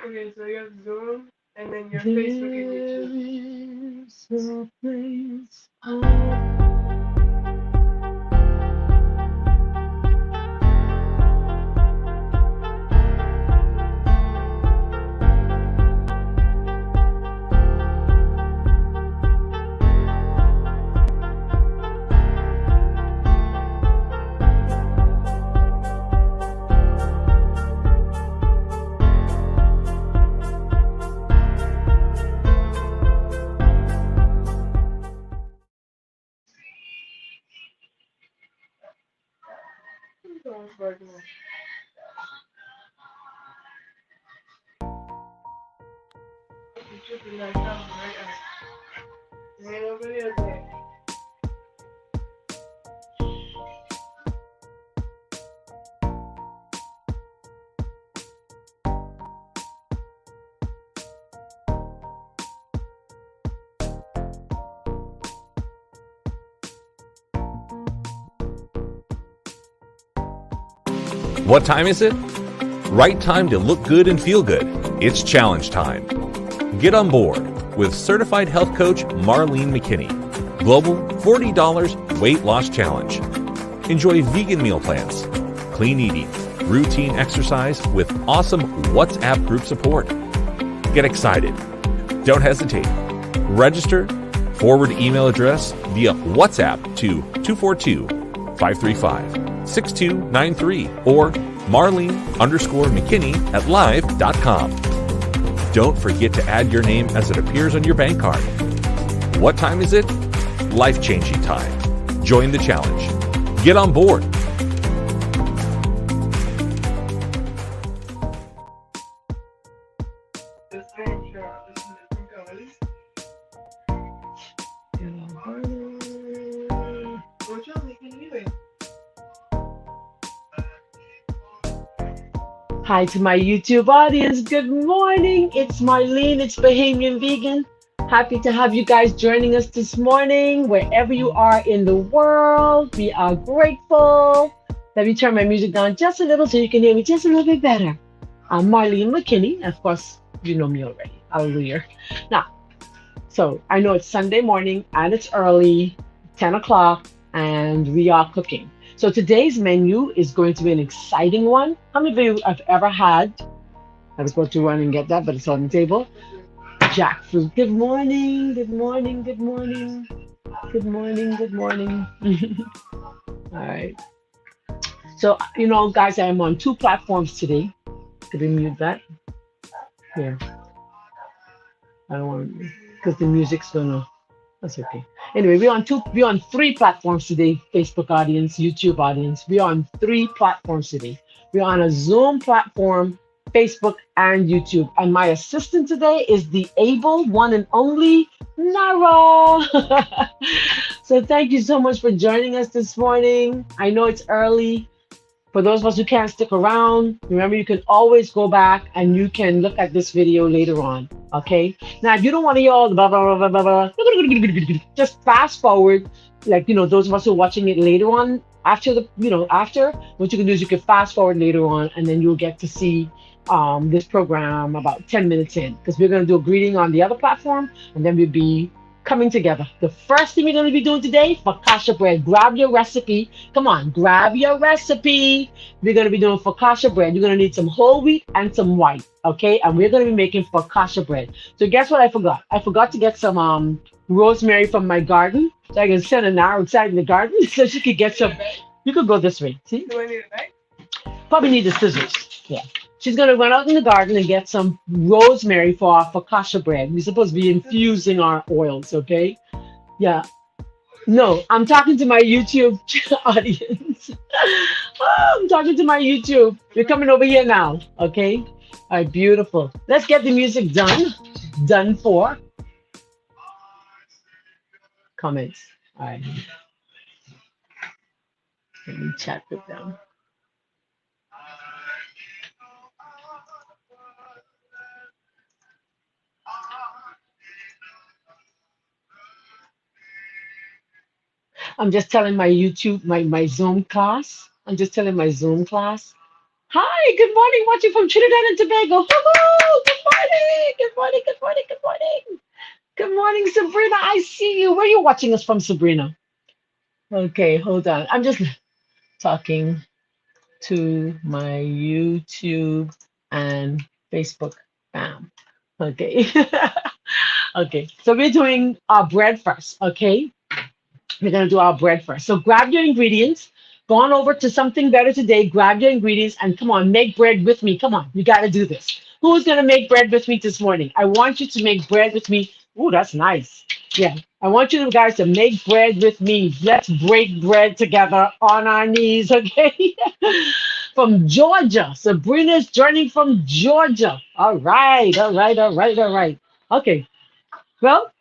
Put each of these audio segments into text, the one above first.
Okay, so you have Zoom and then your Facebook and YouTube. There is a place I Someone's barking. You should be like, right now. Ain't nobody else there. What time is it? Right time to look good and feel good. It's challenge time. Get on board with certified health coach Marlene McKinney. Global $40 weight loss challenge. Enjoy vegan meal plans, clean eating, routine exercise with awesome WhatsApp group support. Get excited. Don't hesitate. Register, forward email address via WhatsApp to 242-535-6293 or Marlene_McKinney at live.com. Don't forget to add your name as it appears on your bank card. What time is it? Life-changing time. Join the challenge. Get on board. This thing, sure. This is different colors. What y'all making anyway? Hi to my YouTube audience. Good morning. It's Marlene. It's Bahamian Vegan. Happy to have you guys joining us this morning, wherever you are in the world. We are grateful. Let me turn my music down just a little so you can hear me just a little bit better. I'm Marlene McKinney. Of course, you know me already. Hallelujah. Now, so I know it's Sunday morning and it's early, 10 o'clock, and we are cooking. So today's menu is going to be an exciting one. How many of you have ever had? I was about to run and get that, but it's on the table. Jackfruit. Good morning. Good morning. Good morning. Good morning. Good morning. All right. So, guys, I'm on two platforms today. Could we mute that? Yeah. I don't want because the music's gonna. That's okay. Anyway, we're on three platforms today, Facebook audience, YouTube audience. We're on three platforms today. We're on a Zoom platform, Facebook, and YouTube. And my assistant today is the able one and only Nara. So thank you so much for joining us this morning. I know it's early. For those of us who can't stick around, remember you can always go back and you can look at this video later on. Okay. Now, if you don't want to hear all the blah blah blah blah blah, just fast forward. Like those of us who are watching it later on, after what you can do is you can fast forward later on, and then you'll get to see this program about 10 minutes in, because we're going to do a greeting on the other platform, and then we'll be coming together. The first thing we're going to be doing today, focaccia bread. Grab your recipe. Come on, grab your recipe. We're going to be doing focaccia bread. You're going to need some whole wheat and some white, okay? And we're going to be making focaccia bread. So guess what I forgot? I forgot to get some rosemary from my garden, so I can send an hour outside in the garden so she could get some. You could go this way. See? Do I need a knife? Probably need the scissors. Yeah. She's gonna run out in the garden and get some rosemary for our focaccia bread. We're supposed to be infusing our oils, okay? Yeah. No, I'm talking to my YouTube audience. I'm talking to my YouTube. You're coming over here now, okay? All right, beautiful. Let's get the music done. Done for. Comments. All right. Let me chat with them. I'm just telling my YouTube, my Zoom class. I'm just telling my Zoom class Hi, good morning. Watching from Trinidad and Tobago. Woo-hoo! Good morning. Good morning. Good morning. Good morning. Good morning, Sabrina. I see you. Where are you watching us from, Sabrina? Okay, hold on. I'm just talking to my YouTube and Facebook fam. Okay. Okay. So we're doing our bread first. Okay. We're going to do our bread first. So grab your ingredients. Go on over to something better today. Grab your ingredients and come on, make bread with me. Come on, you got to do this. Who's going to make bread with me this morning? I want you to make bread with me. Oh, that's nice. Yeah. I want you guys to make bread with me. Let's break bread together on our knees, okay? From Georgia. Sabrina's journey from Georgia. All right, all right, all right, all right. Okay. Well,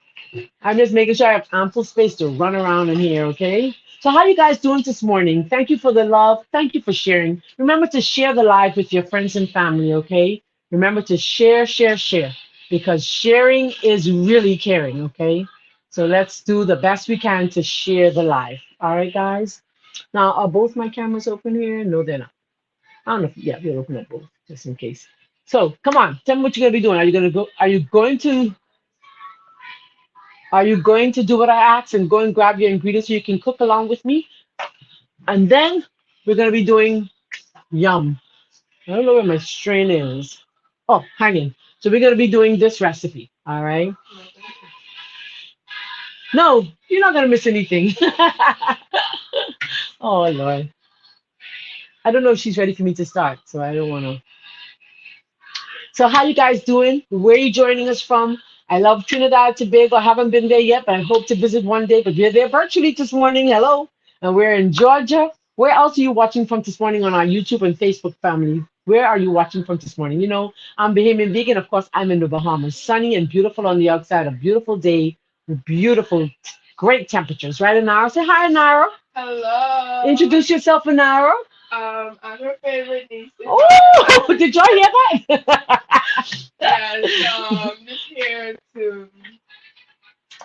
I'm just making sure I have ample space to run around in here, okay? So how you guys doing this morning? Thank you for the love. Thank you for sharing. Remember to share the live with your friends and family, okay? Remember to share, share, share, because sharing is really caring, okay? So let's do the best we can to share the live. All right, guys? Now, are both my cameras open here? No, they're not. I don't know if, yeah, we'll open up both just in case. So come on, tell me what you're gonna be doing. Are you going to do what I asked and go and grab your ingredients so you can cook along with me? And then we're going to be doing yum. I don't know where my strain is. Oh, hanging. So we're going to be doing this recipe. All right. No, you're not going to miss anything. Oh, Lord. I don't know if she's ready for me to start, so I don't want to. So how you guys doing? Where are you joining us from? I love Trinidad and Tobago. I haven't been there yet, but I hope to visit one day. But we're there virtually this morning. Hello. And we're in Georgia. Where else are you watching from this morning on our YouTube and Facebook family? Where are you watching from this morning? You know, I'm Bahamian Vegan. Of course, I'm in the Bahamas. Sunny and beautiful on the outside. A beautiful day with beautiful, great temperatures. Right, Anara? Say hi, Anara. Hello. Introduce yourself, Anara. I'm her favorite niece. Oh, did y'all hear that? Yeah, so I'm just here to,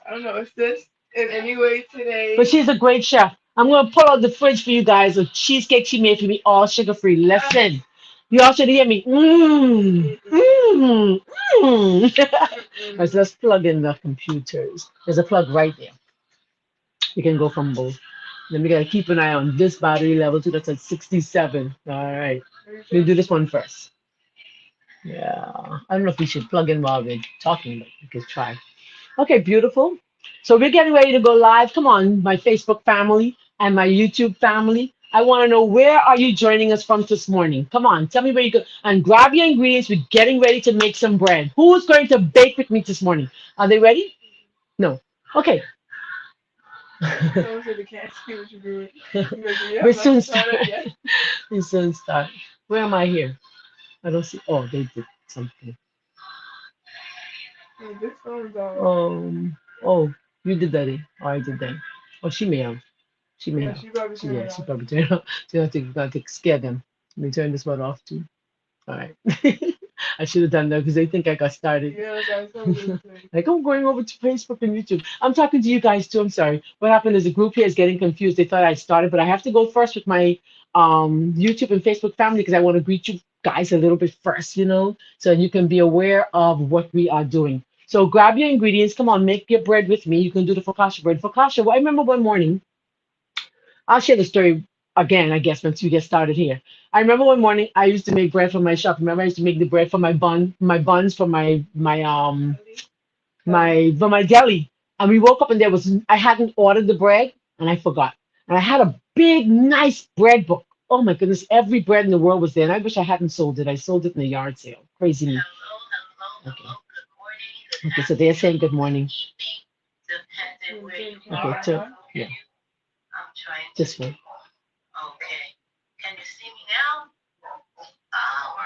I don't know, assist in any way But today. she's a great chef. I'm gonna pull out the fridge for you guys of cheesecake she made for me, all sugar free. Listen, you all should hear me. Mmm, mmm, mmm. Let's plug in the computers. There's a plug right there. You can go from both. Then we gotta keep an eye on this battery level too. That's at 67. All right, we'll do this one first. Yeah, I don't know if we should plug in while we're talking, but we could try. Okay, beautiful. So we're getting ready to go live. Come on, my Facebook family and my YouTube family. I want to know, where are you joining us from this morning? Come on, tell me where you go and grab your ingredients. We're getting ready to make some bread. Who's going to bake with me this morning? Are they ready? No. Okay. Someone said they can't see what you're doing. Because you We have not soon start. started yet. We soon start. Where am I here? I don't see. Oh, they did something. This one's all. Oh, you did that. Oh, I did that. Oh, she may have. She may Yeah, have. she probably turned Yeah, it she off. probably turned it off. She's gonna take scare them. Let me turn this one off too. All right. I should have done that because they think I got started. Yeah, guys, some good thing. Like, I'm going over to Facebook and YouTube. I'm talking to you guys too. I'm sorry. What happened is the group here is getting confused. They thought I started, but I have to go first with my YouTube and Facebook family because I want to greet you guys a little bit first, so you can be aware of what we are doing. So grab your ingredients. Come on, make your bread with me. You can do the focaccia bread. Focaccia, well, I remember one morning. I'll share the story again, I guess, once you get started here. I remember one morning I used to make bread for my shop. Remember, I used to make the bread for my buns for my deli. And we woke up and I hadn't ordered the bread and I forgot. And I had a big, nice bread book. Oh my goodness, every bread in the world was there. And I wish I hadn't sold it. I sold it in a yard sale. Crazy me. Okay. Okay, so they're saying good morning. Okay, so yeah, this one.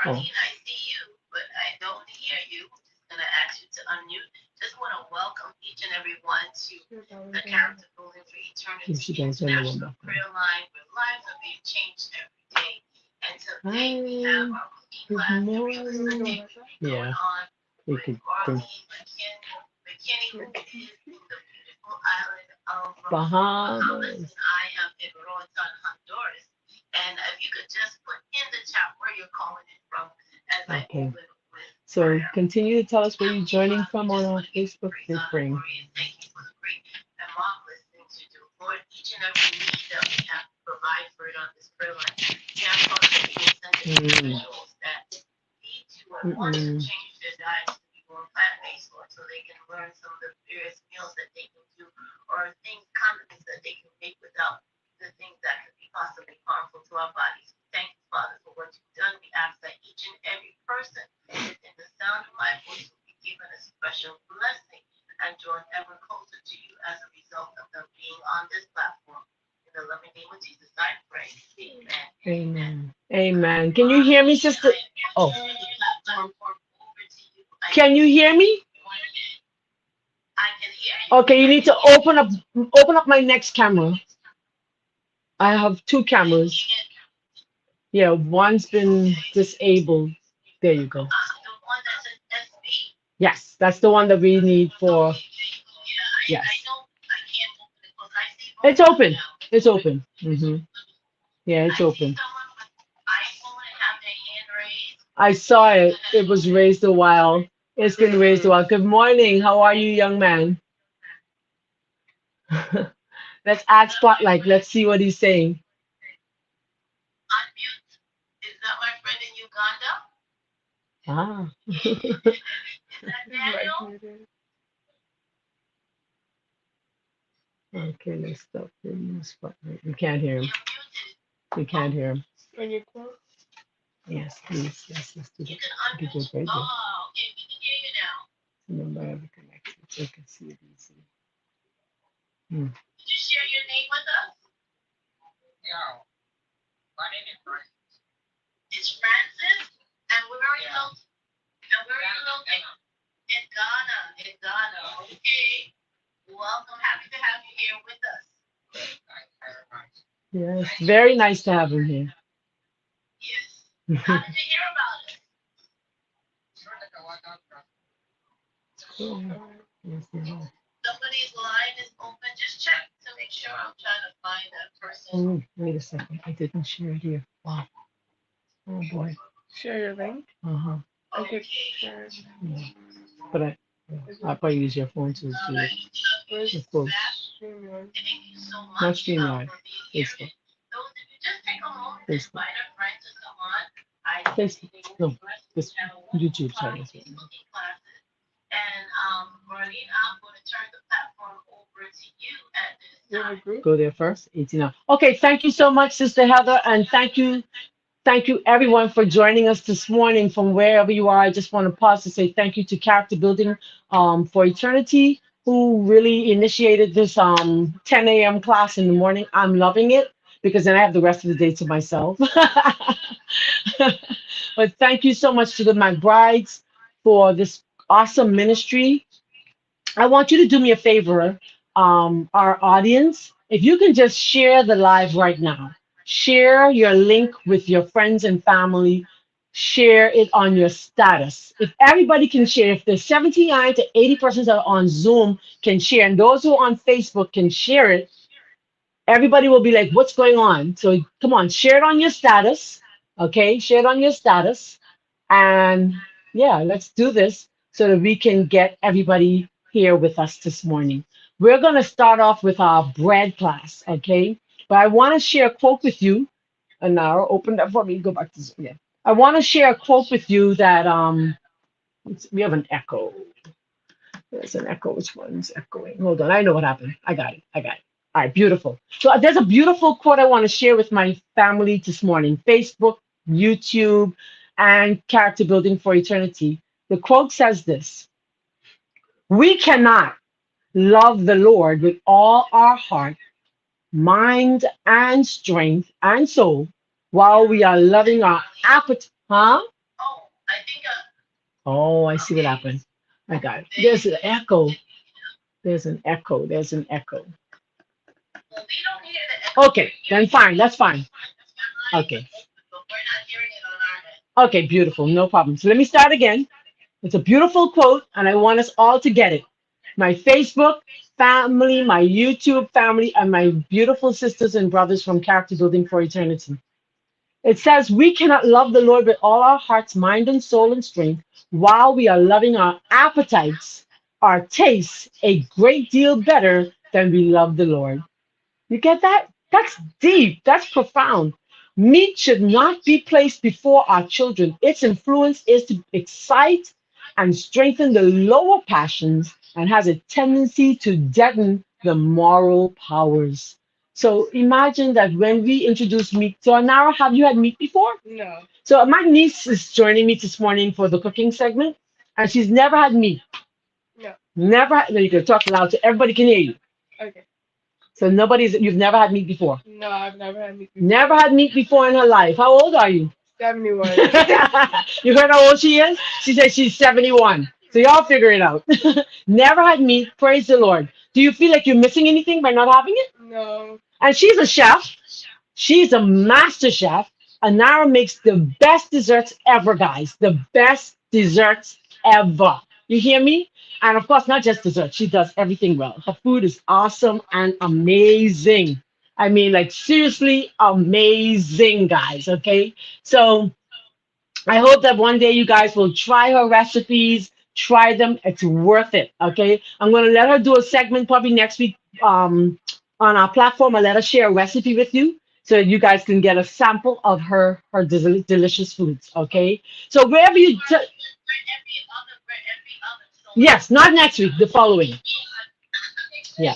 Oh. Yes, you guys don't know about that. Hi, good morning. Yeah, we could think. Bahamas. Okay. So continue to tell us where you're joining from on our Facebook. We're praying. Mm. Mm-mm. Amen. Amen. Can you hear me, sister? Oh, can you hear me? Okay, you need to open up my next camera. I have two cameras. Yeah, one's been disabled. There you go. Yes, that's the one that we need for. Yes. It's open. It's open. Yeah, it's open. I saw it. It was raised a while. It's been raised a while. Good morning. How are you, young man? Let's add spotlight. Let's see what he's saying. Ah. Okay, let's stop the spotlight. We can't hear him. We can't hear him. When you close. Yes, please. Yes, let's do that. You can do it right there. Remember, I have a connection so I can see it easily. Hmm. Yes, very nice to have him here. Cool. Yes, yeah. Oh, wait a second. I didn't share it here. Wow. Oh boy. Share your link. Uh-huh. I could share. Yeah. But I probably use your phone to do it. Where's Of course. StreamYard? Not StreamYard. Facebook. Facebook. Facebook. No, this YouTube channel. You have a group? Go there first. 18 hours. Okay, thank you so much, Sister Heather, and thank you everyone for joining us this morning from wherever you are. I just want to pause to say thank you to Character Building for Eternity, who really initiated this 10 a.m. class in the morning. I'm loving it because then I have the rest of the day to myself. But thank you so much to my brides for this awesome ministry. I want you to do me a favor, our audience. If you can just share the live right now, share your link with your friends and family, share it on your status. If everybody can share, if the 79 to 80% that are on Zoom can share, and those who are on Facebook can share it, everybody will be like, what's going on? So come on, share it on your status. Okay, share it on your status. And yeah, let's do this so that we can get everybody here with us this morning. We're going to start off with our bread class, okay? But I want to share a quote with you. And now open that for me. Go back to Zoom. Yeah. I want to share a quote with you that we have an echo. There's an echo. Which one's echoing? Hold on. I know what happened. I got it. I got it. All right, beautiful. So there's a beautiful quote I want to share with my family this morning. Facebook, YouTube, and Character Building for Eternity. The quote says this: "We cannot love the Lord with all our heart, mind, and strength and soul while we are loving our appetite." Huh? Oh, I see what happened. I got it. There's an echo. There's an echo. There's an echo. Okay, then fine. That's fine. Okay. Okay, beautiful. No problem. So let me start again. It's a beautiful quote, and I want us all to get it. My Facebook family, my YouTube family, and my beautiful sisters and brothers from Character Building for Eternity. It says we cannot love the Lord with all our hearts, mind, and soul and strength while we are loving our appetites, our tastes a great deal better than we love the Lord. You get that? That's deep. That's profound. Meat should not be placed before our children. Its influence is to excite and strengthen the lower passions and has a tendency to deaden the moral powers. So imagine that when we introduce meat. So Anara, have you had meat before? No. So my niece is joining me this morning for the cooking segment, and she's never had meat. No. Never. No, you can talk loud so everybody can hear you. Okay. So you've never had meat before. No, I've never had meat before. Never had meat before in her life. How old are you? 71. You heard how old she is? She said she's 71. So y'all figure it out. Never had meat. Praise the Lord. Do you feel like you're missing anything by not having it? No. And she's a chef. She's a master chef. Anara makes the best desserts ever, guys. The best desserts ever. You hear me? And of course, not just dessert. She does everything well. Her food is awesome and amazing. I mean, like seriously amazing, guys. Okay. So I hope that one day you guys will try her recipes, try them. It's worth it. Okay. I'm going to let her do a segment probably next week on our platform. I'll let her share a recipe with you so that you guys can get a sample of her delicious foods. Okay. So wherever you, yes, not next week, the following. Yeah.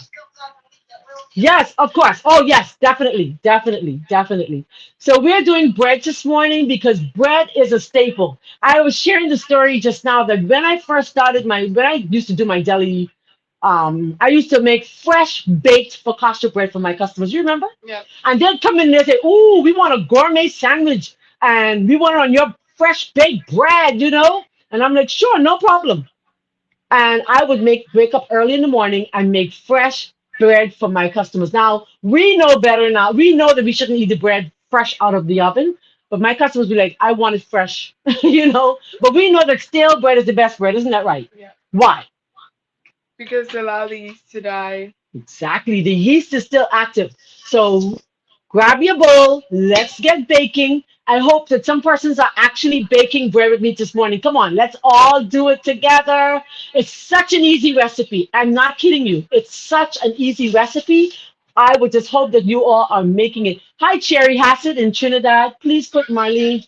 Yes, of course. Oh, yes, definitely, definitely, definitely. So we're doing bread this morning because bread is a staple. I was sharing the story just now that when I first started when I used to do my deli, I used to make fresh baked focaccia bread for my customers. You remember? Yeah. And they'd come in there and say, "Ooh, we want a gourmet sandwich, and we want it on your fresh baked bread," you know? And I'm like, "Sure, no problem." And I would wake up early in the morning and make fresh bread for my customers. Now we know better now. We know that we shouldn't eat the bread fresh out of the oven, but my customers be like, "I want it fresh," you know. But we know that stale bread is the best bread, isn't that right? Yeah. Why? Because they allow the yeast to die. Exactly. The yeast is still active. So grab your bowl. Let's get baking. I hope that some persons are actually baking bread with me this morning. Come on, let's all do it together. It's such an easy recipe. I'm not kidding you. It's such an easy recipe. I would just hope that you all are making it. Hi, Cherry Hassett in Trinidad. Please put Marlene.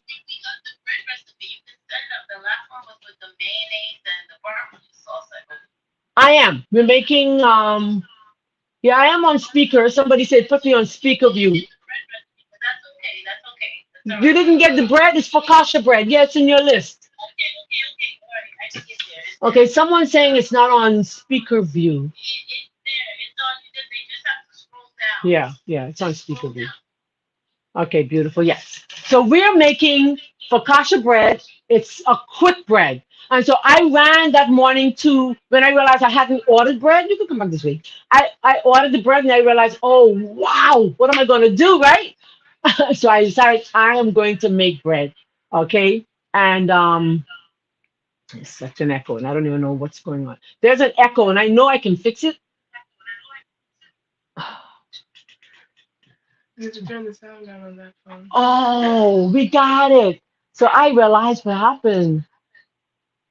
I am. We're making yeah, I am on speaker. Somebody said put me on speaker view. You didn't get the bread? It's focaccia bread. Yeah, it's in your list. Okay, someone's saying it's not on speaker view. Yeah, yeah, it's on speaker view. Okay, beautiful. Yes. So we're making focaccia bread. It's a quick bread. And so I ran that morning to when I realized I hadn't ordered bread. You can come back this week. I ordered the bread and I realized, oh wow, what am I gonna do, right? So I decided I am going to make bread. Okay. And it's such an echo, and I don't even know what's going on. There's an echo, and I know I can fix it. Did you turn the sound down on that phone? Oh, we got it. So I realized what happened.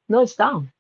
No, it's down.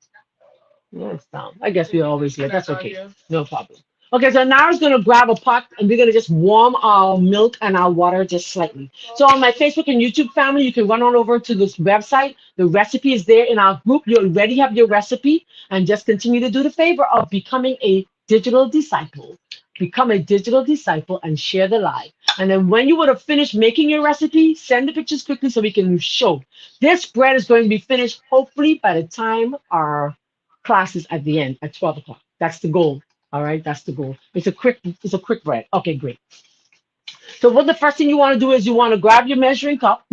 Yeah, it's down. I guess we always let. That's okay. No problem. Okay, so now it's gonna grab a pot and we're gonna just warm our milk and our water just slightly. So on my Facebook and YouTube family, you can run on over to this website. The recipe is there in our group. You already have your recipe, and just continue to do the favor of becoming a digital disciple. Become a digital disciple and share the live. And then when you would have finished making your recipe, send the pictures quickly so we can show. This bread is going to be finished hopefully by the time our class is at the end at 12 o'clock. That's the goal. All right, that's the goal. It's a quick bread. Okay, great. So what the first thing you want to do is you want to grab your measuring cup,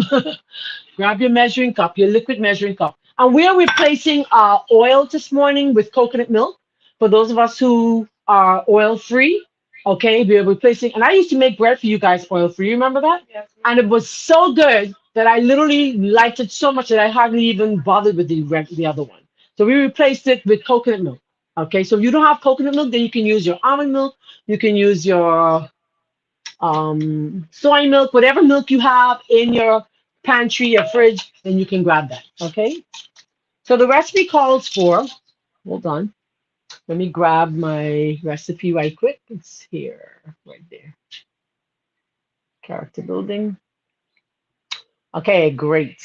grab your measuring cup, your liquid measuring cup. And we are replacing our oil this morning with coconut milk. For those of us who are oil free, okay, we're replacing. And I used to make bread for you guys oil free. Remember that? Yes. And it was so good that I literally liked it so much that I hardly even bothered with the other one. So we replaced it with coconut milk. Okay, so if you don't have coconut milk, then you can use your almond milk. You can use your soy milk, whatever milk you have in your pantry or fridge, then you can grab that. Okay. So the recipe calls for, hold on, let me grab my recipe right quick. It's here, right there. Character building. Okay, great.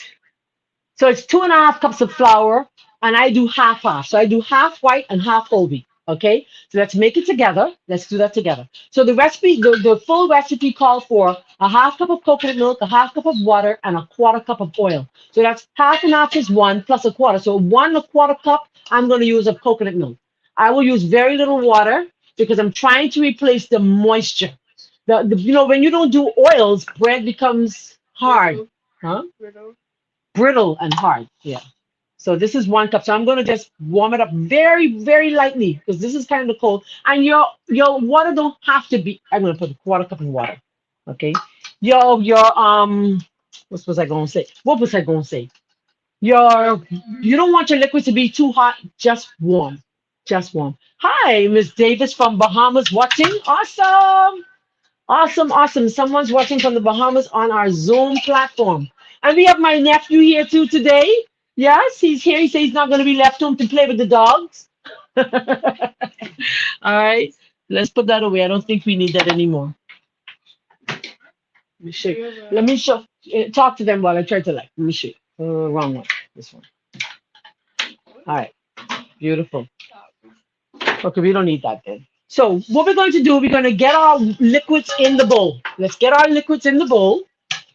So it's 2.5 cups of flour, and I do half half. So I do half white and half whole wheat. Okay, so let's make it together. Let's do that together. So the recipe, the full recipe calls for a half cup of coconut milk, a half cup of water, and a quarter cup of oil. So that's half and half is one plus a quarter. So 1 1/4 cup I'm going to use of coconut milk. I will use very little water because I'm trying to replace the moisture. When you don't do oils, bread becomes hard, Brittle. huh? Brittle. Brittle and hard. Yeah. So this is 1 cup. So I'm going to just warm it up very, very lightly because this is kind of cold. And your water don't have to be. I'm going to put a quarter cup in water. Okay. Your what was I going to say? What was I going to say? Your you don't want your liquid to be too hot. Just warm. Just warm. Hi, Miss Davis from Bahamas watching. Awesome. Awesome, awesome. Someone's watching from the Bahamas on our Zoom platform. And we have my nephew here too today. Yes, he's here. He says he's not going to be left home to play with the dogs. All right, let's put that away. I don't think we need that anymore. Let me show you. Let me show. Talk to them while I try to like. Let me show you. Wrong one. This one. All right, beautiful. Okay, we don't need that then. So what we're going to do, we're going to get our liquids in the bowl. Let's get our liquids in the bowl.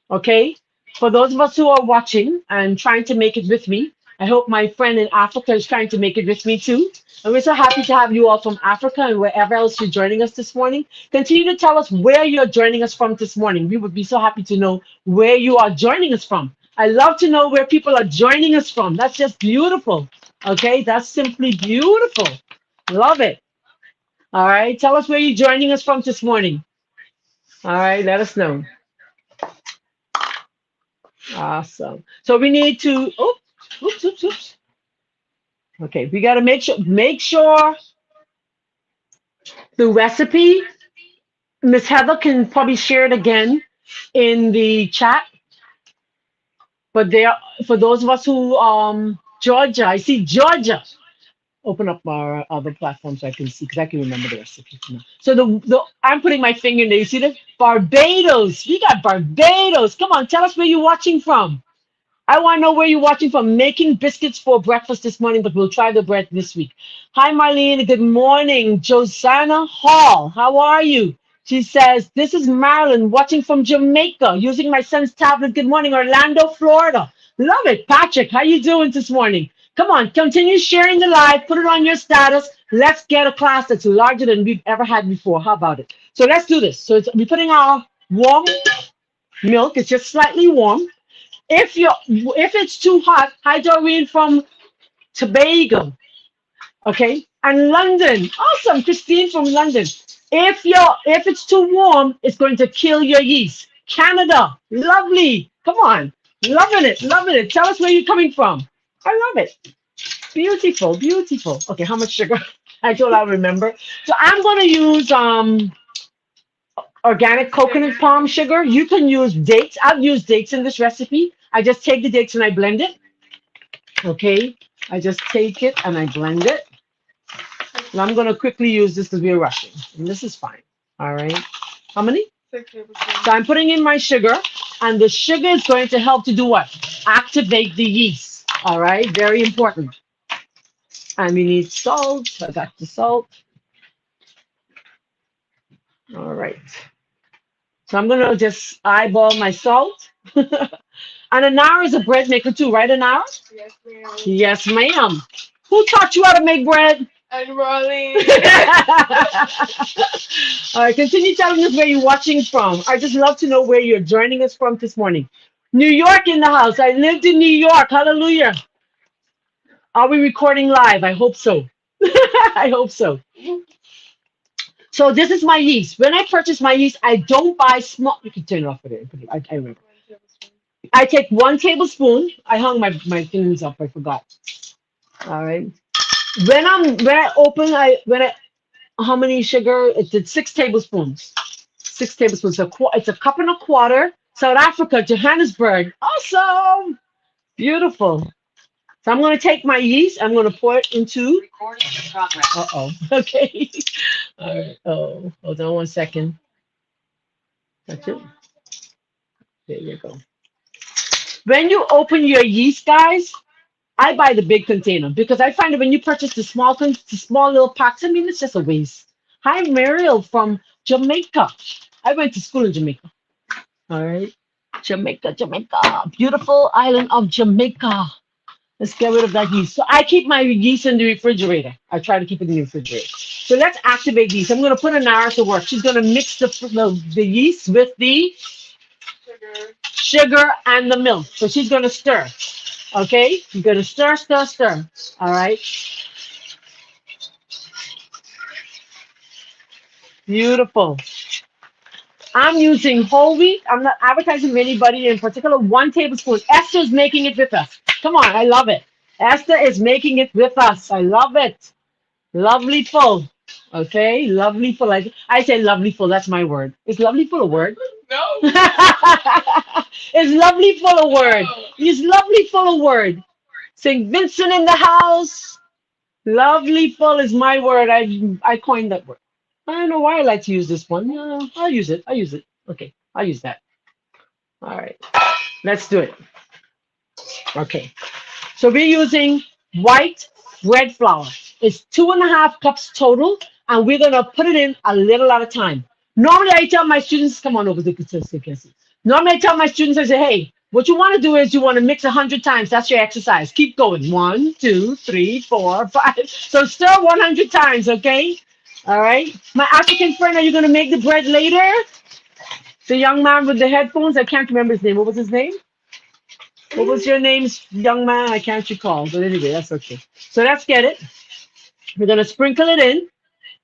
Okay. For those of us who are watching and trying to make it with me, I hope my friend in Africa is trying to make it with me too. And we're so happy to have you all from Africa and wherever else you're joining us this morning. Continue to tell us where you're joining us from this morning. We would be so happy to know where you are joining us from. I love to know where people are joining us from. That's just beautiful. Okay, that's simply beautiful. Love it. All right, tell us where you're joining us from this morning. All right, let us know. Awesome. So we need to, oops. Okay, we got to make sure the recipe, Miss Heather can probably share it again in the chat. But there, for those of us who, Georgia, I see Georgia. Open up our other platform so I can see because I can remember the recipe now. So the I'm putting my finger in there. You see this? Barbados. We got Barbados. Come on, tell us where you're watching from. I want to know where you're watching from. Making biscuits for breakfast this morning, but we'll try the bread this week. Hi, Marlene. Good morning. Josanna Hall. How are you? She says, this is Marilyn watching from Jamaica using my son's tablet. Good morning, Orlando, Florida. Love it. Patrick, how you doing this morning? Come on, continue sharing the live. Put it on your status. Let's get a class that's larger than we've ever had before. How about it? So let's do this. So we're putting our warm milk. It's just slightly warm. If it's too hot, hi Doreen from Tobago, okay, and London, awesome, Christine from London. If it's too warm, it's going to kill your yeast. Canada, lovely, come on, loving it, loving it. Tell us where you're coming from. I love it. Beautiful, beautiful. Okay, how much sugar? I told I'll remember. So I'm going to use organic coconut palm sugar. You can use dates. I've used dates in this recipe. I just take the dates and I blend it. Okay. I just take it and I blend it. And I'm going to quickly use this because we're rushing. And this is fine. All right. How many? 6 tablespoons. So I'm putting in my sugar. And the sugar is going to help to do what? Activate the yeast. All right. Very important. And we need salt. I got the salt. All right. So I'm going to just eyeball my salt. And Anara is a bread maker too, right, Anara? Yes, ma'am. Yes, ma'am. Who taught you how to make bread? And Marlene. All right, continue telling us where you're watching from. I just love to know where you're joining us from this morning. New York in the house. I lived in New York. Hallelujah. Are we recording live? I hope so. I hope so. So this is my yeast. When I purchase my yeast, I don't buy small. You can turn it off for it. I remember. 1 tablespoon. I take 1 tablespoon. I hung my things up. I forgot. All right. When I open, how many sugar? It's 6 tablespoons. 6 tablespoons. So it's a cup and a quarter. South Africa, Johannesburg. Awesome. Beautiful. So I'm going to take my yeast. I'm going to pour it into. Recording in progress. Uh-oh. Okay. All right. Oh, hold on one second. That's it. There you go. When you open your yeast, guys, I buy the big container because I find that when you purchase the small little packs, I mean, it's just a waste. Hi, Mariel from Jamaica. I went to school in Jamaica. All right. Jamaica, Jamaica. Beautiful island of Jamaica. Let's get rid of that yeast. So I keep my yeast in the refrigerator. I try to keep it in the refrigerator. So let's activate yeast. I'm going to put Anara to work. She's going to mix the yeast with the sugar and the milk. So she's going to stir. Okay? You're going to stir, stir, stir. All right? Beautiful. I'm using whole wheat. I'm not advertising to anybody in particular. 1 tablespoon. Esther's making it with us. Come on, I love it. Esther is making it with us. I love it. Lovely full. Okay, lovely full. I say lovely full. That's my word. Is lovely full a word? No. It's lovely full of word. No. It's lovely full of word. St. Vincent in the house. Lovely full is my word. I coined that word. I don't know why I like to use this one. No, I'll use it. I'll use it. Okay, I'll use that. All right, let's do it. Okay, so we're using white bread flour. It's 2.5 cups total, and we're gonna put it in a little at a time. Normally, I tell my students, come on over to the. Normally, I tell my students, I say, hey, what you want to do is you want to mix 100 times. That's your exercise. Keep going. 1, 2, 3, 4, 5. So stir 100 times, okay? All right. My African friend, are you going to make the bread later? The young man with the headphones, I can't remember his name. What was his name? What was your name, young man? I can't recall. But anyway, that's okay. So let's get it. We're going to sprinkle it in.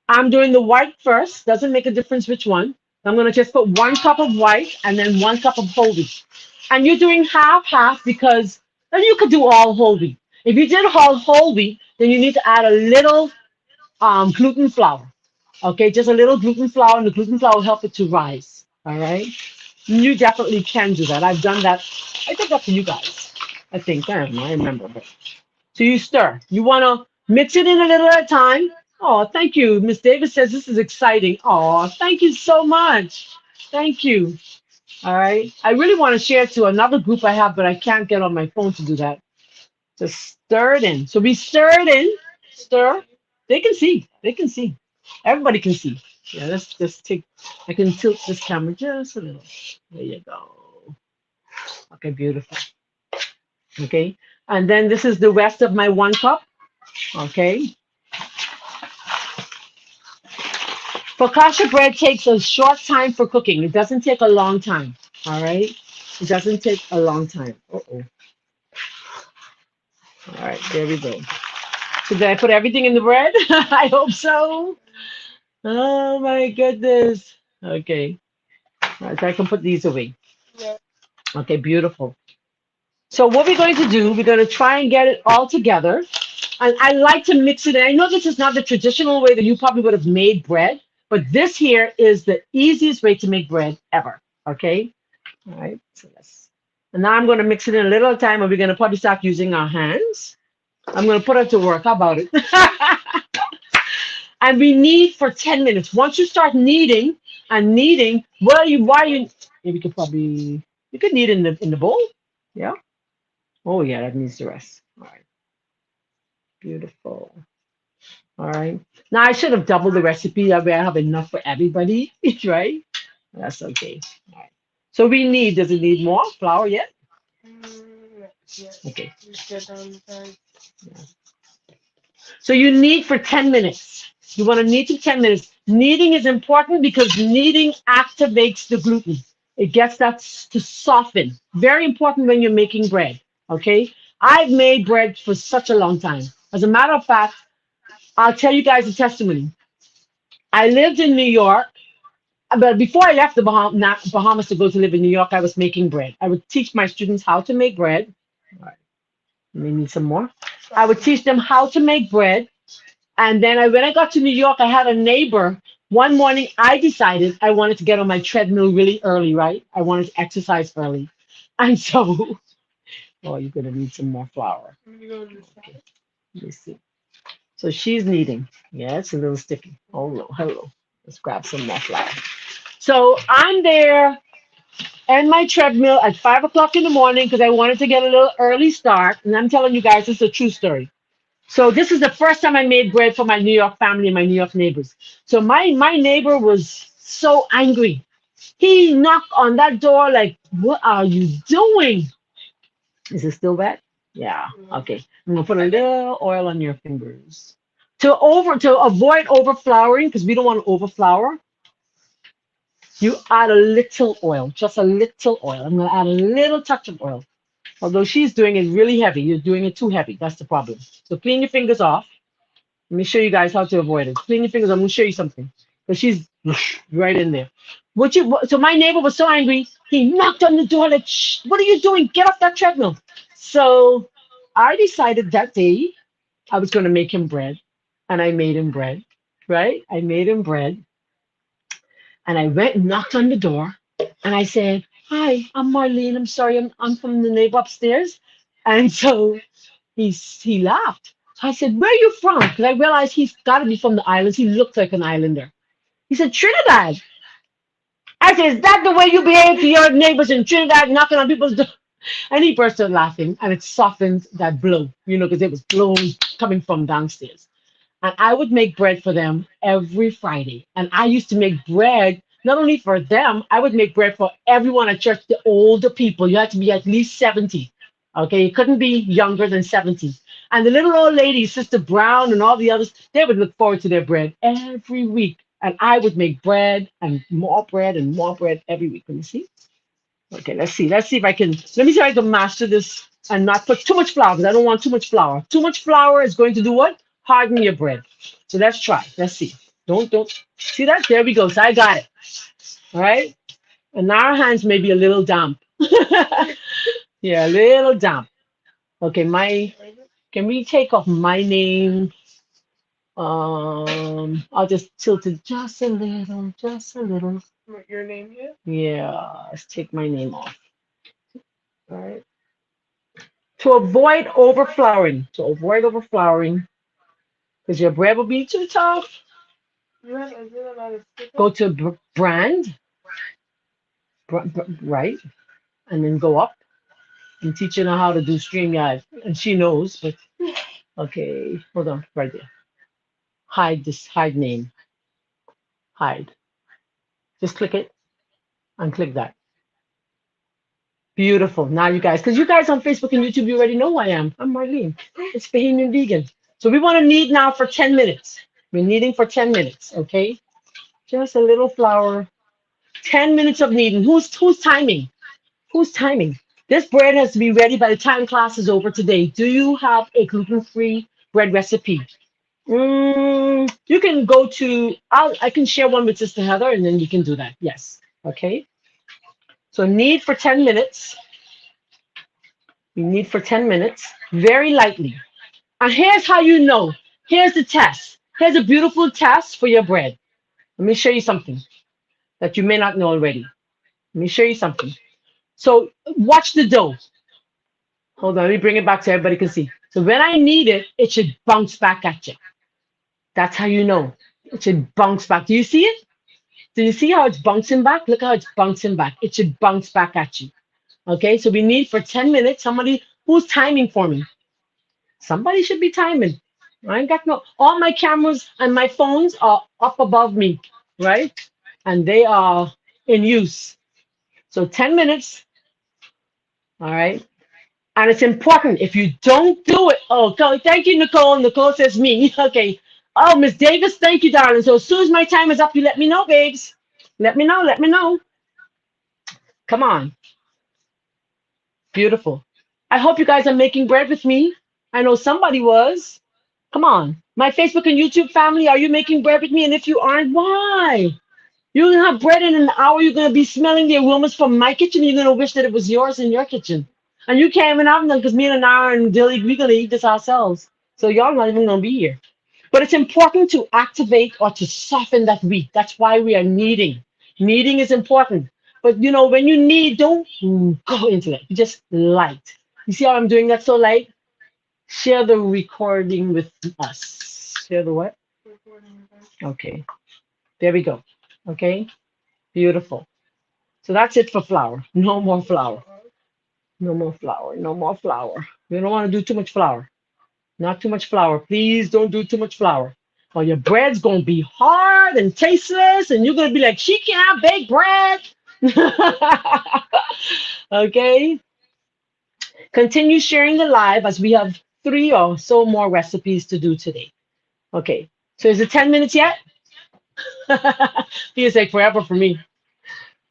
I'm doing the white first. Doesn't make a difference which one. I'm going to just put 1 cup of white and then 1 cup of whole wheat. And you're doing half because then you could do all whole wheat. If you did all whole wheat, then you need to add a little gluten flour. Okay, just a little gluten flour, and the gluten flour will help it to rise. All right, you definitely can do that. I've done that. I did that for you guys. I think I don't know. I remember. But so you stir. You want to mix it in a little at a time. Oh, thank you. Miss Davis says this is exciting. Oh, thank you so much. Thank you. All right. I really want to share it to another group I have, but I can't get on my phone to do that. Just stir it in. So we stir it in. Stir. They can see. They can see. Everybody can see. Yeah, let's just take, I can tilt this camera just a little. There you go. Okay, beautiful. Okay. And then this is the rest of my 1 cup. Okay. Focaccia bread takes a short time for cooking. It doesn't take a long time. All right. It doesn't take a long time. Uh-oh. All right, there we go. So did I put everything in the bread? I hope so. Oh my goodness. Okay. All right, so I can put these away. Yeah. Okay, beautiful. So what we're going to do, we're going to try and get it all together. And I like to mix it in. I know this is not the traditional way that you probably would have made bread, but this here is the easiest way to make bread ever. Okay. All right. So let's. And now I'm going to mix it in a little at a time, and we're going to probably start using our hands. I'm going to put it to work. How about it? And we knead for 10 minutes. Once you start kneading and kneading, maybe you could probably, you could knead in the bowl. Yeah. Oh yeah, that needs the rest. All right. Beautiful. All right. Now I should have doubled the recipe. That way I have enough for everybody, right? That's okay. All right. So we need, does it need more flour yet? Yeah. Okay. Yeah. So you knead for 10 minutes. You want to knead for 10 minutes. Kneading is important because kneading activates the gluten. It gets that to soften. Very important when you're making bread. Okay. I've made bread for such a long time. As a matter of fact, I'll tell you guys a testimony. I lived in New York, but before I left the Bahamas to go to live in New York, I was making bread. I would teach my students how to make bread. All right. We need some more. I would teach them how to make bread. And then when I got to New York, I had a neighbor One morning, I decided I wanted to get on my treadmill really early, right? I wanted to exercise early. And so, oh, you're going to need some more flour. Let me go to the Okay, side. let me see. So she's kneading. Yeah, it's a little sticky. Oh, no, hello. Let's grab some more flour. So I'm there and my treadmill at 5 o'clock in the morning because I wanted to get a little early start. And I'm telling you guys, this is a true story. So this is the first time I made bread for my New York family and my New York neighbors. So my neighbor was so angry. He knocked on that door like, "What are you doing?" Is it still wet? Yeah. Mhm. Okay. I'm gonna put a little oil on your fingers to avoid overflowering because we don't want to overflour. You add a little oil, just a little oil. I'm gonna add a little touch of oil. Although she's doing it really heavy, you're doing it too heavy. That's the problem. So clean your fingers off. Let me show you guys how to avoid it. Clean your fingers. I'm gonna show you something. Because she's right in there. So my neighbor was so angry, he knocked on the door like, "Shh, what are you doing? Get off that treadmill." So I decided that day I was gonna make him bread. And I made him bread. Right? I made him bread. And I went and knocked on the door and I said, "Hi, I'm Marlene. I'm sorry, I'm from the neighbor upstairs." And so he laughed. So I said, "Where are you from?" Because I realized he's got to be from the islands. He looked like an islander. He said, "Trinidad." I said, "Is that the way you behave to your neighbors in Trinidad, knocking on people's door?" And he burst out laughing, and it softened that blow, because it was blows coming from downstairs. And I would make bread for them every Friday. And I used to make bread not only for them, I would make bread for everyone at church, the older people. You had to be at least 70. Okay, you couldn't be younger than 70. And the little old lady, Sister Brown, and all the others, they would look forward to their bread every week. And I would make bread and more bread every week. Let me see. Okay, let's see. Let's see if I can. Let me see if I can master this and not put too much flour because I don't want too much flour. Too much flour is going to do what? Harden your bread. So let's try. Let's see. Don't see that? There we go. So I got it. All right. And now our hands may be a little damp. Yeah, a little damp. Okay, can we take off my name? I'll just tilt it just a little, just a little. What your name is? Yeah, let's take my name off. All right. To avoid overflowering, because your bread will be too tough, Is it not a sticker? go to brand, right, and then go up and teaching her how to do StreamYard. And she knows, but okay, hold on, right there. Hide name, hide. Just click it and click that. Beautiful. Now you guys, because you guys on Facebook and YouTube, you already know who I am. I'm Marlene. It's Bahamian Vegan. So we want to knead now for 10 minutes. We're kneading for 10 minutes, okay? Just a little flour. 10 minutes of kneading. Who's timing? Who's timing? This bread has to be ready by the time class is over today. Do you have a gluten-free bread recipe? You can go to, I can share one with Sister Heather and then you can do that. Yes. Okay. So knead for 10 minutes. You knead for 10 minutes, very lightly. And here's how you know. Here's the test. Here's a beautiful test for your bread. Let me show you something that you may not know already. Let me show you something. So watch the dough. Hold on, let me bring it back so everybody can see. So when I knead it, it should bounce back at you. That's how you know. It should bounce back. Do you see it? Do you see how it's bouncing back? Look how it's bouncing back. It should bounce back at you. Okay, so we need for 10 minutes. Somebody who's timing for me. Somebody should be timing. I ain't got no, all my cameras and my phones are up above me, right? And they are in use. So 10 minutes, all right? And it's important. If you don't do it, oh, thank you, Nicole. Nicole says me. Okay. Oh, Miss Davis, thank you, darling. So as soon as my time is up, you let me know, babes. Let me know. Let me know. Come on. Beautiful. I hope you guys are making bread with me. I know somebody was. Come on. My Facebook and YouTube family, are you making bread with me? And if you aren't, why? You're going to have bread in an hour. You're going to be smelling the aromas from my kitchen. You're going to wish that it was yours in your kitchen. And you can't even have them because me and Anara and Dilly, we're going to eat this ourselves. So y'all not even going to be here. But it's important to activate or to soften that wheat. That's why we are kneading. Kneading is important. But when you knead, don't go into it. Just light. You see how I'm doing that so light? Share the recording with us. Share the what? Recording with us. Okay. There we go. Okay. Beautiful. So that's it for flour. No more flour. No more flour. No more flour. We don't want to do too much flour. Not too much flour. Please don't do too much flour. Or your bread's gonna be hard and tasteless, and you're gonna be like, she can't bake bread. Okay. Continue sharing the live as we have three or so more recipes to do today. Okay. So is it 10 minutes yet? Feels like forever for me.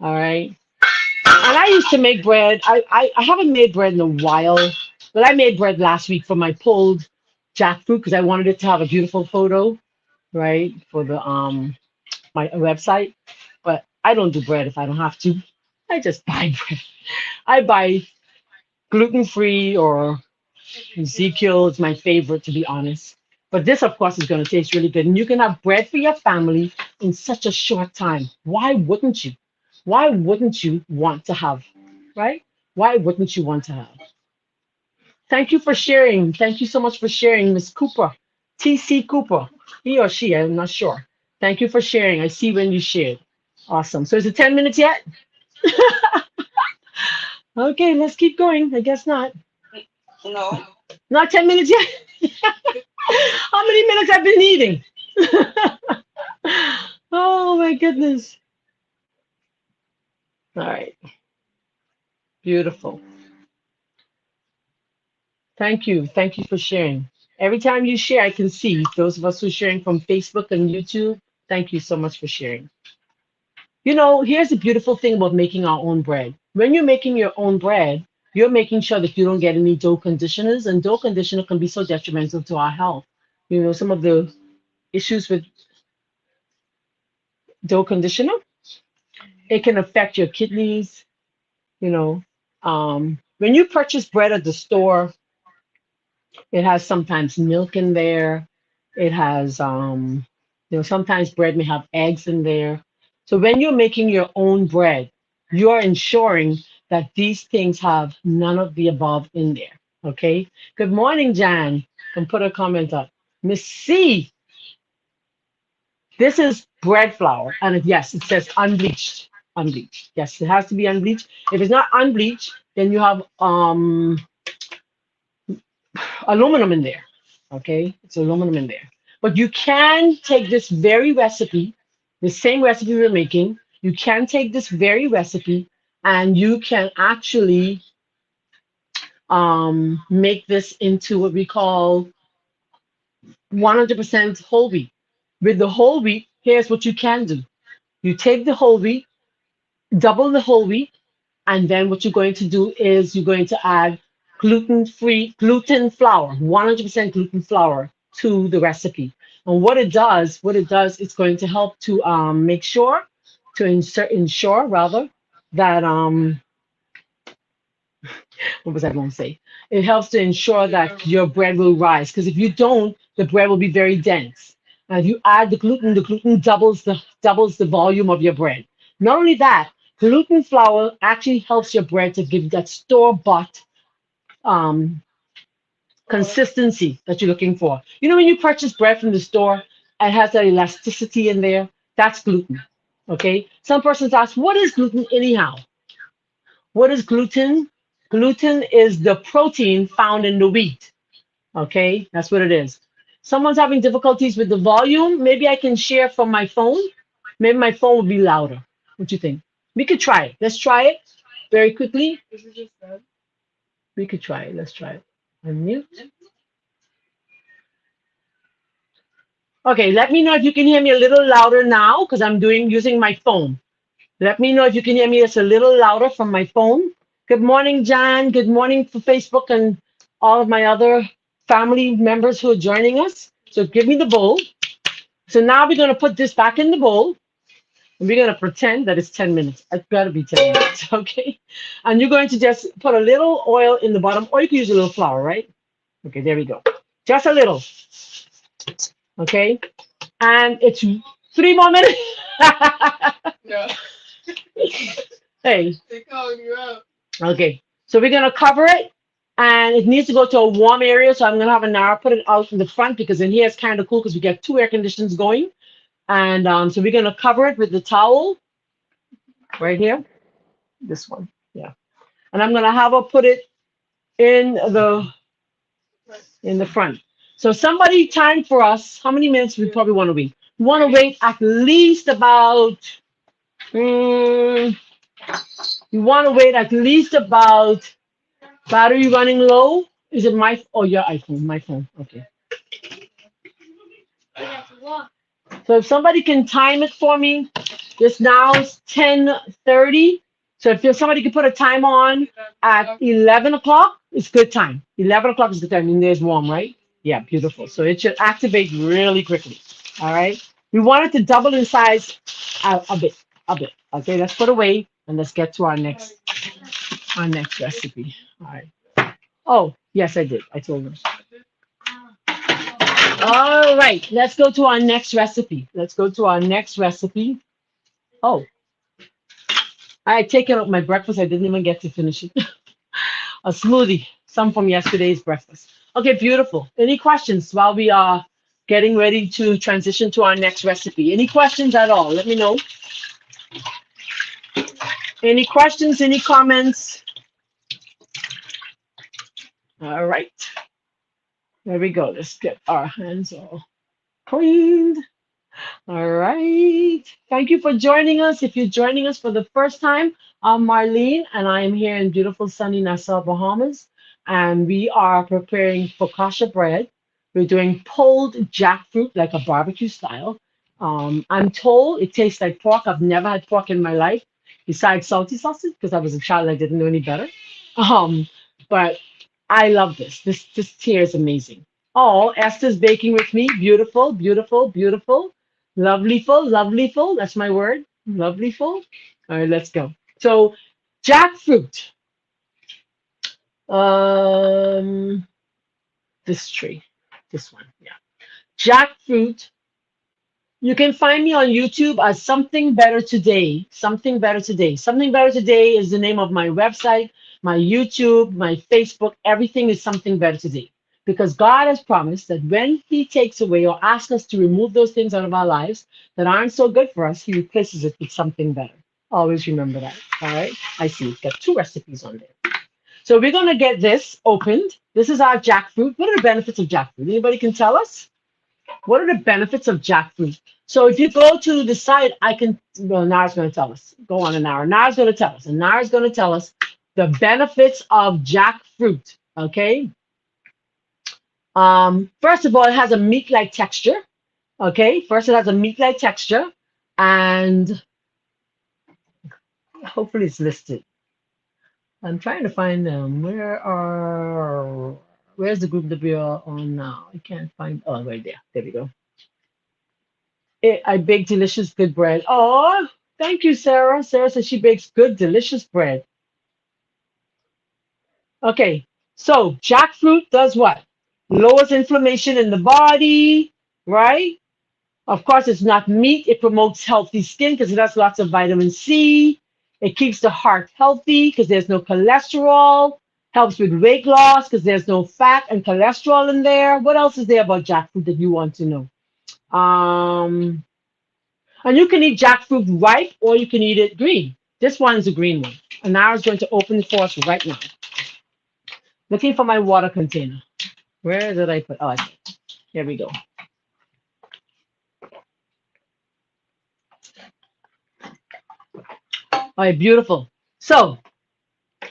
All right. And I used to make bread. I haven't made bread in a while, but I made bread last week for my pulled jackfruit because I wanted it to have a beautiful photo, right, for the my website. But I don't do bread if I don't have to. I just buy bread. I buy gluten free or Ezekiel is my favorite to be honest. But this, of course, is going to taste really good, and you can have bread for your family in such a short time. Why wouldn't you? Why wouldn't you want to have, right? Why wouldn't you want to have? Thank you for sharing. Thank you so much for sharing, Miss Cooper. TC Cooper. He or she, I'm not sure. Thank you for sharing. I see when you shared. Awesome. So is it 10 minutes yet? Okay, let's keep going. I guess not. No. Not 10 minutes yet? How many minutes I've been eating? Oh my goodness. All right. Beautiful. Thank you. Thank you for sharing. Every time you share, I can see those of us who are sharing from Facebook and YouTube. Thank you so much for sharing. Here's the beautiful thing about making our own bread. When you're making your own bread, you're making sure that you don't get any dough conditioners, and dough conditioner can be so detrimental to our health. Some of the issues with dough conditioner, it can affect your kidneys. You know, when you purchase bread at the store, it has sometimes milk in there. It has, sometimes bread may have eggs in there. So when you're making your own bread, you are ensuring that these things have none of the above in there. Okay. Good morning, Jan. Can put a comment up. Miss C, this is bread flour, and yes, it says unbleached. Unbleached. Yes, it has to be unbleached. If it's not unbleached, then you have aluminum in there. Okay, it's aluminum in there. But you can take this very recipe, the same recipe we're making, you can take this very recipe and you can actually make this into what we call 100% whole wheat. With the whole wheat, here's what you can do. You take the whole wheat, double the whole wheat, and then what you're going to do is you're going to add gluten-free, gluten flour, 100% gluten flour to the recipe. And it's going to help to make sure, ensure rather, that, what was I going to say? It helps to ensure that your bread will rise. Because if you don't, the bread will be very dense. And if you add the gluten doubles the volume of your bread. Not only that, gluten flour actually helps your bread to give that store-bought um, consistency that you're looking for. When you purchase bread from the store, it has that elasticity in there. That's gluten. Okay. Some persons ask, what is gluten anyhow? What is gluten? Gluten is the protein found in the wheat. Okay, that's what it is. Someone's having difficulties with the volume. Maybe I can share from my phone. Maybe my phone will be louder. What do you think? We could try it. Let's try it very quickly. Is it just that? We could try it. Let's try it. Unmute. Okay, let me know if you can hear me a little louder now because I'm using my phone. Let me know if you can hear me just a little louder from my phone. Good morning, John. Good morning for Facebook and all of my other family members who are joining us. So give me the bowl. So now we're going to put this back in the bowl. And we're going to pretend that it's 10 minutes. It's got to be 10 minutes, okay? And you're going to just put a little oil in the bottom, or you can use a little flour, right? Okay, there we go. Just a little. Okay, and it's 3 more minutes. Yeah. Hey, They calling you out. okay, so we're gonna cover it, and it needs to go to a warm area. So I'm gonna have Nara put it out in the front because in here it's kind of cool because we get two air conditions going, and so we're gonna cover it with the towel right here. This one, yeah, and I'm gonna have her put it in the front. So somebody time for us. How many minutes we probably want to wait? We want to wait at least about. Mm, you want to wait at least about battery running low. Is it my oh your iPhone? My phone. Okay. So if somebody can time it for me, this now is 10:30. So if somebody could put a time on at 11 o'clock, it's good time. 11 o'clock is good time. And there's warm, right? Yeah, beautiful. So it should activate really quickly. All right. We want it to double in size a bit, a bit. Okay, let's put away and let's get to our next recipe. All right. Oh, yes, I did. I told them. All right, let's go to our next recipe. Let's go to our next recipe. Oh, I had taken up my breakfast. I didn't even get to finish it. A smoothie, some from yesterday's breakfast. Okay, beautiful. Any questions while we are getting ready to transition to our next recipe? Any questions at all? Let me know. Any questions? Any comments? All right, there we go. Let's get our hands all cleaned. All right. Thank you for joining us. If you're joining us for the first time, I'm Marlene, and I am here in beautiful sunny Nassau, Bahamas. And we are preparing focaccia bread. We're doing pulled jackfruit, like a barbecue style. I'm told it tastes like pork. I've never had pork in my life, besides salty sausage, because I was a child. I didn't know any better. But I love this. This tier is amazing. Oh, Esther's baking with me. Beautiful, beautiful, beautiful. Lovelyful, lovelyful. That's my word. Lovelyful. All right, let's go. So, jackfruit. Um, this tree, this one, yeah. Jackfruit. You can find me on YouTube as Something Better Today. Something Better Today. Something Better Today is the name of my website, my YouTube, my Facebook. Everything is Something Better Today. Because God has promised that when He takes away or asks us to remove those things out of our lives that aren't so good for us, He replaces it with something better. Always remember that. All right. I see. We've got two recipes on there. So we're going to get this opened. This is our jackfruit. What are the benefits of jackfruit? Anybody can tell us? What are the benefits of jackfruit? So if you go to the site, Nara's going to tell us. Go on, Nara. Nara's going to tell us. And Nara's going to tell us the benefits of jackfruit. Okay. First of all, it has a meat-like texture. Okay. First, it has a meat-like texture. And hopefully it's listed. I'm trying to find them. Where's the group that we are on now? I can't find. Oh, right there. There we go. I bake delicious, good bread. Oh, thank you, Sarah. Sarah says she bakes good, delicious bread. Okay, so jackfruit does what? Lowers inflammation in the body, right? Of course, it's not meat. It promotes healthy skin because it has lots of vitamin C. It keeps the heart healthy because there's no cholesterol. Helps with weight loss because there's no fat and cholesterol in there. What else is there about jackfruit that you want to know? And you can eat jackfruit ripe or you can eat it green. This one is a green one. And now it's going to open it for us right now. Looking for my water container. Where did I put? Oh, here we go. All right, beautiful. So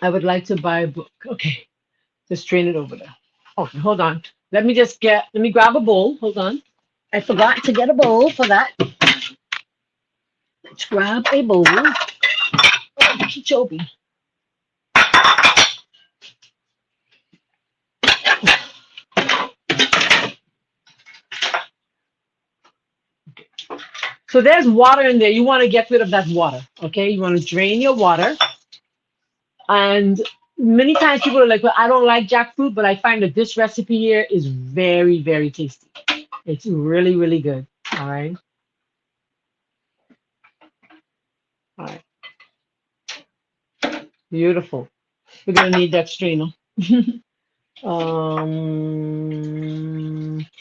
I would like to buy a book. Okay, just strain it over there. Okay, hold on. Let me grab a bowl. Hold on. I forgot to get a bowl for that. Let's grab a bowl. Oh, Kichobi. So there's water in there. You want to get rid of that water, okay? You want to drain your water. And many times people are like, well, I don't like jackfruit, but I find that this recipe here is very, very tasty. It's really, really good. All right. All right. Beautiful. We're gonna need that strainer. Let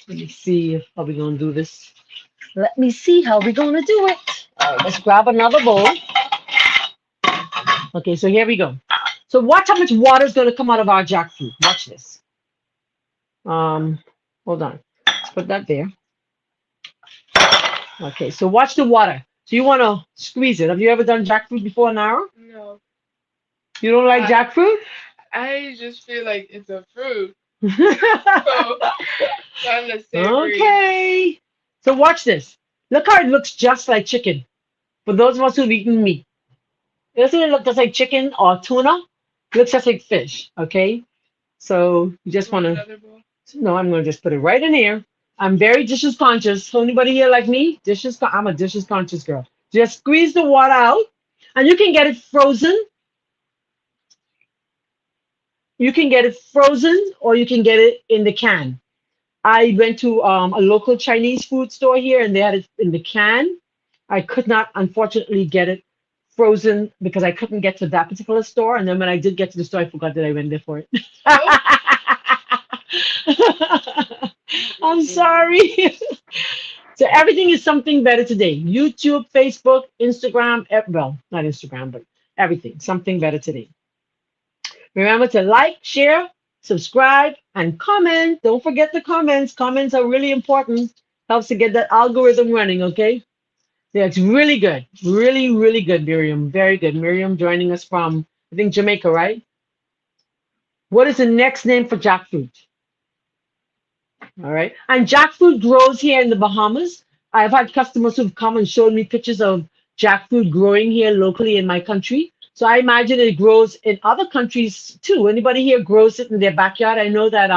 me see how we're gonna do this. Let me see how we're gonna do it. All right, let's grab another bowl. Okay, so here we go. So watch how much water is gonna come out of our jackfruit. Watch this. Um, Hold on. Let's put that there. Okay, so watch the water. So you wanna squeeze it. Have you ever done jackfruit before, Nara? No. You don't like I jackfruit? I just feel like it's a fruit. So kind of savory. Okay. So watch this. Look how it looks just like chicken. For those of us who've eaten meat, doesn't it look just like chicken or tuna? It looks just like fish. Okay. So you just You want want to. another bowl? No, I'm going to just put it right in here. I'm very dishes conscious. So anybody here like me? I'm a dishes conscious girl. Just squeeze the water out, and you can get it frozen. You can get it frozen, or you can get it in the can. I went to a local Chinese food store here, and they had it in the can. I could not, unfortunately, get it frozen because I couldn't get to that particular store. And then when I did get to the store, I forgot that I went there for it. Oh, I'm sorry. So everything is something better today. YouTube, Facebook, Instagram, well, not Instagram, but everything, something better today. Remember to like, share, subscribe, and comment. Don't forget the comments. Comments are really important. Helps to get that algorithm running, okay? Yeah, it's really good. Really, really good, Miriam. Very good. Miriam joining us from, I think, Jamaica, right? What is the next name for jackfruit? All right. And jackfruit grows here in the Bahamas. I've had customers who've come and showed me pictures of jackfruit growing here locally in my country. So I imagine it grows in other countries too. Anybody here grows it in their backyard? I know that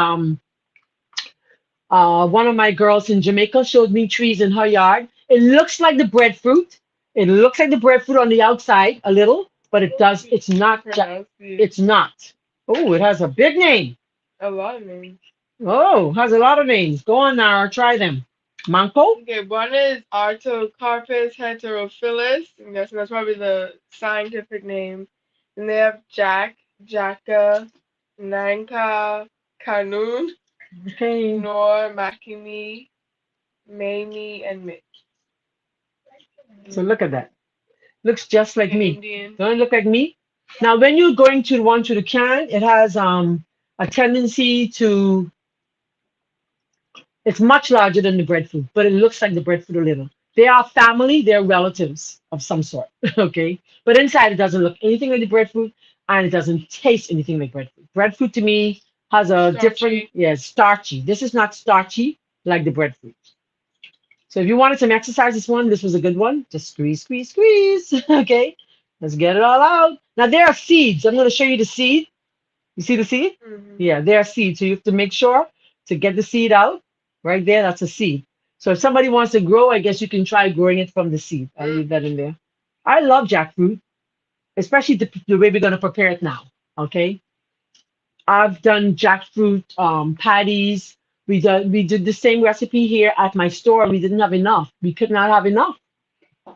one of my girls in Jamaica showed me trees in her yard. It looks like the breadfruit. It looks like the breadfruit on the outside a little, but it does. It's not. It's not. Oh, it has a big name. a lot of names. Oh, has a lot of names. Go on now, try them. Manco? Okay, one is Artocarpus heterophyllus. I'm guessing that's probably the scientific name. Then they have Jacka, Nanka, Kanun, Okay. Nor, Makimi, Mamie, and Mick. So look at that. Looks just like me. Indian. Don't it look like me? Now, when you're going to one to the can, it has a tendency to. It's much larger than the breadfruit, but it looks like the breadfruit a little. They are family, they're relatives of some sort, okay? But inside it doesn't look anything like the breadfruit, and it doesn't taste anything like breadfruit. Breadfruit to me has a different, Starchy. yeah, starchy. This is not starchy like the breadfruit. So if you wanted some exercise this one, this was a good one. Just squeeze, squeeze, squeeze. Okay, let's get it all out. Now there are seeds. I'm going to show you the seed. You see the seed? Hmm. Yeah, there are seeds. So you have to make sure to get the seed out. Right there, that's a seed. So if somebody wants to grow, I guess you can try growing it from the seed. I'll leave that in there. I love jackfruit, especially the way we're going to prepare it now. Okay. I've done jackfruit patties. We did the same recipe here at my store. We didn't have enough. We could not have enough.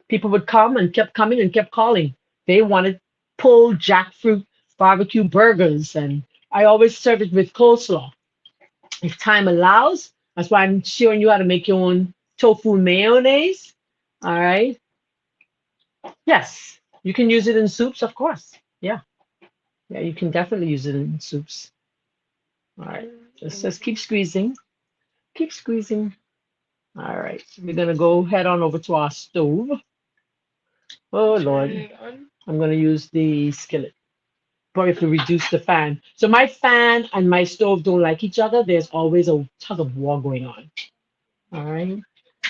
People would come and kept coming and kept calling. They wanted pulled jackfruit barbecue burgers, and I always serve it with coleslaw if time allows. That's why I'm showing you how to make your own tofu mayonnaise. All right. Yes, you can use it in soups, of course. Yeah, yeah, you can definitely use it in soups. All right. Just keep squeezing. Keep squeezing. All right. We're gonna go head on over to our stove. Oh Turn Lord, it on. I'm gonna use the skillet. Probably have to reduce the fan. So my fan and my stove don't like each other. There's always a tug of war going on. All right.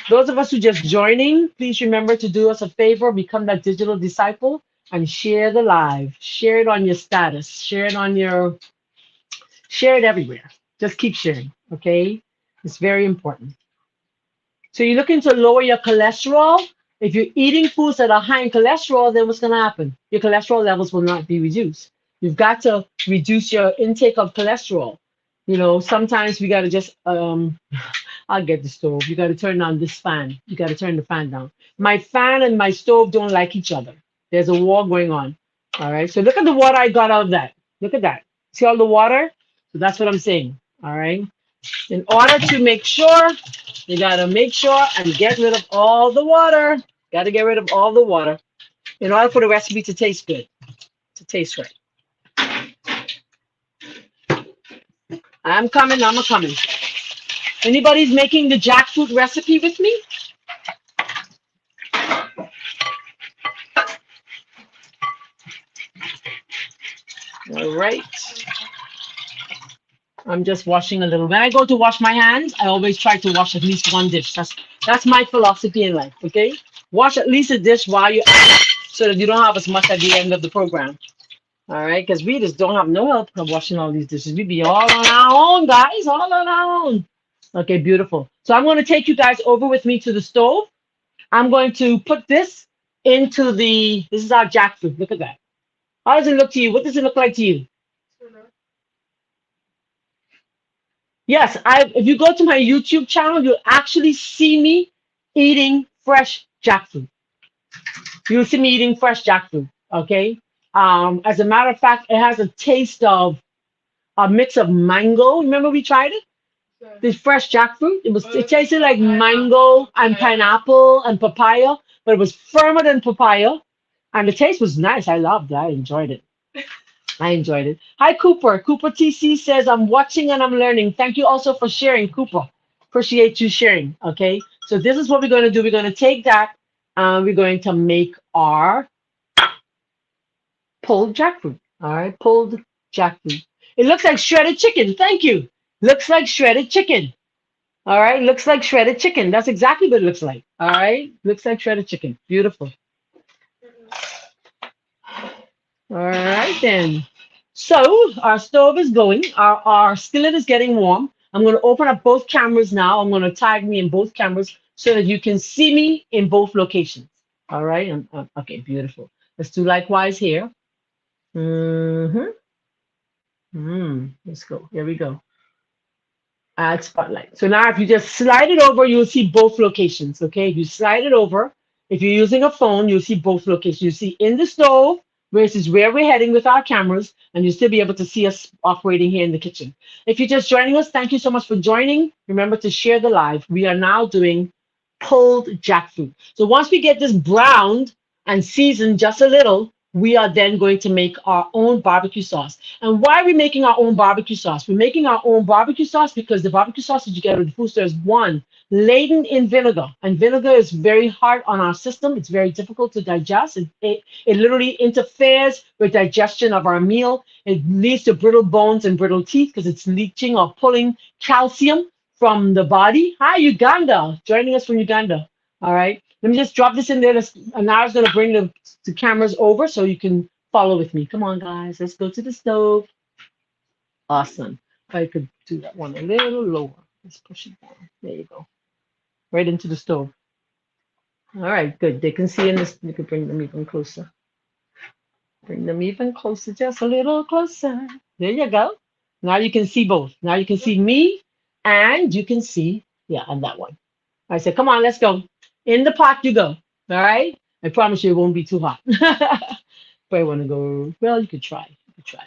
Those of us who just joining, please remember to do us a favor, become that digital disciple and share the live. Share it on your status. Share it everywhere. Just keep sharing. Okay. It's very important. So you're looking to lower your cholesterol. If you're eating foods that are high in cholesterol, then what's going to happen? Your cholesterol levels will not be reduced. You've got to reduce your intake of cholesterol. Sometimes we got to just I'll get the stove. You got to turn on this fan. You got to turn the fan down. My fan and my stove don't like each other. There's a war going on. All right. So look at the water I got out of that. Look at that. See all the water? So that's what I'm saying. All right. In order to make sure, you got to make sure and get rid of all the water. Got to get rid of all the water in order for the recipe to taste good, to taste right. I'm coming. I'm a coming. Anybody's making the jackfruit recipe with me? All right. I'm just washing a little. When I go to wash my hands, I always try to wash at least one dish. That's my philosophy in life. Okay, wash at least a dish while you're at it, so that you don't have as much at the end of the program. All right, because we just don't have no help of washing all these dishes. We be all on our own, guys, all on our own. Okay, beautiful. So I'm going to take you guys over with me to the stove. I'm going to put this into the. This is our jackfruit. Look at that. How does it look to you? What does it look like to you? Yes, if you go to my YouTube channel, you'll actually see me eating fresh jackfruit. You'll see me eating fresh jackfruut. Okay. As a matter of fact, it has a taste of a mix of mango. Remember we tried it? The fresh jackfruit. It tasted like mango and pineapple and papaya, but it was firmer than papaya. And the taste was nice. I loved it. I enjoyed it. I enjoyed it. Hi, Cooper. Cooper TC says, I'm watching and I'm learning. Thank you also for sharing, Cooper. Appreciate you sharing. Okay. So this is what we're going to do. We're going to take that and we're going to make our pulled jackfruit. All right. Pulled jackfruit. It looks like shredded chicken. Thank you. Looks like shredded chicken. All right. Looks like shredded chicken. That's exactly what it looks like. All right. Looks like shredded chicken. Beautiful. All right then. So our stove is going. Our skillet is getting warm. I'm going to open up both cameras now. I'm going to tag me in both cameras so that you can see me in both locations. All right. Okay. Beautiful. Let's do likewise here. Let's go. Here we go. Add spotlight. So now if you just slide it over, you'll see both locations. Okay. If you slide it over, if you're using a phone, you'll see both locations. You see in the stove versus where we're heading with our cameras, and you'll still be able to see us operating here in the kitchen. If you're just joining us, thank you so much for joining. Remember to share the live. We are now doing pulled jackfruit. So once we get this browned and seasoned just a little, we are then going to make our own barbecue sauce. And why are we making our own barbecue sauce? We're making our own barbecue sauce because the barbecue sauce that you get with the food store is one, laden in vinegar. And vinegar is very hard on our system. It's very difficult to digest. It literally interferes with digestion of our meal. It leads to brittle bones and brittle teeth because it's leaching or pulling calcium from the body. Hi, Uganda. Joining us from Uganda. All right. Let me just drop this in there. And now I'm going to bring the cameras over so you can follow with me. Come on, guys. Let's go to the stove. Awesome. I could do that one a little lower. Let's push it down. There you go. Right into the stove. All right, good. They can see in this. You can bring them even closer. Bring them even closer, just a little closer. There you go. Now you can see both. Now you can see me and you can see, and that one. I said, come on, let's go. In the pot you go. All right? I promise you it won't be too hot. But I want to go, well, you could try. You could try.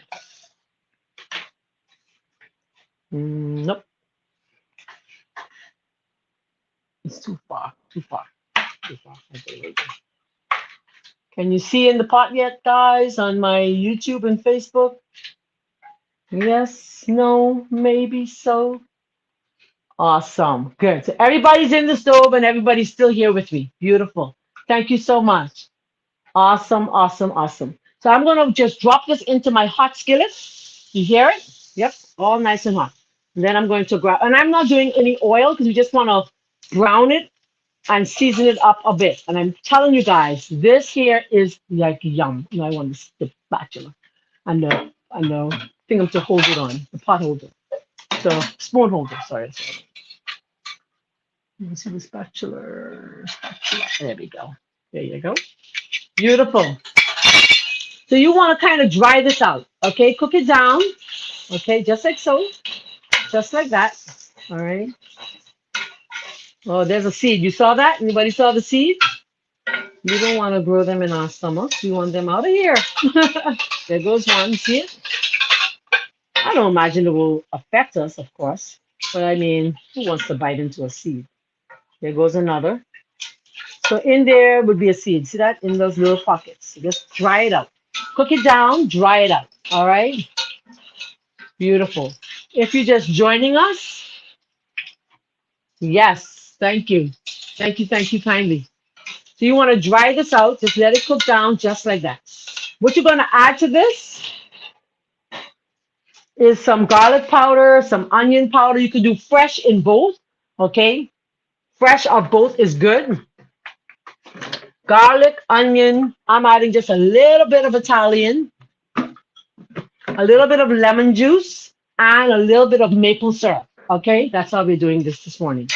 Nope. It's too far. Too far. Too far. Okay, can you see in the pot yet, guys, on my YouTube and Facebook? Yes, no, maybe so. Awesome. Good. So everybody's in the stove and everybody's still here with me. Beautiful. Thank you so much. Awesome, awesome, awesome. So I'm going to just drop this into my hot skillet. You hear it? Yep. All nice and hot. And then I'm going to grab, and I'm not doing any oil because we just want to brown it and season it up a bit. And I'm telling you guys, this here is like yum. I want the spatula and the thing to hold it on, the pot holder. The spoon holder, sorry. You can see the spatula. There we go. There you go. Beautiful. So you want to kind of dry this out, okay? Cook it down, okay? Just like so. Just like that, all right? Oh, there's a seed. You saw that? Anybody saw the seed? We don't want to grow them in our stomachs. We want them out of here. There goes one. See it? I don't imagine it will affect us, of course. But I mean, who wants to bite into a seed? There goes another. So in there would be a seed. See that? In those little pockets. So just dry it out. Cook it down, dry it out. All right? Beautiful. If you're just joining us, yes, thank you. Thank you kindly. So you want to dry this out, just let it cook down just like that. What you're going to add to this is some garlic powder, some onion powder. You can do fresh in both, okay? Fresh of both is good. Garlic, onion. I'm adding just a little bit of Italian, a little bit of lemon juice, and a little bit of maple syrup, okay? That's how we're doing this morning.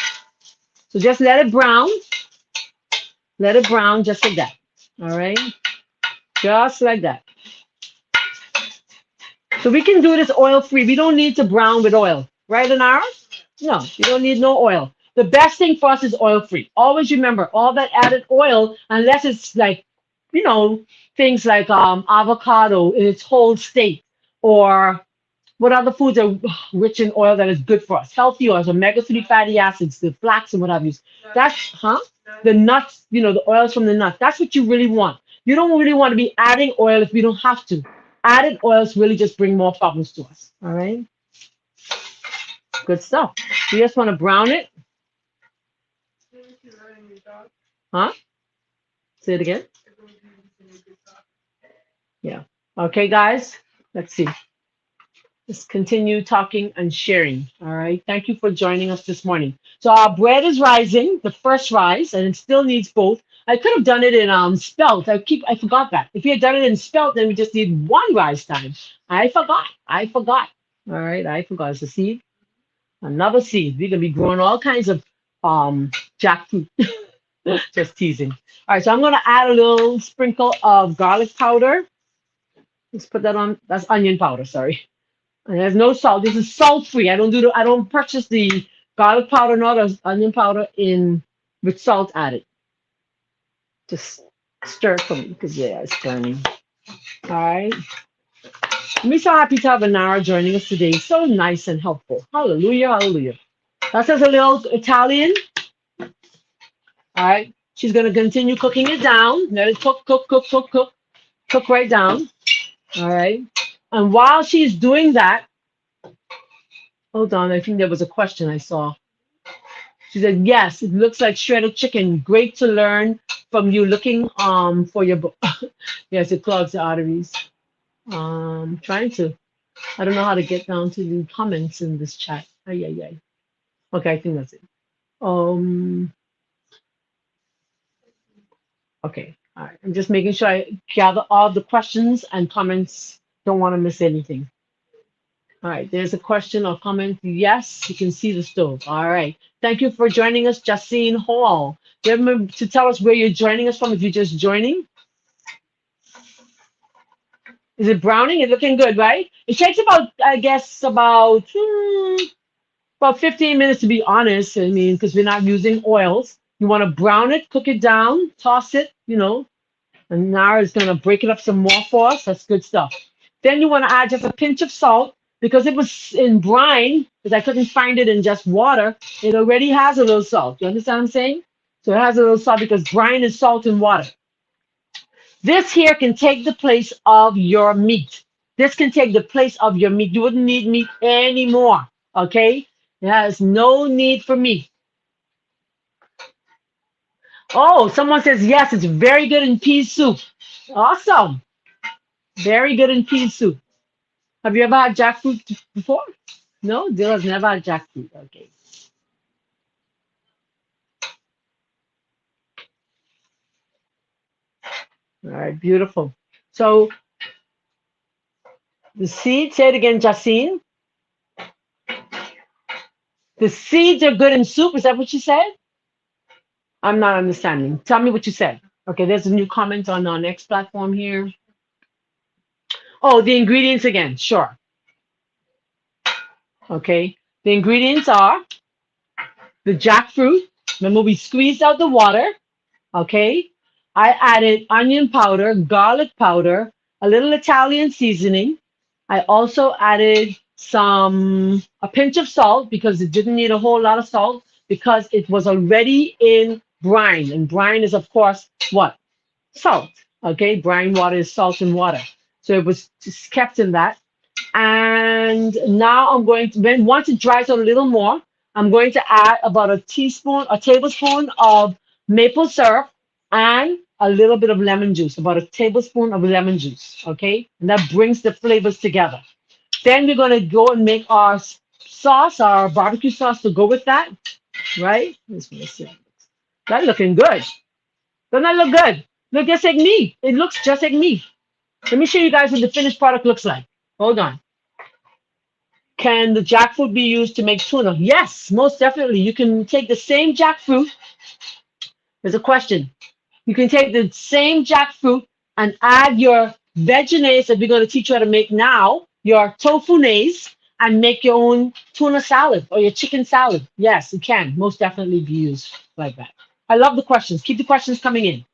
So just let it brown. Let it brown just like that, all right? Just like that. So we can do this oil-free. We don't need to brown with oil, right, Anara? No, you don't need no oil. The best thing for us is oil-free. Always remember, all that added oil, unless it's like, things like avocado in its whole state, or what other foods are rich in oil that is good for us? Healthy oils, omega-3 fatty acids, the flax and what have you. That's, the nuts, the oils from the nuts. That's what you really want. You don't really want to be adding oil if we don't have to. Added oils really just bring more problems to us. All right. Good stuff. You just want to brown it. Huh? Say it again. Yeah. Okay, guys. Let's see. Let's continue talking and sharing. All right. Thank you for joining us this morning. So our bread is rising, the first rise, and it still needs both. I could have done it in spelt. I forgot that. If we had done it in spelt, then we just need one rise time. I forgot. All right, I forgot. It's a seed. Another seed. We're gonna be growing all kinds of jackfruit. Just teasing. All right, so I'm gonna add a little sprinkle of garlic powder. Let's put that on. That's onion powder. Sorry. And there's no salt. This is salt free. I don't purchase the garlic powder nor the onion powder in with salt added. Just stir it for me because yeah, it's burning. All right. I'm so happy to have Anara joining us today. So nice and helpful. Hallelujah, hallelujah. That says a little Italian. All right. She's gonna continue cooking it down. Let it cook right down. All right. And while she's doing that, hold on, I think there was a question I saw. She said, yes, it looks like shredded chicken. Great to learn from you looking for your book. Yes, it clogs the arteries. Trying to. I don't know how to get down to the comments in this chat. Ay, ay, ay. Okay, I think that's it. Okay, all right. I'm just making sure I gather all the questions and comments. Don't want to miss anything. All right, there's a question or comment. Yes, you can see the stove. All right. Thank you for joining us, Justine Hall. Do you remember to tell us where you're joining us from if you're just joining? Is it browning? It's looking good, right? It takes about, I guess, about 15 minutes to be honest. I mean, because we're not using oils. You want to brown it, cook it down, toss it, and now it's going to break it up some more for us. That's good stuff. Then you want to add just a pinch of salt because it was in brine, because I couldn't find it in just water. It already has a little salt. You understand what I'm saying? So it has a little salt because brine is salt and water. This here can take the place of your meat. This can take the place of your meat. You wouldn't need meat anymore, okay? It has no need for meat. Oh, someone says, yes, it's very good in pea soup. Awesome. Very good in pea soup. Have you ever had jackfruit before? No, Dylan's never had jackfruit. Okay. All right, beautiful. So the seeds, say it again, Jacine. The seeds are good in soup. Is that what you said? I'm not understanding. Tell me what you said. Okay, there's a new comment on our next platform here. Oh, the ingredients again. Sure. Okay. The ingredients are the jackfruit, Remember, we squeezed out the water. Okay. I added onion powder, garlic powder, a little Italian seasoning. I also added a pinch of salt because it didn't need a whole lot of salt because it was already in brine. And brine is, of course, what? Salt. Okay. Brine water is salt and water. So it was just kept in that. And now I'm going to, when once it dries out a little more, I'm going to add about a tablespoon of maple syrup and a little bit of lemon juice, about a tablespoon of lemon juice. Okay. And that brings the flavors together. Then we're going to go and make our sauce, our barbecue sauce to go with that. Right? Let's see. That's looking good. Doesn't that look good? Look just like me. It looks just like me. Let me show you guys what the finished product looks like. Hold on. Can the jackfruit be used to make tuna? Yes, most definitely. You can take the same jackfruit. There's a question. You can take the same jackfruit and add your veggies that we're going to teach you how to make now, your tofu mayonnaise, and make your own tuna salad or your chicken salad. Yes, it can most definitely be used like that. I love the questions. Keep the questions coming in.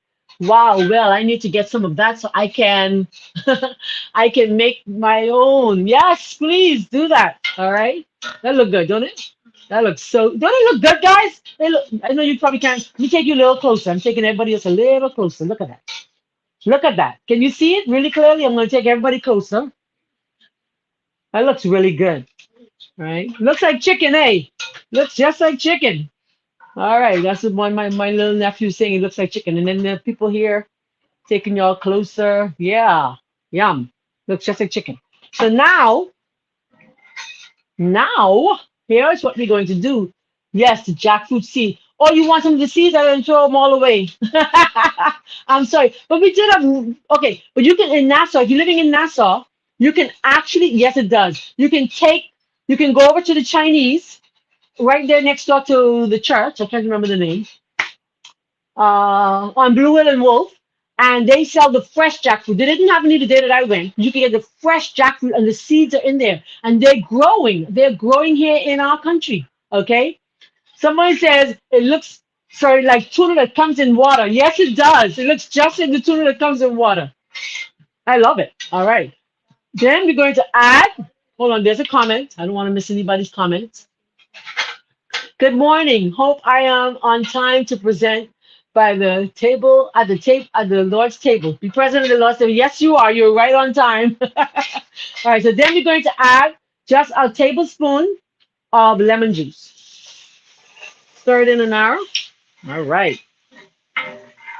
Wow, well, I need to get some of that so I can I can make my own. Yes, please do that. All right. That look good, don't it? That looks so don't it look good, guys? They look, I know you probably can't. Let me take you a little closer. I'm taking everybody else a little closer. Look at that. Look at that. Can you see it really clearly? I'm gonna take everybody closer. That looks really good. All right. Looks like chicken, eh? Looks just like chicken. All right, that's the one my little nephew saying it looks like chicken. And then the people here taking y'all closer. Yeah, yum. Looks just like chicken. So now, here's what we're going to do. Yes, the jackfruit seed. Oh, you want some of the seeds? I didn't throw them all away. I'm sorry. But we did have, okay, but you can, in Nassau, if you're living in Nassau, you can actually, yes, it does. You can go over to the Chinese, right there next door to the church. I can't remember the name. On Blue Hill and Wolf, and they sell the fresh jackfruit. They didn't have any the day that I went. You can get the fresh jackfruit, and the seeds are in there, and they're growing. They're growing here in our country. Okay. Someone says it looks sorry like tuna that comes in water. Yes, it does. It looks just like the tuna that comes in water. I love it. All right. Then we're going to add. Hold on. There's a comment. I don't want to miss anybody's comments. Good morning. Hope I am on time to present by the table at the Lord's table. Be present at the Lord's table. Yes, you are. You're right on time. All right. So then we're going to add just a tablespoon of lemon juice. Stir it in an hour. All right.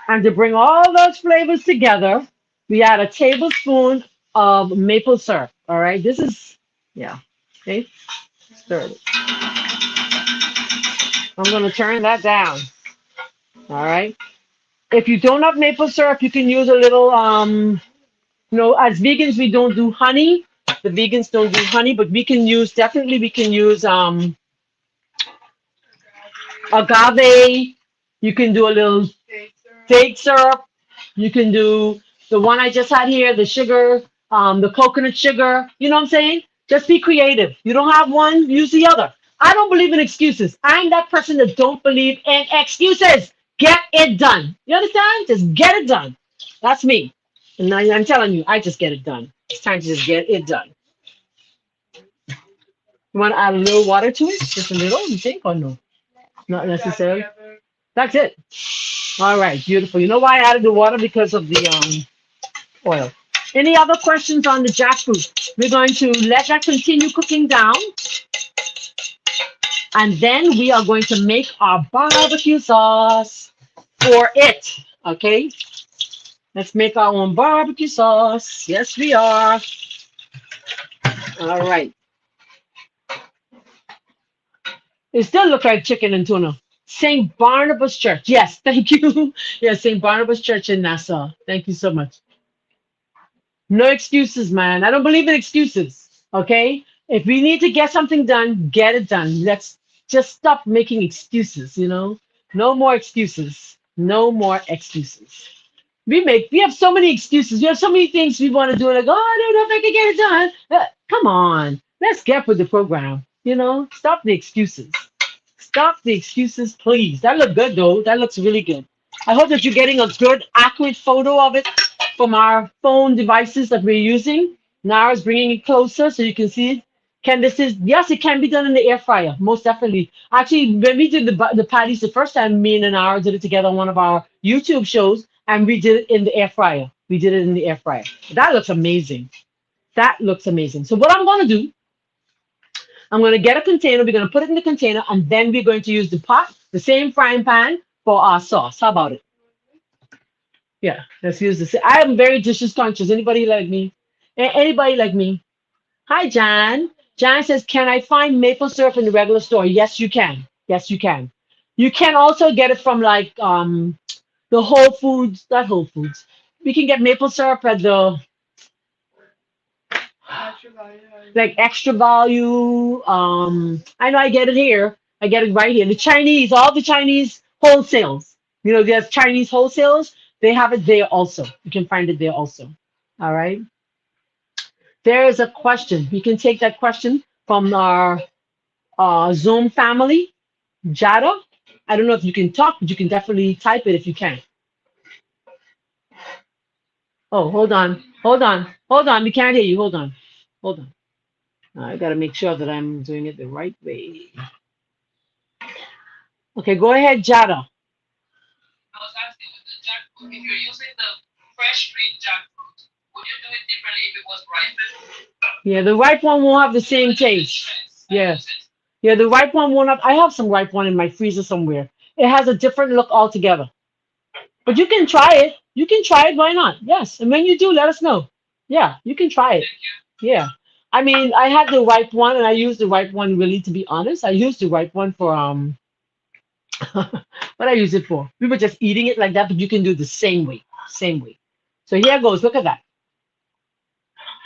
And to bring all those flavors together, we add a tablespoon of maple syrup. All right. This is yeah. Okay. Stir it. I'm going to turn that down. All right. If you don't have maple syrup, you can use a little, as vegans, we don't do honey. The vegans don't do honey, but we can use agave. You can do a little date syrup. You can do the one I just had here, the sugar, the coconut sugar. You know what I'm saying? Just be creative. You don't have one, use the other. I don't believe in excuses. I'm that person that don't believe in excuses. Get it done. You understand? Just get it done. That's me. And I'm telling you, I just get it done. It's time to just get it done. You want to add a little water to it? Just a little, you think, or no? Not necessarily. That's it. All right, beautiful. You know why I added the water? Because of the oil. Any other questions on the jackfruit? We're going to let that continue cooking down. And then we are going to make our barbecue sauce for it. Okay? Let's make our own barbecue sauce. Yes, we are. All right. It still looks like chicken and tuna. St. Barnabas Church. Yes, thank you. Yes, St. Barnabas Church in Nassau. Thank you so much. No excuses, man. I don't believe in excuses. Okay? If we need to get something done, get it done. Let's just stop making excuses, No more excuses. No more excuses. We have so many excuses. We have so many things we want to do. Like, oh, I don't know if I can get it done. Come on. Let's get with the program. Stop the excuses. Stop the excuses, please. That looked good, though. That looks really good. I hope that you're getting a good, accurate photo of it from our phone devices that we're using. Nara's bringing it closer so you can see it. Candace says, yes, it can be done in the air fryer, most definitely. Actually, when we did the patties the first time, me and Nara did it together on one of our YouTube shows, and we did it in the air fryer. We did it in the air fryer. That looks amazing. That looks amazing. So what I'm going to do, I'm going to get a container. We're going to put it in the container, and then we're going to use the pot, the same frying pan for our sauce. How about it? Yeah, let's use this. I am very dishes conscious. Anybody like me? Anybody like me? Hi, Jan. Jan says, can I find maple syrup in the regular store? Yes, you can. Yes, you can. You can also get it from like the Whole Foods, not Whole Foods. We can get maple syrup at the like extra value. I know I get it here. I get it right here. The Chinese, all the Chinese wholesales. You know, there's Chinese wholesales. They have it there also. You can find it there also. All right. There is a question. We can take that question from our Zoom family. Jada. I don't know if you can talk, but you can definitely type it if you can. Oh, hold on. Hold on. Hold on. We can't hear you. Hold on. Hold on. I got to make sure that I'm doing it the right way. Okay, go ahead, Jada. I was asking with the jackfruit, if you're using the fresh green jackfruit, would you do it differently if it was ripened? Yeah, the ripe one won't have the same taste. Yeah. Yeah, the ripe one won't have. I have some ripe one in my freezer somewhere. It has a different look altogether. But you can try it. You can try it. Why not? Yes. And when you do, let us know. Yeah, you can try it. Yeah. I mean, I had the ripe one, and I used the ripe one really, to be honest. I used the ripe one for what I use it for. We were just eating it like that, but you can do the same way. Same way. So here goes. Look at that.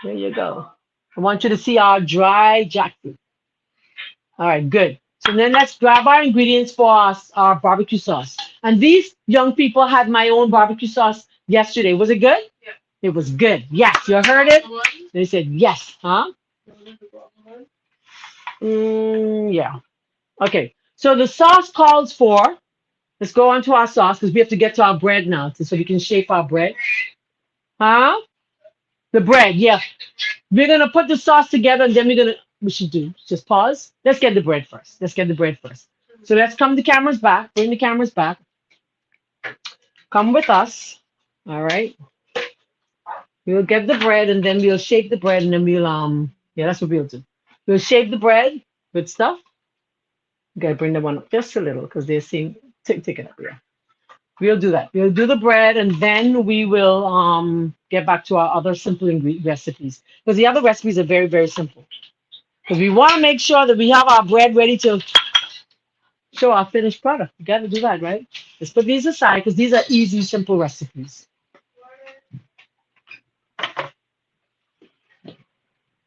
There you go. I want you to see our dry jackfruit. All right, good. So then let's grab our ingredients for our barbecue sauce. And these young people had my own barbecue sauce yesterday. Was it good? Yeah. It was good. Yes, you heard it? They said yes. Huh? Yeah. Okay. So the sauce calls for, let's go on to our sauce because we have to get to our bread now so we can shape our bread. Huh? The bread, yeah. We're going to put the sauce together and then we should do, just pause. Let's get the bread first. Let's get the bread first. So let's come the cameras back. Bring the cameras back. Come with us. All right. We'll get the bread and then we'll shape the bread and then we'll, yeah, that's what we'll do. We'll shape the bread with stuff. Gotta bring the one up just a little because they're seeing, take it up here. We'll do that. We'll do the bread and then we will get back to our other simple recipes. Because the other recipes are very, very simple. Because we want to make sure that we have our bread ready to show our finished product. You got to do that, right? Let's put these aside because these are easy, simple recipes.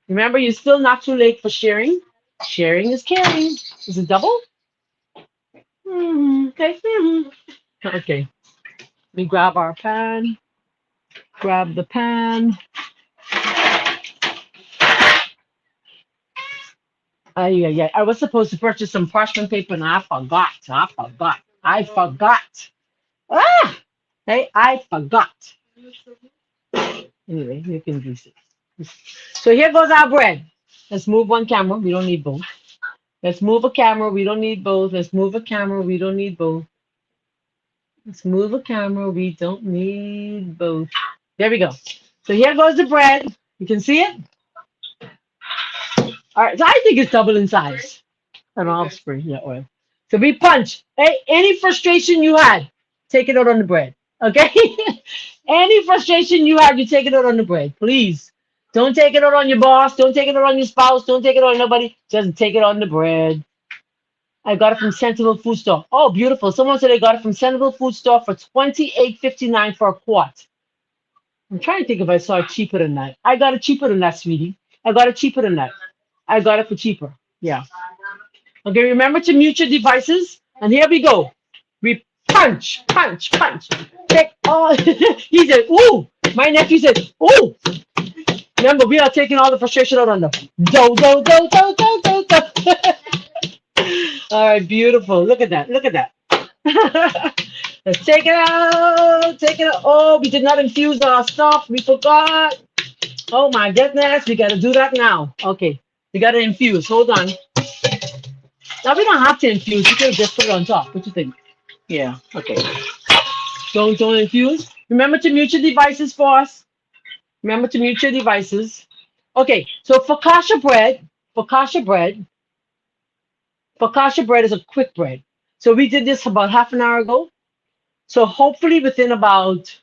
Remember, you're still not too late for sharing. Sharing is caring. Is it double? Okay. Okay. Let me grab our pan. Grab the pan. Yeah. I was supposed to purchase some parchment paper and I forgot. Ah! Hey, I forgot. Anyway, you can do this. So here goes our bread. Let's move one camera. We don't need both. Let's move a camera. We don't need both. Let's move a camera. We don't need both. Let's move a camera. We don't need both. There we go. So here goes the bread. You can see it? All right. So I think it's double in size. An olive spray. Yeah, oil. So we punch. Hey, any frustration you had, take it out on the bread. Okay? Any frustration you had, you take it out on the bread. Please. Don't take it out on your boss. Don't take it out on your spouse. Don't take it on nobody. Just take it on the bread. I got it from Sensible Food Store. Oh, beautiful. Someone said they got it from Sensible Food Store for $28.59 for a quart. I'm trying to think if I saw it cheaper than that. I got it cheaper than that, sweetie. I got it cheaper than that. I got it for cheaper. Yeah. Okay, remember to mute your devices. And here we go. We punch. Take all. He said, ooh. My nephew said, ooh. Remember, we are taking all the frustration out on the do. All right, beautiful. Look at that. Look at that. Let's take it out. Take it out. Oh, we did not infuse our stuff. We forgot. Oh my goodness. We got to do that now. Okay. We got to infuse. Hold on. Now we don't have to infuse. You can just put it on top. What do you think? Yeah. Okay. Don't infuse. Remember to mute your devices for us. Remember to mute your devices. Okay. So focaccia bread, focaccia bread is a quick bread. So we did this about half an hour ago. So hopefully within about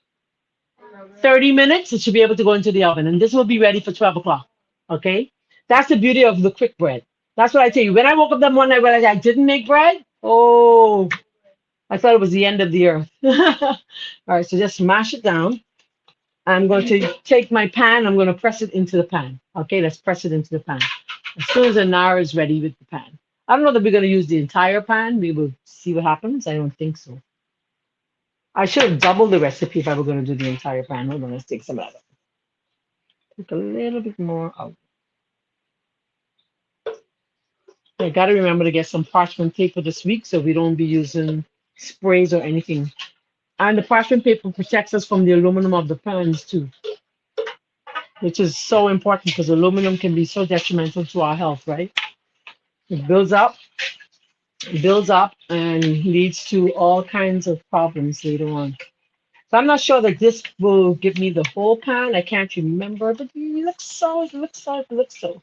30 minutes, it should be able to go into the oven. And this will be ready for 12 o'clock. Okay? That's the beauty of the quick bread. That's what I tell you. When I woke up that morning, I realized I didn't make bread. Oh, I thought it was the end of the earth. All right, so just mash it down. I'm going to take my pan. I'm going to press it into the pan. Okay, let's press it into the pan. As soon as the nara is ready with the pan. I don't know that we're going to use the entire pan. We will see what happens. I don't think so. I should have doubled the recipe if I were going to do the entire pan. Hold on, let's take some of that. Take a little bit more out. I got to remember to get some parchment paper this week so we don't be using sprays or anything. And the parchment paper protects us from the aluminum of the pans too, which is so important because aluminum can be so detrimental to our health, right? It builds up and leads to all kinds of problems later on. So I'm not sure that this will give me the whole pan. I can't remember, but it looks so, it looks so, it looks so.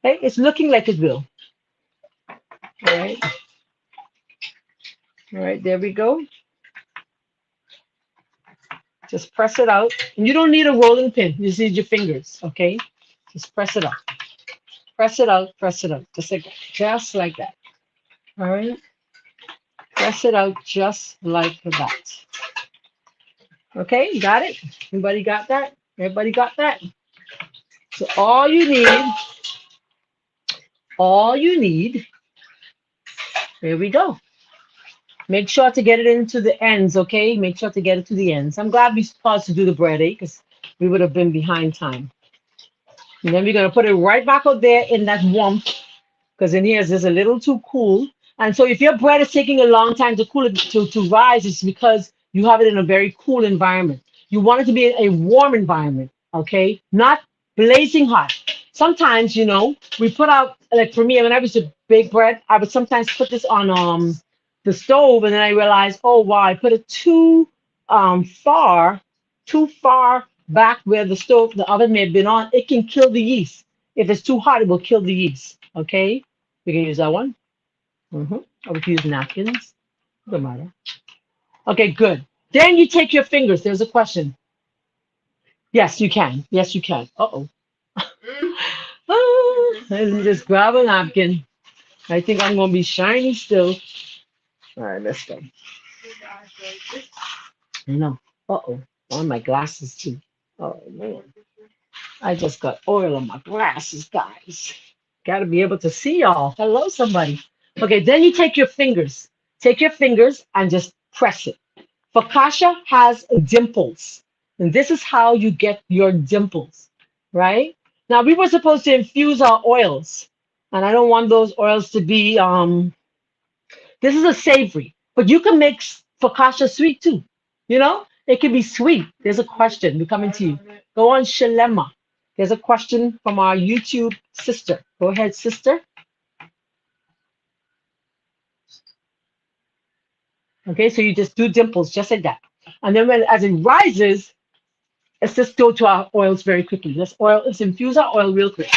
Hey, it's looking like it will. All right. All right, there we go. Just press it out. And you don't need a rolling pin. You just need your fingers, okay? Just press it out. Press it out, press it out. Just like that. All right? Press it out just like that. Okay, got it? Everybody got that? Everybody got that? So all you need, there we go. Make sure to get it into the ends, okay? Make sure to get it to the ends. I'm glad we paused to do the bread, because we would have been behind time. And then we're going to put it right back out there in that warmth, because in here it's just a little too cool. And so if your bread is taking a long time to cool it to rise, it's because you have it in a very cool environment. You want it to be in a warm environment, okay? Not blazing hot. Sometimes, we put out, like for me, when I used to bake bread, I would sometimes put this on the stove, and then I realized, oh wow, I put it too far back where the oven may have been on. It can kill the yeast. If it's too hot, it will kill the yeast. Okay, we can use that one. Or we can use napkins. Doesn't matter. Okay, good. Then you take your fingers. There's a question. Yes, you can. Yes, you can. Uh-oh. Let me just grab a napkin. I think I'm going to be shiny still. All right, let's go. I know. Uh-oh. On my glasses, too. Oh, man. I just got oil on my glasses, guys. Got to be able to see y'all. Hello, somebody. Okay, then you take your fingers. Take your fingers and just press it. Focaccia has dimples. And this is how you get your dimples, right? Now, we were supposed to infuse our oils. And I don't want those oils to be, this is a savory. But you can make focaccia sweet, too. It can be sweet. There's a question. We're coming to you. Go on Shalema. There's a question from our YouTube sister. Go ahead, sister. Okay, so you just do dimples just like that. And then as it rises, let's just go to our oils very quickly. Let's infuse our oil real quick.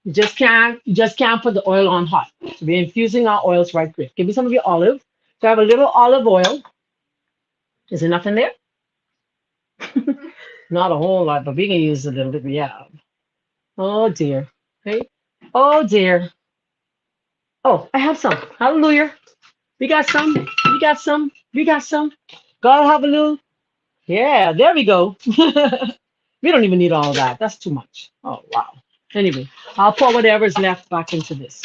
You just can't put the oil on hot. So we're infusing our oils right quick. Give me some of your olive. So I have a little olive oil. Is enough in there? Not a whole lot, but we can use a little bit we have. Oh dear. Okay. Oh dear. Oh, I have some. Hallelujah. We got some. We got some. We got some. God have a little. Yeah, there we go. We don't even need all of that. That's too much. Oh, wow. Anyway, I'll pour whatever's left back into this.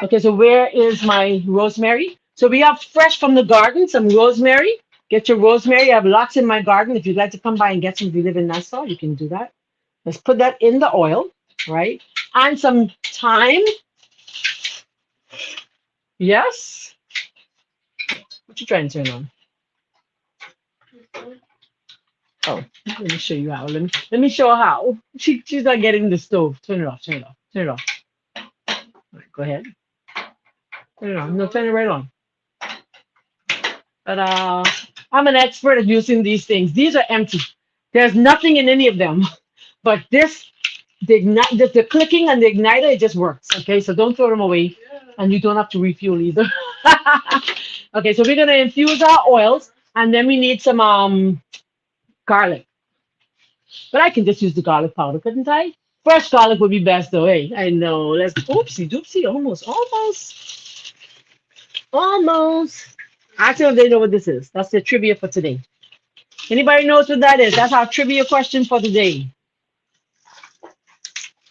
Okay, so where is my rosemary? So we have fresh from the garden, some rosemary. Get your rosemary. I have lots in my garden. If you'd like to come by and get some, if you live in Nassau, you can do that. Let's put that in the oil, right? And some thyme. Yes. What you trying to turn on? Oh, let me show you how. Let me show her how. She's not getting the stove. Turn it off. Turn it off. Turn it off. All right, go ahead. Turn it on. No, turn it right on. But I'm an expert at using these things. These are empty. There's nothing in any of them. But this, the clicking and the igniter, it just works. Okay, so don't throw them away, and you don't have to refuel either. Okay, so we're gonna infuse our oils, and then we need some garlic. But I can just use the garlic powder, couldn't I? Fresh garlic would be best, though. Hey, I know. Let's oopsie doopsie, almost. Actually, they know what this is. That's the trivia for today. Anybody knows what that is? That's our trivia question for the day.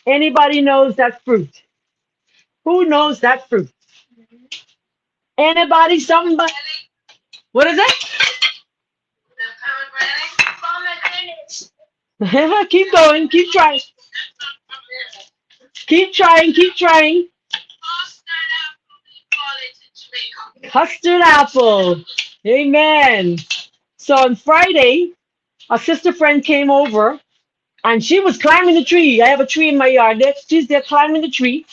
Anybody knows that fruit? Who knows that fruit? Anybody? Somebody? What is it? Keep going. Keep trying. Keep trying. Keep trying. Custard apple. Amen. So on Friday, a sister friend came over and she was climbing the tree. I have a tree in my yard. She's there climbing the tree.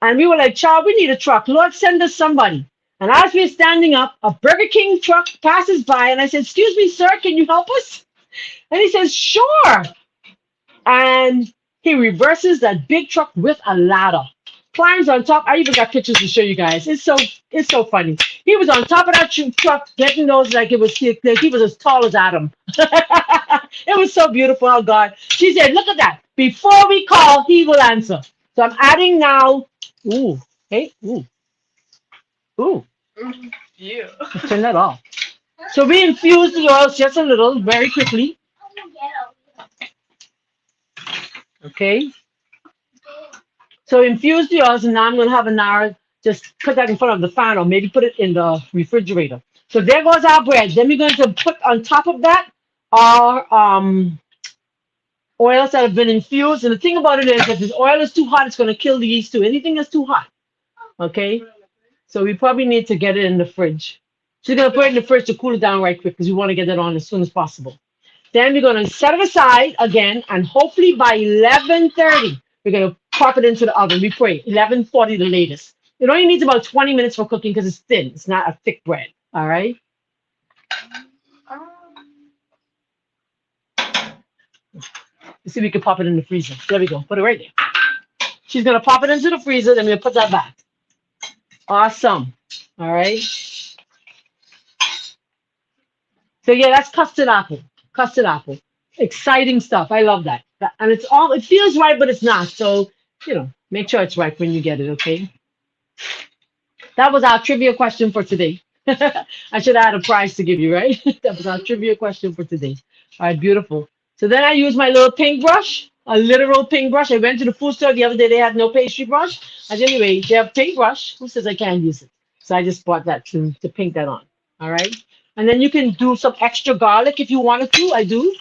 And we were like, child, we need a truck. Lord, send us somebody. And as we're standing up, a Burger King truck passes by. And I said, excuse me, sir, can you help us? And he says, sure. And he reverses that big truck with a ladder. Climbs on top. I even got pictures to show you guys. It's so funny. He was on top of that truck, getting those like like he was as tall as Adam. It was so beautiful. Oh God. She said, look at that. Before we call, he will answer. So I'm adding now. Ooh. Hey. Ooh. Ooh. Yeah. Turn that off. So we infuse the oils just a little, very quickly. Okay. So infuse the oils, and now I'm going to have an hour. Just put that in front of the fan, or maybe put it in the refrigerator. So there goes our bread. Then we're going to put on top of that our oils that have been infused. And the thing about it is, if this oil is too hot, it's going to kill the yeast too. Anything that's too hot. Okay. So we probably need to get it in the fridge. She's going to put it in the fridge to cool it down right quick because we want to get it on as soon as possible. Then we're going to set it aside again, and hopefully by 11:30, we're going to pop it into the oven. We pray 11:40 the latest. It only needs about 20 minutes for cooking because it's thin. It's not a thick bread. All right. Let's see if we can pop it in the freezer. There we go. Put it right there. She's going to pop it into the freezer. Then we're going to put that back. Awesome. All right. So yeah, that's custard apple. Custard apple. Exciting stuff. I love that. And it feels right, but it's not. So, make sure it's right when you get it, okay? That was our trivia question for today. I should have had a prize to give you, right? That was our trivia question for today. All right, beautiful. So then I use my little pink brush, a literal pink brush. I went to the food store the other day. They had no pastry brush. And anyway, they have pink brush. Who says I can't use it? So I just bought that to paint that on. All right. And then you can do some extra garlic if you wanted to. I do.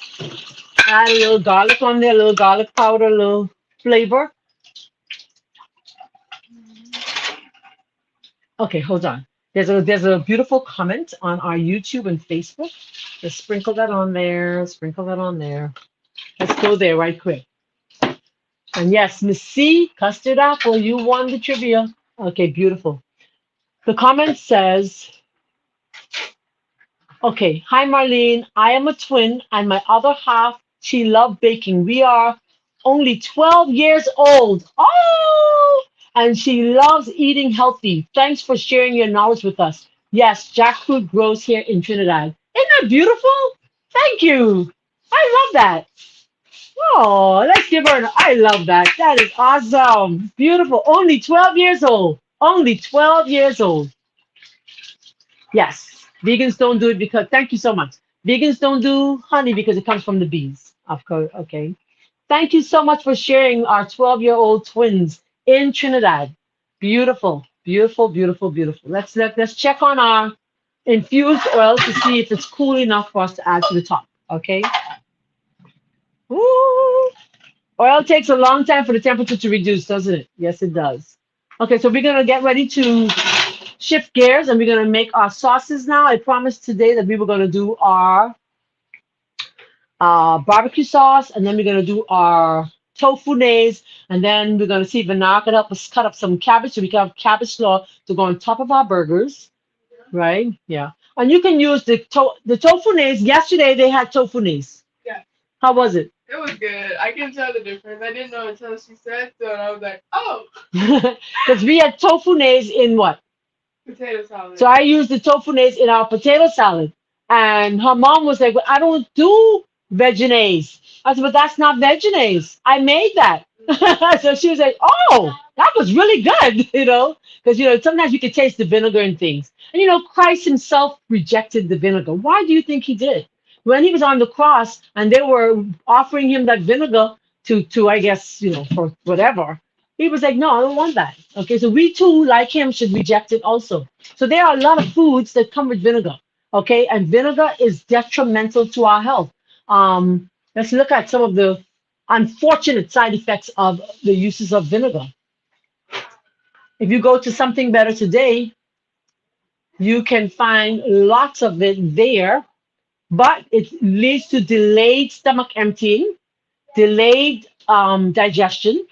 Add a little garlic on there, a little garlic powder, a little flavor. Okay, hold on. There's a beautiful comment on our YouTube and Facebook. Just sprinkle that on there. Sprinkle that on there. Let's go there right quick. And yes, Miss C, custard apple, you won the trivia. Okay, beautiful. The comment says, okay, hi Marlene, I am a twin and my other half, she loved baking. We are only 12 years old. Oh, and she loves eating healthy. Thanks for sharing your knowledge with us. Yes, jackfruit grows here in Trinidad. Isn't that beautiful? Thank you. I love that. Oh, let's give her I love that. That is awesome. Beautiful. Only 12 years old. Only 12 years old. Yes. Vegans don't do it because, thank you so much. Vegans don't do honey because it comes from the bees. Of course, okay. Thank you so much for sharing our 12-year-old twins in Trinidad. Beautiful, beautiful, beautiful, beautiful. Let's check on our infused oil to see if it's cool enough for us to add to the top, okay? Ooh. Oil takes a long time for the temperature to reduce, doesn't it? Yes, it does. Okay, so we're going to get ready to shift gears and we're gonna make our sauces now. I promised today that we were gonna do our barbecue sauce, and then we're gonna do our tofu nays, and then we're gonna see if Bernard can help us cut up some cabbage so we can have cabbage slaw to go on top of our burgers, right? Yeah. And you can use the tofu nays. Yesterday they had tofu nays. Yeah, How was it? it was good. I can tell the difference. I didn't know until she said so, and I was like, oh, Because we had tofu nays in what? potato salad. So I used the tofu nays in our potato salad. And her mom was like, well, I don't do veggies. I said, but that's not veggies. I made that. So she was like, oh, that was really good, because, sometimes you can taste the vinegar in things. And, Christ himself rejected the vinegar. Why do you think he did? When he was on the cross and they were offering him that vinegar to I guess, for whatever, he was like, no, I don't want that. Okay, so we too, like him, should reject it also. So there are a lot of foods that come with vinegar. Okay, and vinegar is detrimental to our health. Let's look at some of the unfortunate side effects of the uses of vinegar. If you go to Something Better Today, you can find lots of it there, but it leads to delayed stomach emptying, delayed digestion.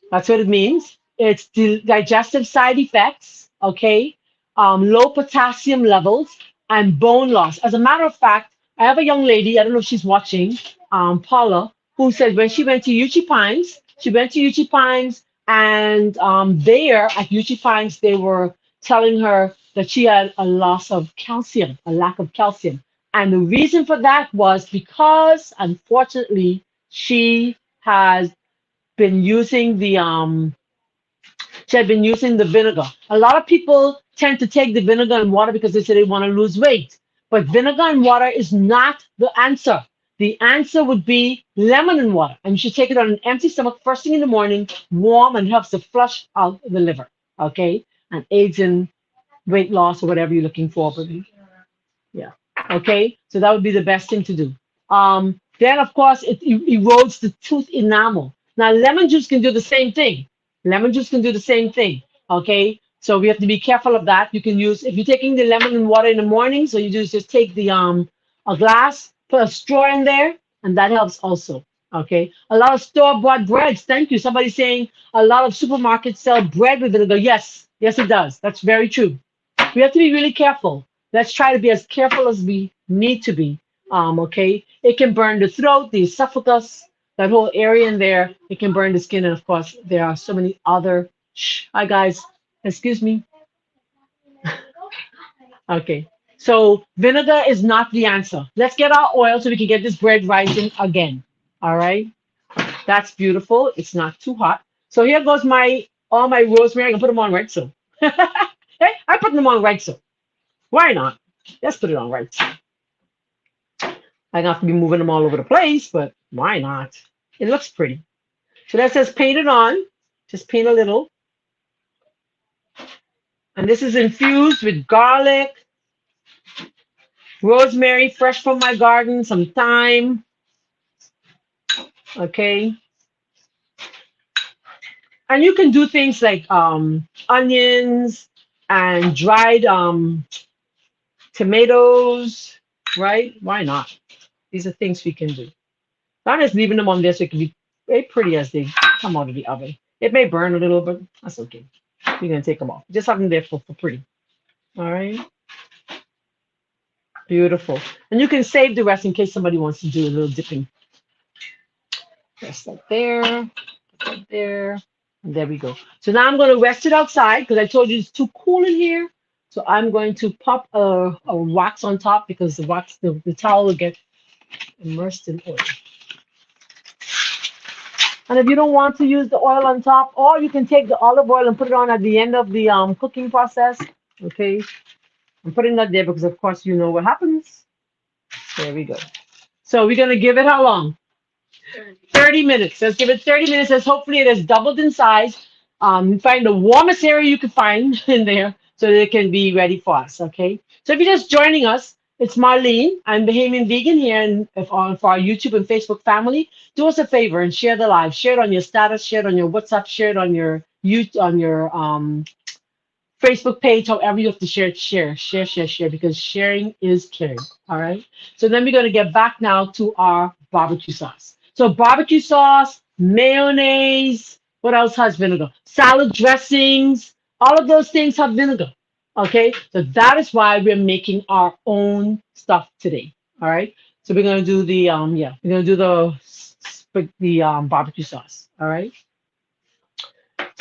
That's what it means. It's digestive side effects, okay? Low potassium levels and bone loss. As a matter of fact, I have a young lady, I don't know if she's watching, Paula, who said when she went to Uchee Pines, and there at Uchee Pines, they were telling her that she had a loss of calcium, a lack of calcium. And the reason for that was because, unfortunately, she has been using the vinegar. A lot of people tend to take the vinegar and water because they say they want to lose weight. But vinegar and water is not the answer. The answer would be lemon and water. And you should take it on an empty stomach first thing in the morning, warm, and helps to flush out the liver. Okay? And aids in weight loss or whatever you're looking for. But yeah. Okay. So that would be the best thing to do. Then of course it erodes the tooth enamel. Now lemon juice can do the same thing. Lemon juice can do the same thing. Okay. So we have to be careful of that. You can use if you're taking the lemon and water in the morning. So you just take the a glass, put a straw in there, and that helps also. Okay. A lot of store-bought breads. Thank you. Somebody saying a lot of supermarkets sell bread with vinegar. Yes, yes, it does. That's very true. We have to be really careful. Let's try to be as careful as we need to be. Okay. It can burn the throat, the esophagus, that whole area in there. It can burn the skin, and of course, there are so many other. Shh, hi guys. Excuse me. Okay. So vinegar is not the answer. Let's get our oil so we can get this bread rising again. All right. That's beautiful. It's not too hot. So here goes all my rosemary. I can put them on right so. Hey, I put them on right so. Why not? Let's put it on right so. I don't have to be moving them all over the place, but why not? It looks pretty. So that says paint it on. Just paint a little. And this is infused with garlic, rosemary, fresh from my garden, some thyme. Okay. And you can do things like onions and dried tomatoes, right? Why not? These are things we can do. I'm just leaving them on there so it can be very pretty as they come out of the oven. It may burn a little, but that's okay. We're gonna take them off. Just have them there for pretty. All right. Beautiful. And you can save the rest in case somebody wants to do a little dipping. Just like there, right there, and there we go. So now I'm going to rest it outside because I told you it's too cool in here. So I'm going to pop a wax on top because the towel will get immersed in oil. And if you don't want to use the oil on top, or you can take the olive oil and put it on at the end of the cooking process. Okay, I'm putting that there because of course you know what happens. There we go. So we're gonna give it how long? 30 minutes. Let's give it 30 minutes. As hopefully it has doubled in size. Find the warmest area you can find in there so that it can be ready for us. Okay. So if you're just joining us, it's Marlene. I'm Bahamian Vegan here, and for our YouTube and Facebook family. Do us a favor and share the live. Share it on your status. Share it on your WhatsApp. Share it on your Facebook page, however you have to share, share, because sharing is caring. All right. So then we're going to get back now to our barbecue sauce. So barbecue sauce, mayonnaise, what else has vinegar? Salad dressings, all of those things have vinegar. Okay. So that is why we're making our own stuff today. All right. So we're going to do the, we're going to do the barbecue sauce. All right.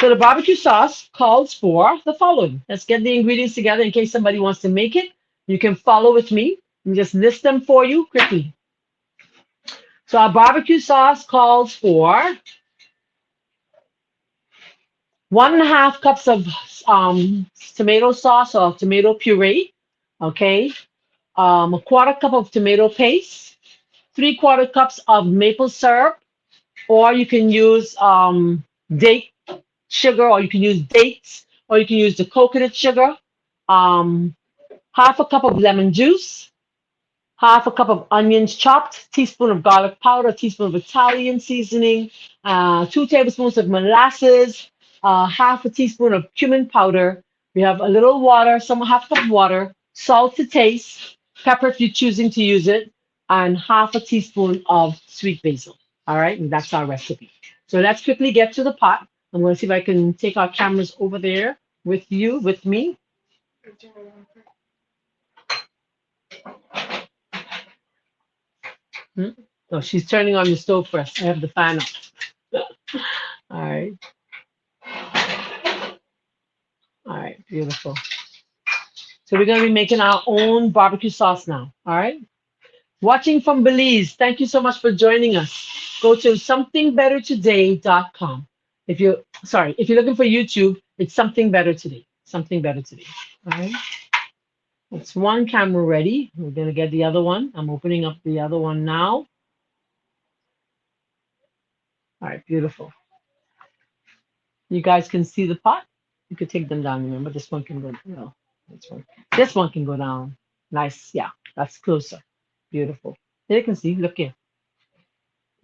So the barbecue sauce calls for the following. Let's get the ingredients together in case somebody wants to make it. You can follow with me and just list them for you quickly. So our barbecue sauce calls for 1.5 cups of tomato sauce or tomato puree. Okay. 1/4 cup of tomato paste, 3/4 cups of maple syrup, or you can use date sugar, or you can use dates, or you can use the coconut sugar. Um, 1/2 cup of lemon juice, 1/2 cup of onions chopped, teaspoon of garlic powder, teaspoon of Italian seasoning, 2 tablespoons of molasses, 1/2 teaspoon of cumin powder. We have a little water, 1/2 cup of water, salt to taste, pepper if you're choosing to use it, and 1/2 teaspoon of sweet basil. All right, and that's our recipe. So let's quickly get to the pot. I'm going to see if I can take our cameras over there with me. Hmm? Oh, she's turning on the stove first. I have the fan on. All right. All right. Beautiful. So we're going to be making our own barbecue sauce now. All right. Watching from Belize. Thank you so much for joining us. Go to somethingbettertoday.com. If you're looking for YouTube, it's Something Better Today. Something Better Today. All right. It's one camera ready. We're going to get the other one. I'm opening up the other one now. All right. Beautiful. You guys can see the pot. You could take them down. Remember, this one can go. No, this one can go down. Nice. Yeah, that's closer. Beautiful. There you can see. Look here,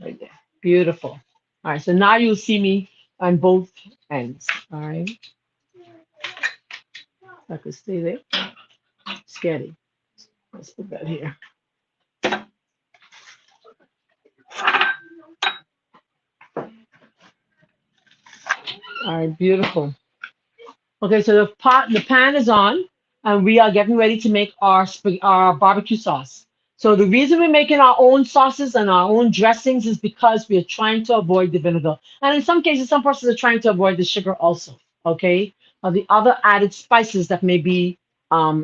right there. Beautiful. All right. So now you'll see me on both ends. All right. I could stay there. Scary. Let's put that here. All right. Beautiful. Okay, so the pan is on, and we are getting ready to make our barbecue sauce. So the reason we're making our own sauces and our own dressings is because we are trying to avoid the vinegar, and in some cases, some persons are trying to avoid the sugar also. Okay, or the other added spices that may be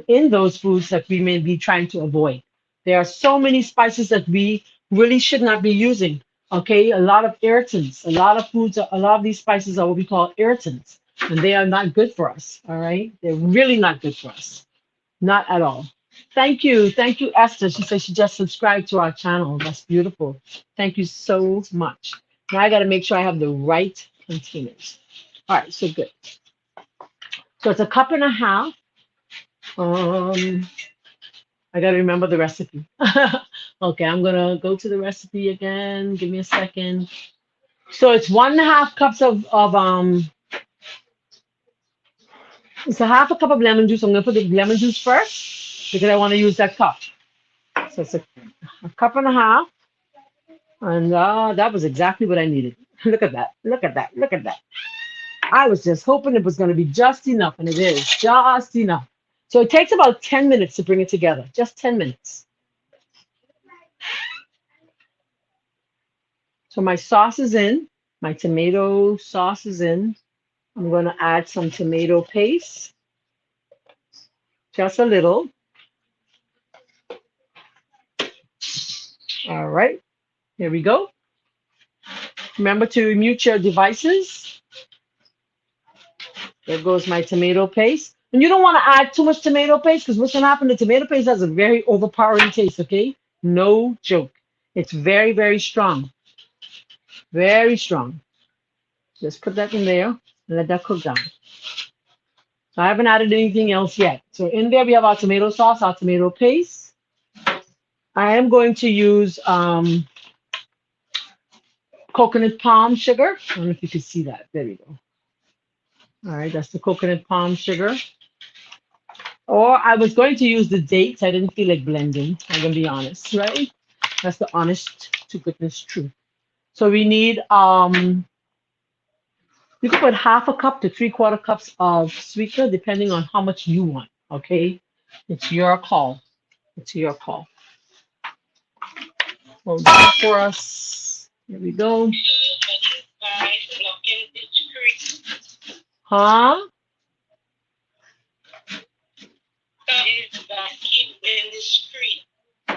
in those foods that we may be trying to avoid. There are so many spices that we really should not be using. Okay, a lot of irritants, a lot of foods, a lot of these spices are what we call irritants, and they are not good for us. All right, they're really not good for us, not at all. Thank you, Esther. She says she just subscribed to our channel. That's beautiful. Thank you so much. Now I got to make sure I have the right containers. All right, so good. So it's 1.5 cups. I got to remember the recipe. Okay, I'm gonna go to the recipe again. Give me a second. So it's 1.5 cups of. It's 1/2 cup of lemon juice. I'm going to put the lemon juice first because I want to use that cup. So it's a cup and a half. And that was exactly what I needed. Look at that. Look at that. Look at that. I was just hoping it was going to be just enough, and it is just enough. So it takes about 10 minutes to bring it together. Just 10 minutes. So my sauce is in. My tomato sauce is in. I'm going to add some tomato paste. Just a little. All right, here we go. Remember to mute your devices. There goes my tomato paste. And you don't want to add too much tomato paste because what's going to happen, the tomato paste has a very overpowering taste, okay? No joke. It's very, very strong. Very strong. Just put that in there and let that cook down. So I haven't added anything else yet. So in there we have our tomato sauce, our tomato paste. I am going to use coconut palm sugar. I don't know if you can see that. There we go. All right, that's the coconut palm sugar. Or I was going to use the dates. I didn't feel like blending. I'm gonna be honest, right? That's the honest to goodness truth. So we need you can put half a cup to 3/4 cups of sweetener depending on how much you want. Okay, it's your call. It's your call. Hold on for us. Here we go. Huh?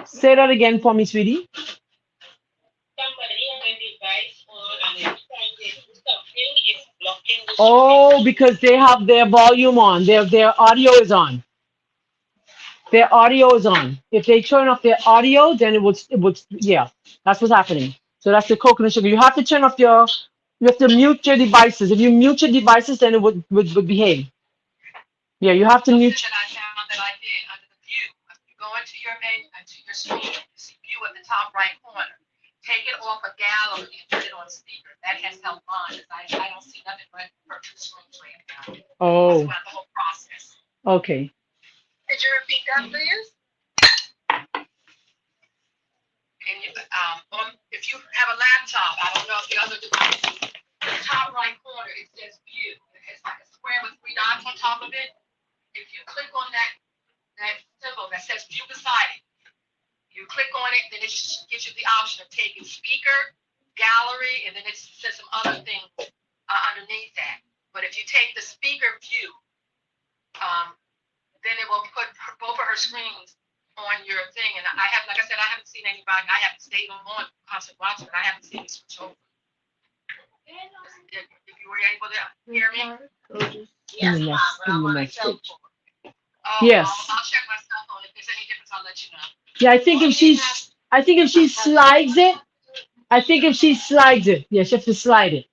Say that again for me, sweetie. Oh, because they have their volume on. Their audio is on. Their audio is on. If they turn off their audio, then it would yeah. That's what's happening. So that's the coconut sugar. You have to turn off your you have to mute your devices. If you mute your devices, then it would behave. Yeah, you have to Something mute. that I found that I did under the view. If you go into your menu, into your screen, you see view at the top right corner. Take it off a gallery and put it on speaker. That has helped mine. I don't see nothing but two screens right now. Oh, That's the whole process. okay. Could you repeat that, please? And you, if you have a laptop, I don't know if the other devices, the top right corner it says view. It's like a square with three dots on top of it. If you click on that symbol that says view beside it, you click on it, then it gives you the option of taking speaker, gallery, and then it says some other things underneath that. But if you take the speaker view, then it will put both of her screens on your thing. And I have, like I said, I haven't seen anybody. I haven't stayed on constant watching, but I haven't seen it switch over. If you were able to hear me, yes, In the Mom, next, but I'm in the on a next cell page. phone. Yes. I'll check my cell phone. If there's any difference, I'll let you know. Yeah, I think if she slides it, yeah, she has to slide it.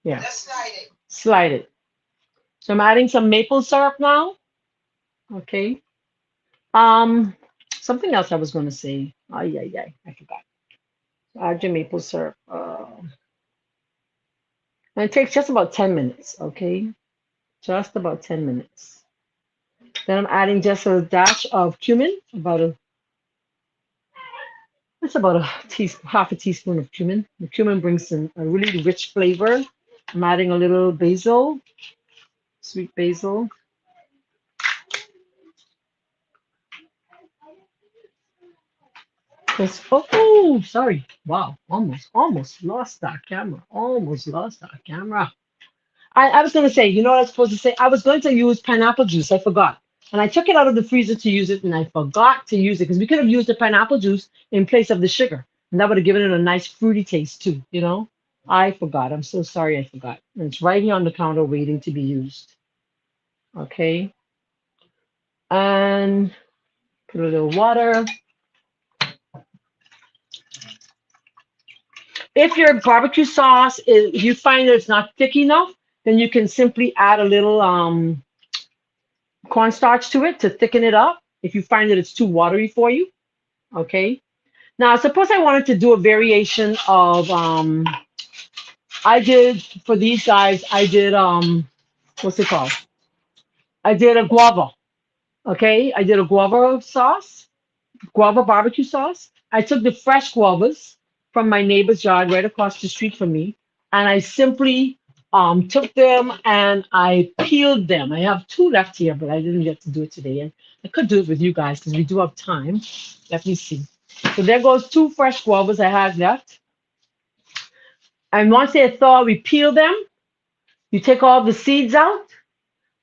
Yeah. Let's slide it. Slide it. So I'm adding some maple syrup now. Okay. Um, Something else I was going to say. Oh, yeah, I forgot. Add your maple syrup. And it takes just about 10 minutes. Okay. Just about 10 minutes. Then I'm adding just a dash of cumin, it's about half a teaspoon of cumin. The cumin brings in a really rich flavor. I'm adding a little basil, sweet basil. Oh, sorry. Wow, almost lost that camera. Almost lost that camera. I was going to say, you know what I was supposed to say? I was going to use pineapple juice. I forgot. And I took it out of the freezer to use it, and I forgot to use it because we could have used the pineapple juice in place of the sugar. And that would have given it a nice fruity taste too, you know? I forgot. I'm so sorry I forgot. And it's right here on the counter waiting to be used. Okay. And put a little water. If your barbecue sauce is, if you find that it's not thick enough, then you can simply add a little cornstarch to it to thicken it up if you find that it's too watery for you. Okay. Now, suppose I wanted to do a variation of, I did, for these guys, I did, what's it called? I did a guava. Okay. I did a guava sauce, guava barbecue sauce. I took the fresh guavas from my neighbor's yard right across the street from me, and I simply took them and I peeled them. I have two left here, but I didn't get to do it today. And I could do it with you guys because we do have time. Let me see. So there goes two fresh guavas I had left. And once they're thawed, we peel them. You take all the seeds out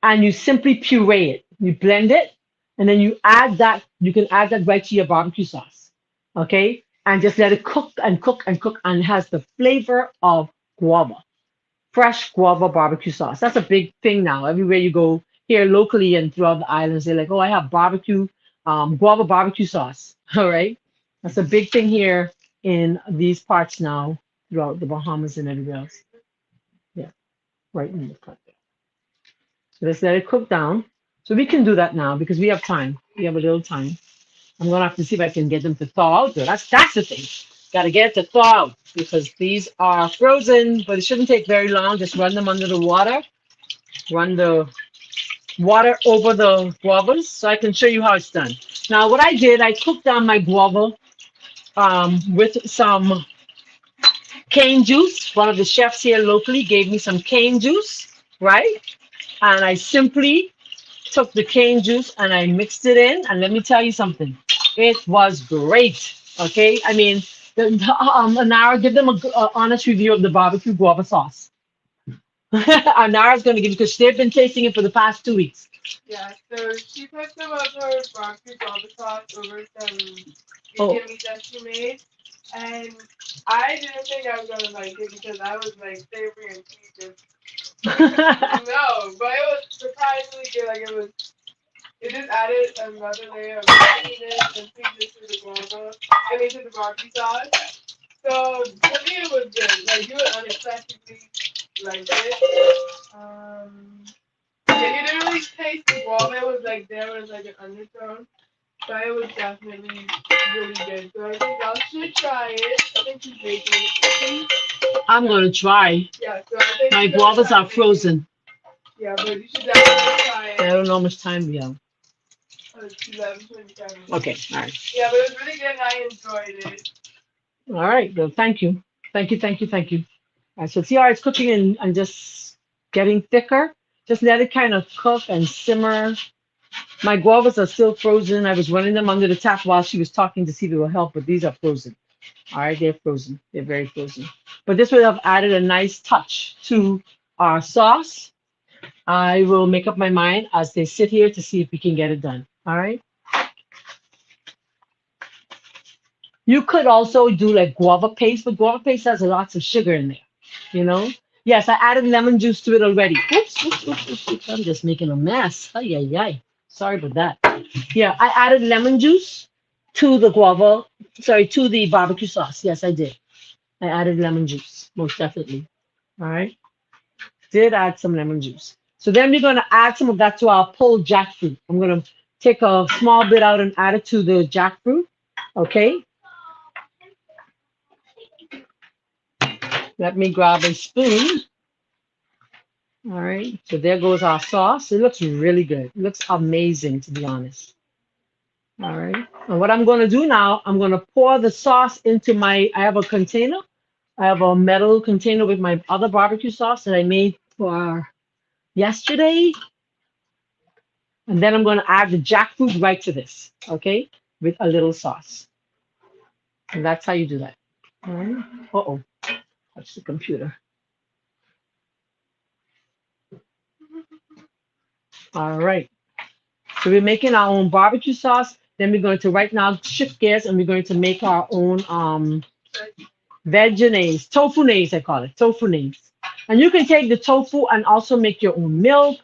and you simply puree it. You blend it, and then you add that. You can add that right to your barbecue sauce, okay? And just let it cook and cook and cook, and it has the flavor of guava, fresh guava barbecue sauce. That's a big thing now. Everywhere you go here locally and throughout the islands, they're like, "Oh, I have barbecue, guava barbecue sauce." All right, that's a big thing here in these parts now, throughout the Bahamas and everywhere else. Yeah, right in the front. So let's let it cook down. So we can do that now because we have time. We have a little time. I'm gonna have to see if I can get them to thaw out. That's the thing. Gotta get it to thaw out because these are frozen, but it shouldn't take very long. Just run them under the water. Run the water over the guavas so I can show you how it's done. Now, what I did, I cooked down my guava with some cane juice. One of the chefs here locally gave me some cane juice, right? And I simply took the cane juice and I mixed it in. And let me tell you something, it was great. Okay, I mean, Anara, give them a honest review of the barbecue guava sauce. Anara's going to give you because they've been tasting it for the past 2 weeks. Yeah, so she put some of her barbecue salsa sauce over some Oh, Indian meat that she made, and I didn't think I was gonna like it because I was like savory and sweet. Just no, but it was surprisingly good. Like it just added another layer of sweetness and sweetness to the guava. I mean to the barbecue sauce. So for me, it was good. Like you would unexpectedly like it. Yeah, you didn't really taste the guava. It was like there was like an undertone, but it was definitely really good. So I think y'all should try it. I think she's making it. I'm going to try. Yeah, so I think My you're gonna guavas try are making. frozen. Yeah, but you should definitely try I it. don't know how much time we have. Oh, it's 11:27. Okay, all right. Yeah, but it was really good and I enjoyed it. All right, well, thank you. Thank you, thank you, thank you. All right, so see how it's cooking and just getting thicker? Just let it kind of cook and simmer. My guavas are still frozen. I was running them under the tap while she was talking to see if it will help, but these are frozen. All right, they're frozen. They're very frozen. But this would have added a nice touch to our sauce. I will make up my mind as they sit here to see if we can get it done. All right. You could also do like guava paste, but guava paste has lots of sugar in there, you know? Yes, I added lemon juice to it already. Oops, oops, oops, oops, oops. I'm just making a mess. Ay, ay, ay. Sorry about that. Yeah, I added lemon juice to the guava, sorry, to the barbecue sauce. Yes, I did. I added lemon juice, most definitely. All right. Did add some lemon juice. So then we're going to add some of that to our pulled jackfruit. I'm going to take a small bit out and add it to the jackfruit. Okay. Let me grab a spoon. All right. So there goes our sauce. It looks really good. It looks amazing, to be honest. All right. And what I'm going to do now, I'm going to pour the sauce into I have a container. I have a metal container with my other barbecue sauce that I made for yesterday. And then I'm going to add the jackfruit right to this, okay, with a little sauce. And that's how you do that. All right. Uh-oh, touch the computer. All right. So we're making our own barbecue sauce. Then we're going to right now shift gears and we're going to make our own veganaise, tofu naise, I call it, tofu naise. And you can take the tofu and also make your own milk.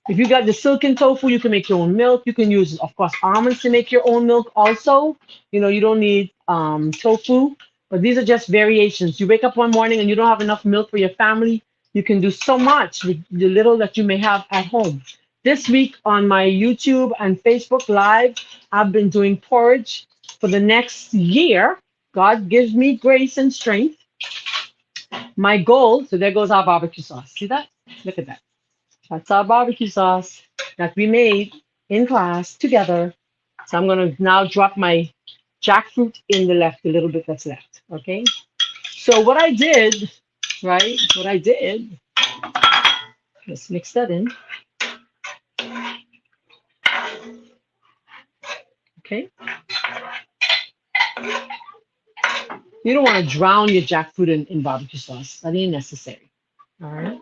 If you got the silken tofu, you can make your own milk. You can use, of course, almonds to make your own milk also. You know, you don't need tofu, but these are just variations. You wake up one morning and you don't have enough milk for your family. You can do so much with the little that you may have at home. This week on my YouTube and Facebook Live, I've been doing porridge for the next year. God gives me grace and strength. My goal, so there goes our barbecue sauce. See that? Look at that. That's our barbecue sauce that we made in class together. So I'm going to now drop my jackfruit in the little bit that's left. Okay. So what I did, right? What I did, let's mix that in. Okay. You don't want to drown your jackfruit in barbecue sauce. That ain't necessary. All right.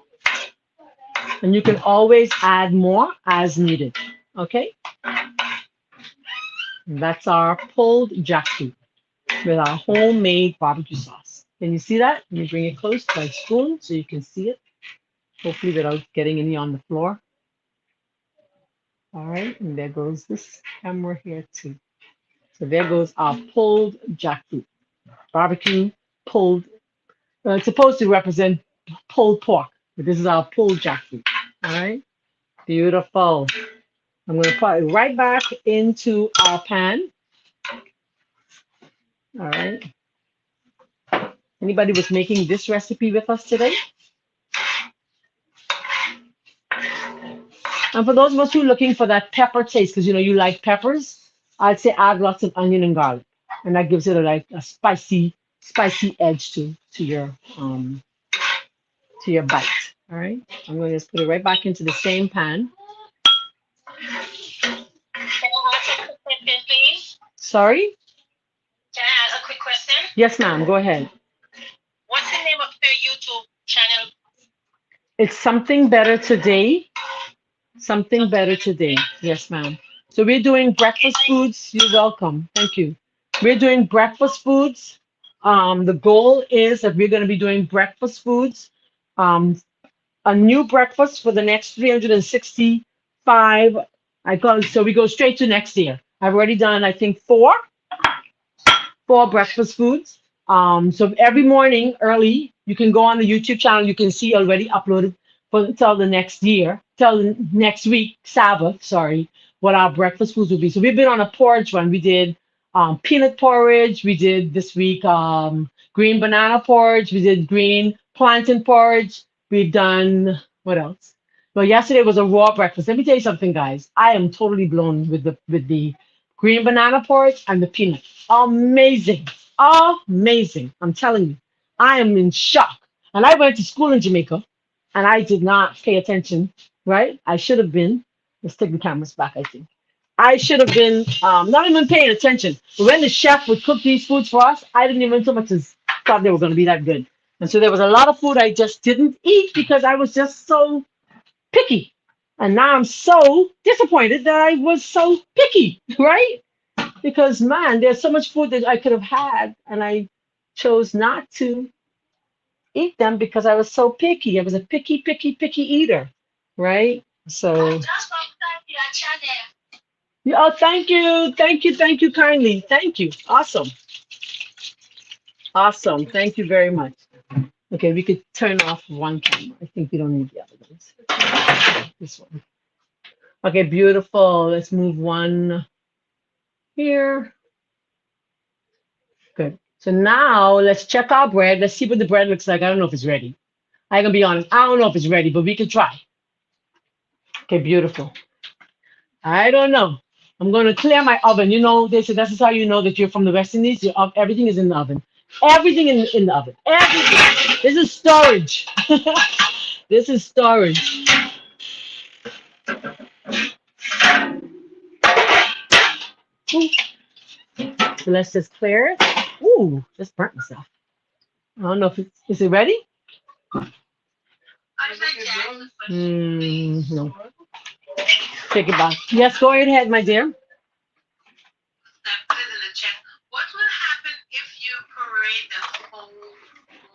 And you can always add more as needed. Okay. And that's our pulled jackfruit with our homemade barbecue sauce. Can you see that? Let me bring it close to my spoon so you can see it. Hopefully without getting any on the floor. All right, and there goes this camera here too. So there goes our pulled jackfruit. Barbecue pulled. It's supposed to represent pulled pork, but this is our pulled jackfruit. All right, beautiful. I'm going to put it right back into our pan. All right. Anybody was making this recipe with us today? And for those of us who are looking for that pepper taste, because you know you like peppers, I'd say add lots of onion and garlic, and that gives it a spicy edge to your bite. All right, I'm going to just put it right back into the same pan. Can I ask a quick question, please? Sorry? Can I ask a quick question? Yes, ma'am. Go ahead. What's the name of your YouTube channel? It's something better today. Something Something better better today. today? Yes, ma'am. So we're doing Okay, breakfast foods. You're welcome. Thank you. We're doing breakfast foods. The goal is that we're going to be doing breakfast foods. Um, a new breakfast for the next 365. I call it, so we go straight to next year. I've already done, I think, four breakfast foods. So every morning early, you can go on the YouTube channel. You can see already uploaded for till the next year, till the next week, Sabbath. Sorry, what our breakfast foods will be. So we've been on a porridge run. We did peanut porridge. We did this week green banana porridge. We did green plantain porridge. We've done what else? Well, yesterday was a raw breakfast. Let me tell you something, guys. I am totally blown with the green banana porridge and the peanut. Amazing. Amazing. I'm telling you. I am in shock. And I went to school in Jamaica and I did not pay attention, right? I should have been. Let's take the cameras back, I think. I should have been not even paying attention. But when the chef would cook these foods for us, I didn't even so much as thought they were going to be that good. And so there was a lot of food I just didn't eat because I was just so picky. And now I'm so disappointed that I was so picky, right? Because man, there's so much food that I could have had, and I chose not to eat them because I was so picky. I was a picky eater, right? So, just subscribe to your channel. yeah, oh, thank you kindly, thank you, awesome, thank you very much. Okay, we could turn off one camera. I think we don't need the other ones. This one. Okay, beautiful. Let's move one here. Good. So now let's check our bread. Let's see what the bread looks like. I don't know if it's ready. I can be honest. I don't know if it's ready, but we can try. Okay, beautiful. I don't know. I'm going to clear my oven. You know, they say this is how you know that you're from the West Indies. Everything is in the oven. Everything in the oven. Everything. This is storage. This is storage. Ooh. So let's just clear it. Ooh, just burnt myself. I don't know if is it ready? No. Take it back. Yes, go right ahead, my dear. What will happen if you parade the whole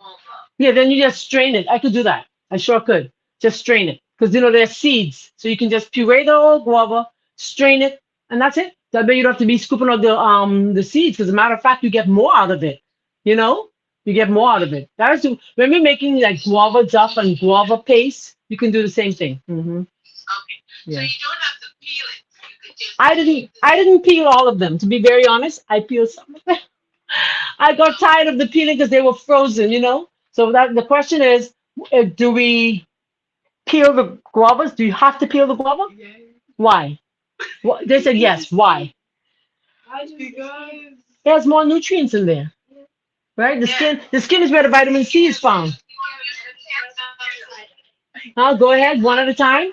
over? Yeah, then you just strain it. I could do that. I sure could. Just strain it. Because you know there's seeds. So you can just puree the whole guava, strain it, and that's it. That way you don't have to be scooping out the seeds. Because as a matter of fact, you get more out of it. You know? You get more out of it. That's when we're making like guava duff and guava paste, you can do the same thing. Okay. Yeah. So you don't have to peel it. You could just I didn't peel all of them. To be very honest, I peeled some of them. I got tired of the peeling because they were frozen, you know. So that the question is, do we peel the guavas? Do you have to peel the guava? Yeah. Why? They said yes. Why? Because It has more nutrients in there, right? The skin is where the vitamin C is found. Now go ahead, one at a time.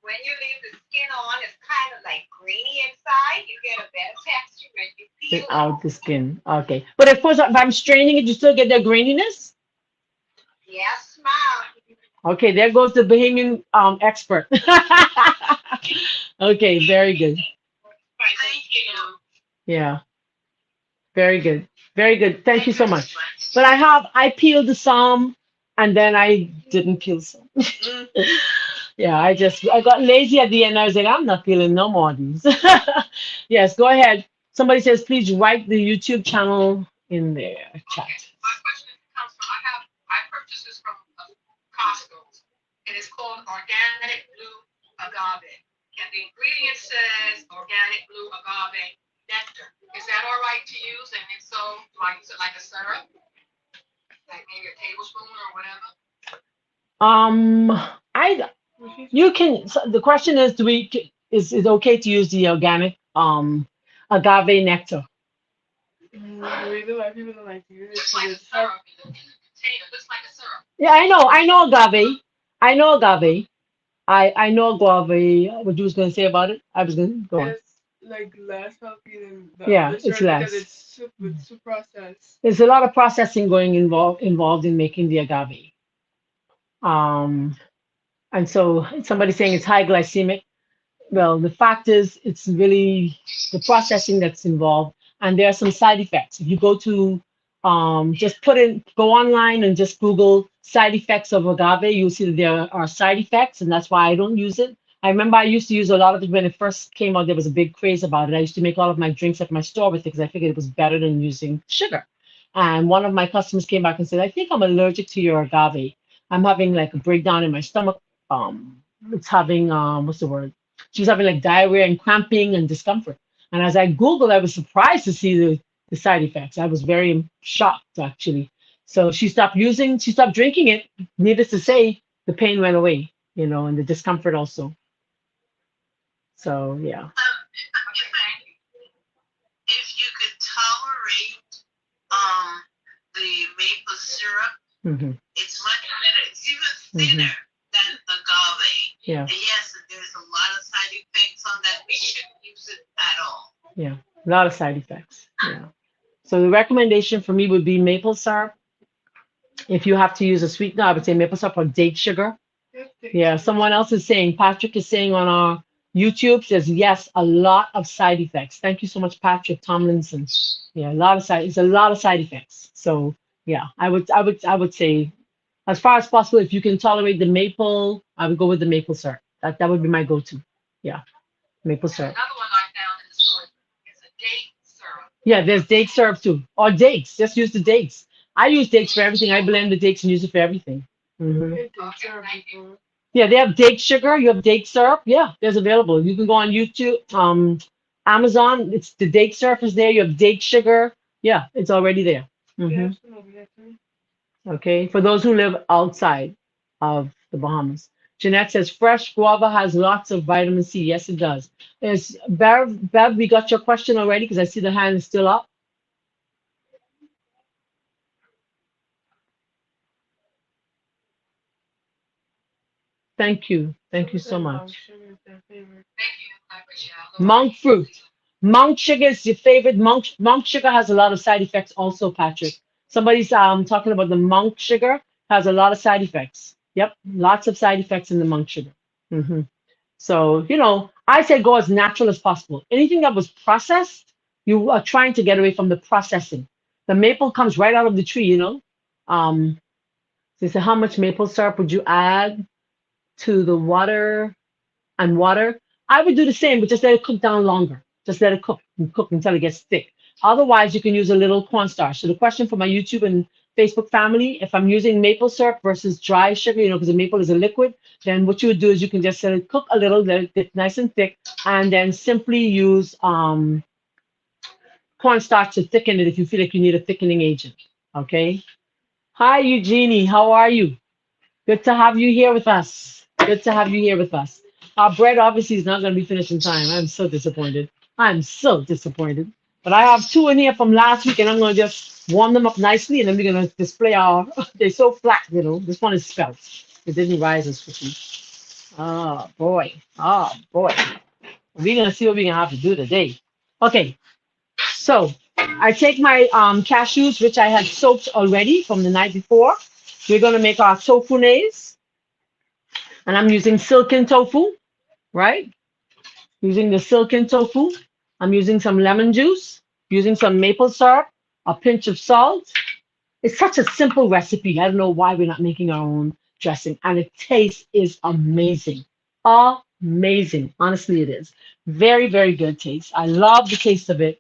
when you leave the skin on, it's kind of like grainy inside. You get a better texture when you peel it. Without the skin. Okay. But of course, if I'm straining it, you still get that graininess? Yes, ma'am. Okay, there goes the Bahamian expert. Okay, very good. Thank you. Yeah, very good. Very good. Thank you so much. But I peeled some and then I didn't peel some. Yeah, I got lazy at the end. I was like, I'm not peeling no more of these. Yes, go ahead. Somebody says, please write the YouTube channel in their chat. My question comes from I purchased this from Costco. It is called organic blue agave. And the ingredient says organic blue agave nectar. Is that all right to use? And if so, do I use it like a syrup? Like maybe a tablespoon or whatever? I You can. So the question is, is it okay to use the organic agave nectar? The reason why people don't like to use it is Looks because like a it's tough. syrup in the container. Looks like a syrup. Yeah, I know. I know agave. I know agave. I know agave. What you was gonna say about it? I was gonna go on. It's like less healthy than the Yeah, other it's syrup because less. it's super processed. There's a lot of processing going involved in making the agave. Um, and so somebody saying it's high glycemic. Well, the fact is, it's really the processing that's involved, and there are some side effects. If you go to just go online and just Google side effects of agave, you'll see that there are side effects, and that's why I don't use it. I remember I used to use a lot of it when it first came out. There was a big craze about it. I used to make all of my drinks at my store with it because I figured it was better than using sugar. And one of my customers came back and said, "I think I'm allergic to your agave. I'm having like a breakdown in my stomach. It's having what's the word? She was having like diarrhea and cramping and discomfort. And as I Googled, I was surprised to see the side effects. I was very shocked actually. So she stopped drinking it. Needless to say, the pain went away, and the discomfort also. So yeah. If you could tolerate um the maple syrup, Hmm. it's much better. It's even Hmm. thinner than agave. Yeah. And yes, there's a lot of side effects on that. We shouldn't use it at all. Yeah. A lot of side effects. Yeah. So the recommendation for me would be maple syrup. If you have to use a sweetener, I would say maple syrup or date sugar. Yeah, someone else is saying, Patrick is saying on our YouTube, says, yes, a lot of side effects. Thank you so much, Patrick Tomlinson. Yeah, it's a lot of side effects. So yeah, I would say, as far as possible, if you can tolerate the maple, I would go with the maple syrup. That would be my go-to. Yeah, maple And syrup. another one I found in the store is a date syrup. Yeah, there's date syrup too. Or dates. Just use the dates. I use dates for everything. I blend the dates and use it for everything. Hmm. It did Okay, syrup thank you. before. Yeah, they have date sugar. You have date syrup. Yeah, there's available. You can go on YouTube, Amazon. It's the date syrup is there. You have date sugar. Yeah, it's already there. We Hmm. have some over there too. Okay, for those who live outside of the Bahamas. Jeanette says fresh guava has lots of vitamin C. Yes, it does. Is Bev, we got your question already because I see the hand is still up. Thank you. Thank you Someone so said monk much. sugar is their favorite. Thank you. I appreciate it. I'll go Monk fruit. Monk sugar is your favorite. Monk sugar has a lot of side effects also, Patrick. Somebody's talking about the monk sugar has a lot of side effects. Yep, lots of side effects in the monk sugar. Hmm. So, I say go as natural as possible. Anything that was processed, you are trying to get away from the processing. The maple comes right out of the tree. They say, how much maple syrup would you add to the water and water? I would do the same, but just let it cook down longer. Just let it cook and cook until it gets thick. Otherwise, you can use a little cornstarch. So the question for my YouTube and Facebook family, if I'm using maple syrup versus dry sugar, because the maple is a liquid, then what you would do is you can just let it cook a little, let it get nice and thick, and then simply use cornstarch to thicken it if you feel like you need a thickening agent. Okay. Hi, Eugenie. How are you? Good to have you here with us. Good to have you here with us. Our bread obviously is not going to be finished in time. I'm so disappointed. I'm so disappointed. But I have two in here from last week, and I'm going to just warm them up nicely, and then we're going to display our. They're so flat. This one is spelt. It didn't rise as quickly. Oh boy. Oh boy. We're going to see what we're going to have to do today. Okay. So I take my cashews, which I had soaked already from the night before. We're going to make our tofu nays. And I'm using silken tofu, right? Using the silken tofu. I'm using some lemon juice, using some maple syrup, a pinch of salt. It's such a simple recipe. I don't know why we're not making our own dressing. And the taste is amazing. Amazing. Honestly, it is. Very, very good taste. I love the taste of it.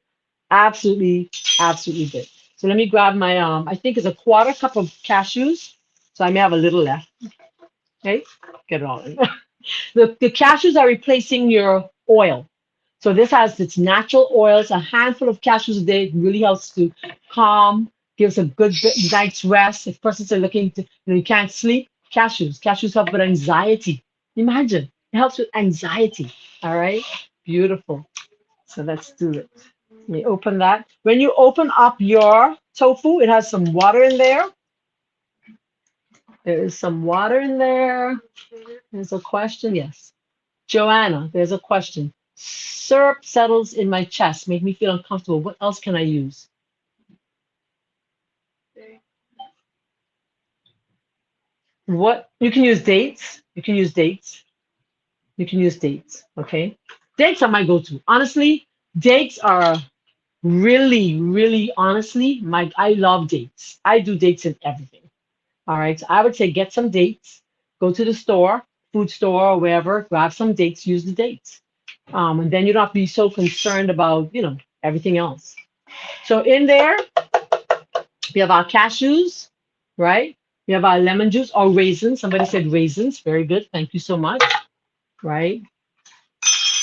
Absolutely, absolutely good. So let me grab my I think it's a quarter cup of cashews. So I may have a little left. Okay, get it all in. The cashews are replacing your oil. So this has its natural oils. A handful of cashews a day really helps to calm, gives a good night's rest. If persons are looking to, you can't sleep, cashews. Cashews help with anxiety. Imagine. It helps with anxiety. All right. Beautiful. So let's do it. Let me open that. When you open up your tofu, it has some water in there. There is some water in there. There's a question. Yes. Joanna, there's a question. Syrup settles in my chest, make me feel uncomfortable. What else can I use? What you can use dates. You can use dates. You can use dates. Okay. Dates are my go-to. Honestly, dates are really, really honestly, I love dates. I do dates in everything. All right. So I would say get some dates, go to the store, food store or wherever, grab some dates, use the dates. And then you don't have to be so concerned about, everything else. So in there, we have our cashews, right? We have our lemon juice or raisins. Somebody said raisins. Very good. Thank you so much. Right?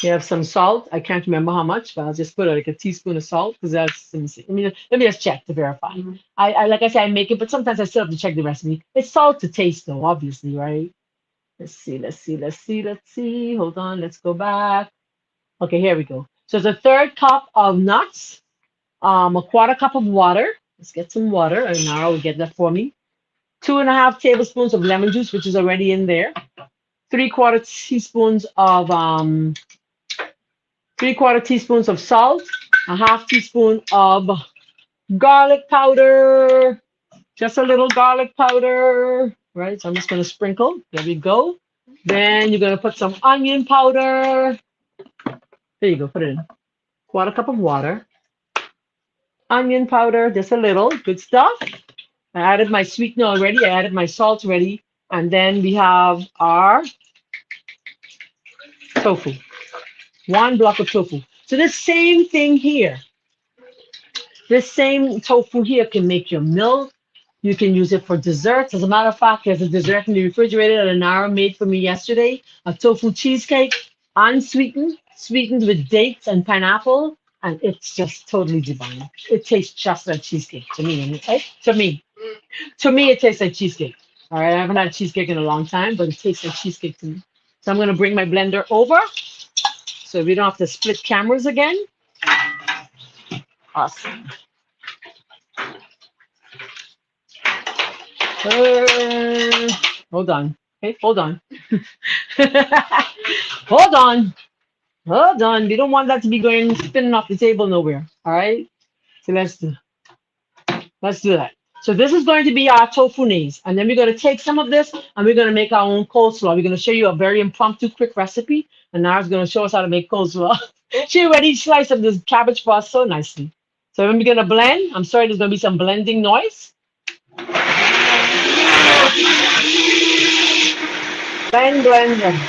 We have some salt. I can't remember how much, but I'll just put like a teaspoon of salt because that's, let me see. Let me just check to verify. I like I said, I make it, but sometimes I still have to check the recipe. It's salt to taste though, obviously, right? Let's see. Hold on, let's go back. Okay, here we go. So it's a third cup of nuts, a quarter cup of water. Let's get some water, and now will get that for me. 2.5 tablespoons of lemon juice, which is already in there. 3/4 teaspoons of 3/4 teaspoons of salt, a half teaspoon of garlic powder, just a little garlic powder, right? So I'm just gonna sprinkle. There we go. Then you're gonna put some onion powder. There you go. Put it in. Quarter cup of water. Onion powder, just a little. Good stuff. I added my sweetener already. I added my salt already. And then we have our tofu. 1 block of tofu. So the same thing here. This same tofu here can make your milk. You can use it for desserts. As a matter of fact, there's a dessert in the refrigerator that Anara made for me yesterday. A tofu cheesecake, unsweetened, sweetened with dates and pineapple. And it's just totally divine. It tastes just like cheesecake to me. Right? To me, it tastes like cheesecake. All right, I haven't had cheesecake in a long time, but it tastes like cheesecake to me. So I'm gonna bring my blender over so we don't have to split cameras again. Awesome. Hold on. Okay, hold on. Hold on. Hold on. We don't want that to be going spinning off the table nowhere. All right. So let's do that. So this is going to be our tofu mayonnaise, and then we're going to take some of this and we're going to make our own coleslaw. We're going to show you a very impromptu, quick recipe, and Nara's going to show us how to make coleslaw. She already sliced up this cabbage for us so nicely. So when we're going to blend, I'm sorry, there's going to be some blending noise. Blend, blend, blend.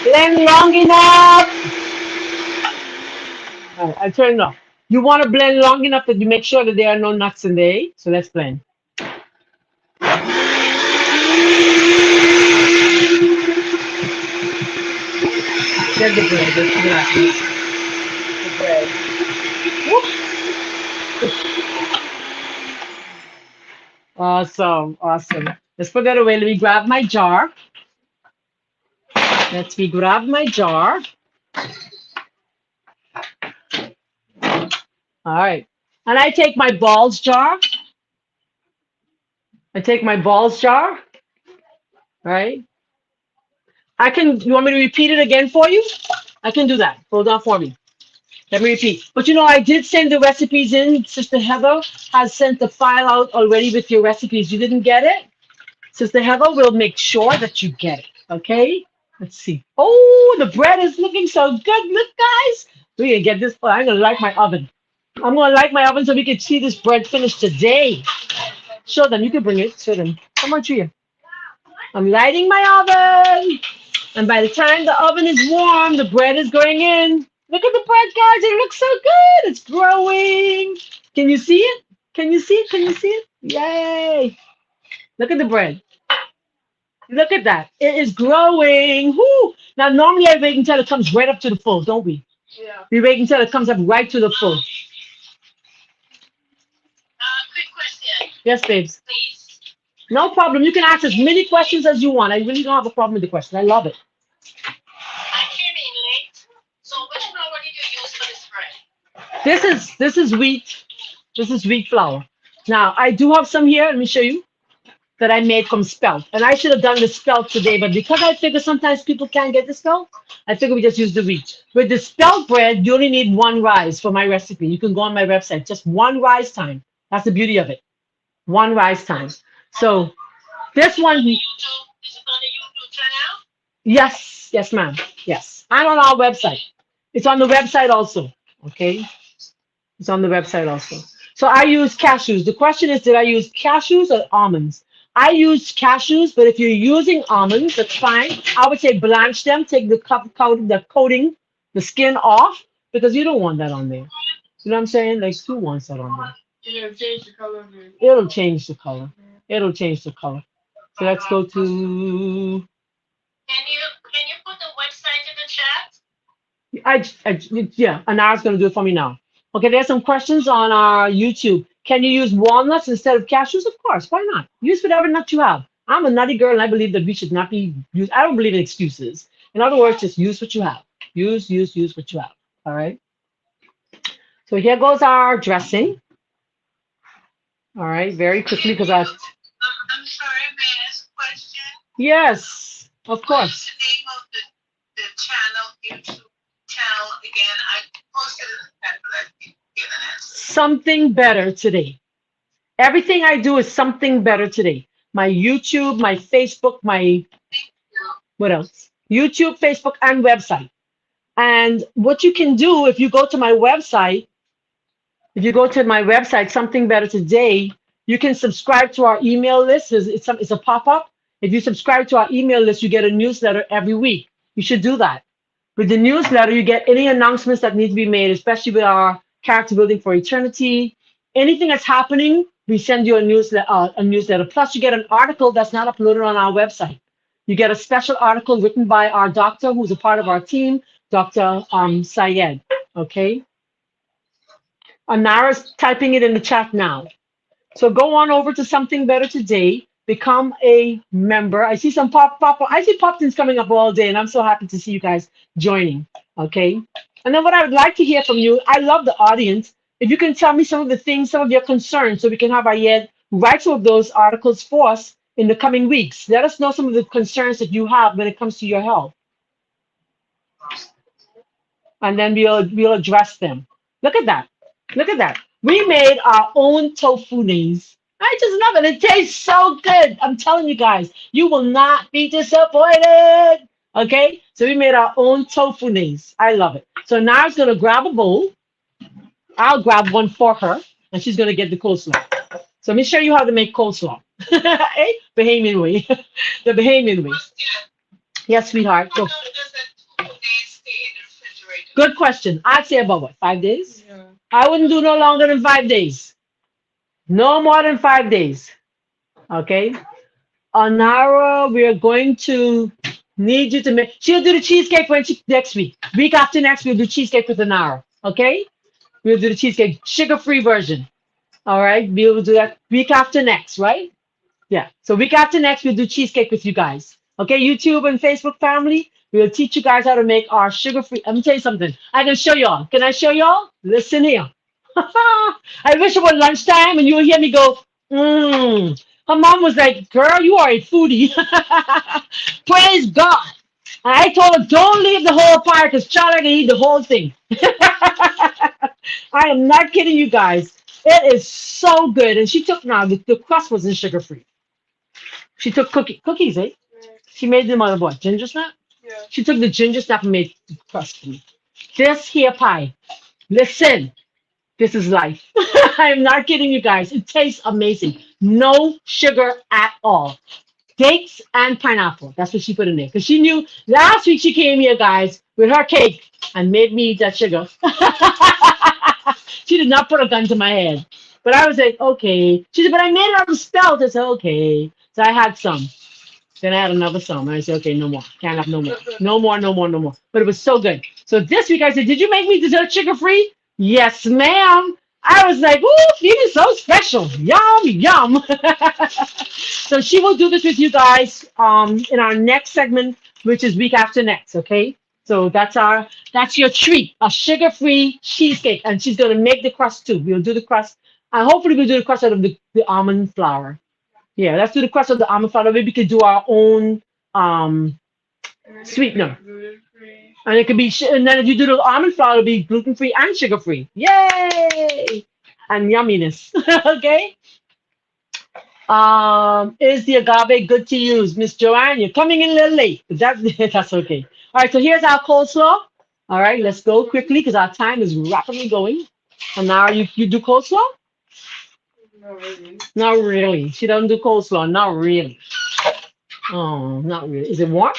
Blend long enough. All right, I turn it off. You want to blend long enough that you make sure that there are no nuts in there. So let's blend. Get the bread. Let's do that. The bread. Whoop. Awesome, awesome. Let's put that away. Let me grab my jar. Let me grab my jar. All right. And I take my balls jar. I take my balls jar. All right. You want me to repeat it again for you? I can do that. Hold on for me. Let me repeat. But I did send the recipes in. Sister Heather has sent the file out already with your recipes. You didn't get it? Sister Heather will make sure that you get it. Okay? Let's see. Oh, the bread is looking so good. Look, guys. We're going to get this. I'm going to light my oven. I'm going to light my oven so we can see this bread finished today. Show them. You can bring it. Show them. Come on, Tria. I'm lighting my oven. And by the time the oven is warm, the bread is going in. Look at the bread, guys. It looks so good. It's growing. Can you see it? Can you see it? Can you see it? Yay. Look at the bread. Look at that. It is growing. Woo! Now, normally I wait until it comes right up to the full, don't we? Yeah. We wait until it comes up right to the full. Quick question, Yes, babes. please. No problem. You can ask as many questions as you want. I really don't have a problem with the question. I love it. I came in late. So which flour did you use for this bread? This is wheat. This is wheat flour. Now I do have some here. Let me show you that I made from spelt. And I should have done the spelt today, but because I figure sometimes people can't get the spelt, I figure we just use the wheat. With the spelt bread, you only need one rise for my recipe. You can go on my website, just one rise time. That's the beauty of it. One rise time. So this one, YouTube, this is on the YouTube channel? yes, yes, ma'am. Yes. And on our website. It's on the website also. Okay. It's on the website also. So I use cashews. The question is, did I use cashews or almonds? I use cashews, but if you're using almonds, that's fine. I would say blanch them, take the coating, the skin off, because you don't want that on there. You know what I'm saying? Like, who wants that on there? Yeah, change the color of it. It'll change the color. It'll change the color. So let's go to, Can you put the website in the chat? yeah, Anara's going to do it for me now. Okay, there's some questions on our YouTube. Can you use walnuts instead of cashews? Of course, why not? Use whatever nut you have. I'm a nutty girl and I believe that we should not be used. I don't believe in excuses. In other words, just use what you have. Use what you have. All right. So here goes our dressing. All right, very quickly because I. I'm sorry, may I ask a question? Yes, of What's course. the name of the channel, YouTube channel again? I posted it in the chat, but I didn't get an answer. Something better today. Everything I do is something better today. My YouTube, my Facebook, my Thank you. what else? YouTube, Facebook, and website. And what you can do if you go to my website, Something Better Today, you can subscribe to our email list. It's a pop-up. If you subscribe to our email list, you get a newsletter every week. You should do that. With the newsletter, you get any announcements that need to be made, especially with our character building for eternity. Anything that's happening, we send you a newsletter. Plus, you get an article that's not uploaded on our website. You get a special article written by our doctor, who's a part of our team, Dr. Syed. Okay. Anara's typing it in the chat now. So go on over to Something Better Today. Become a member. I see some I see pop-ins coming up all day, and I'm so happy to see you guys joining. Okay. And then what I would like to hear from you, I love the audience. If you can tell me some of the things, some of your concerns, so we can have Ayed write some of those articles for us in the coming weeks. Let us know some of the concerns that you have when it comes to your health. And then we'll address them. Look at that. Look at that. We made our own tofu mayonnaise. I just love it. It tastes so good. I'm telling you guys, you will not be disappointed. Okay? So we made our own tofu mayonnaise. I love it. So now I'm going to grab a bowl. I'll grab one for her, and she's going to get the coleslaw. So let me show you how to make coleslaw. Eh? Bahamian way. The Bahamian way. Yes, sweetheart. How Go. long does that 2 days stay in the refrigerator? Good question. I'd say about what, 5 days? Yeah. I wouldn't do no longer than 5 days. No more than 5 days. Okay. Anara, we are going to need you to make. She'll do the cheesecake next week. Week after next, we'll do cheesecake with Anara. Okay. We'll do the cheesecake sugar-free version. All right. We'll do that week after next, right? Yeah. So week after next, we'll do cheesecake with you guys. Okay. YouTube and Facebook family, we'll teach you guys how to make our sugar-free. Let me tell you something. I can show y'all. Can I show y'all? Listen here. I wish it was lunchtime and you would hear me go, mmm. Her mom was like, girl, you are a foodie. Praise God. And I told her, don't leave the whole part because Charlie can eat the whole thing. I am not kidding you guys. It is so good. And she took now, the crust wasn't sugar free. She took cookies, eh? She made them out of what? Ginger snap? Yeah. She took the ginger snap and made the crust for me. This here pie. Listen. This is life. I am not kidding you guys. It tastes amazing. No sugar at all. Dates and pineapple. That's what she put in there. Because she knew last week she came here, guys, with her cake and made me eat that sugar. She did not put a gun to my head. But I was like, okay. She said, but I made it out of spelt. I said, okay. So I had some. Then I had another some. And I said, okay, no more. Can't have no more. No more, no more, no more. But it was so good. So this week I said, did you make me dessert sugar free? Yes, ma'am. I was like, ooh, feeling so special. Yum, yum. So she will do this with you guys in our next segment, which is week after next, okay? So that's your treat, a sugar-free cheesecake. And she's gonna make the crust too. We'll do the crust. And hopefully we'll do the crust out of the almond flour. Yeah, let's do the crust of the almond flour. Maybe we could do our own um sweetener. And it could be, and then if you do the almond flour, it'll be gluten free and sugar free. Yay! And yumminess. Okay. Is the agave good to use, Miss Joanne? You're coming in a little late, but that's okay. All right, so here's our coleslaw. All right, let's go quickly because our time is rapidly going. And now you do coleslaw? Not really. Not really. She doesn't do coleslaw. Not really. Oh, not really. Is it warm?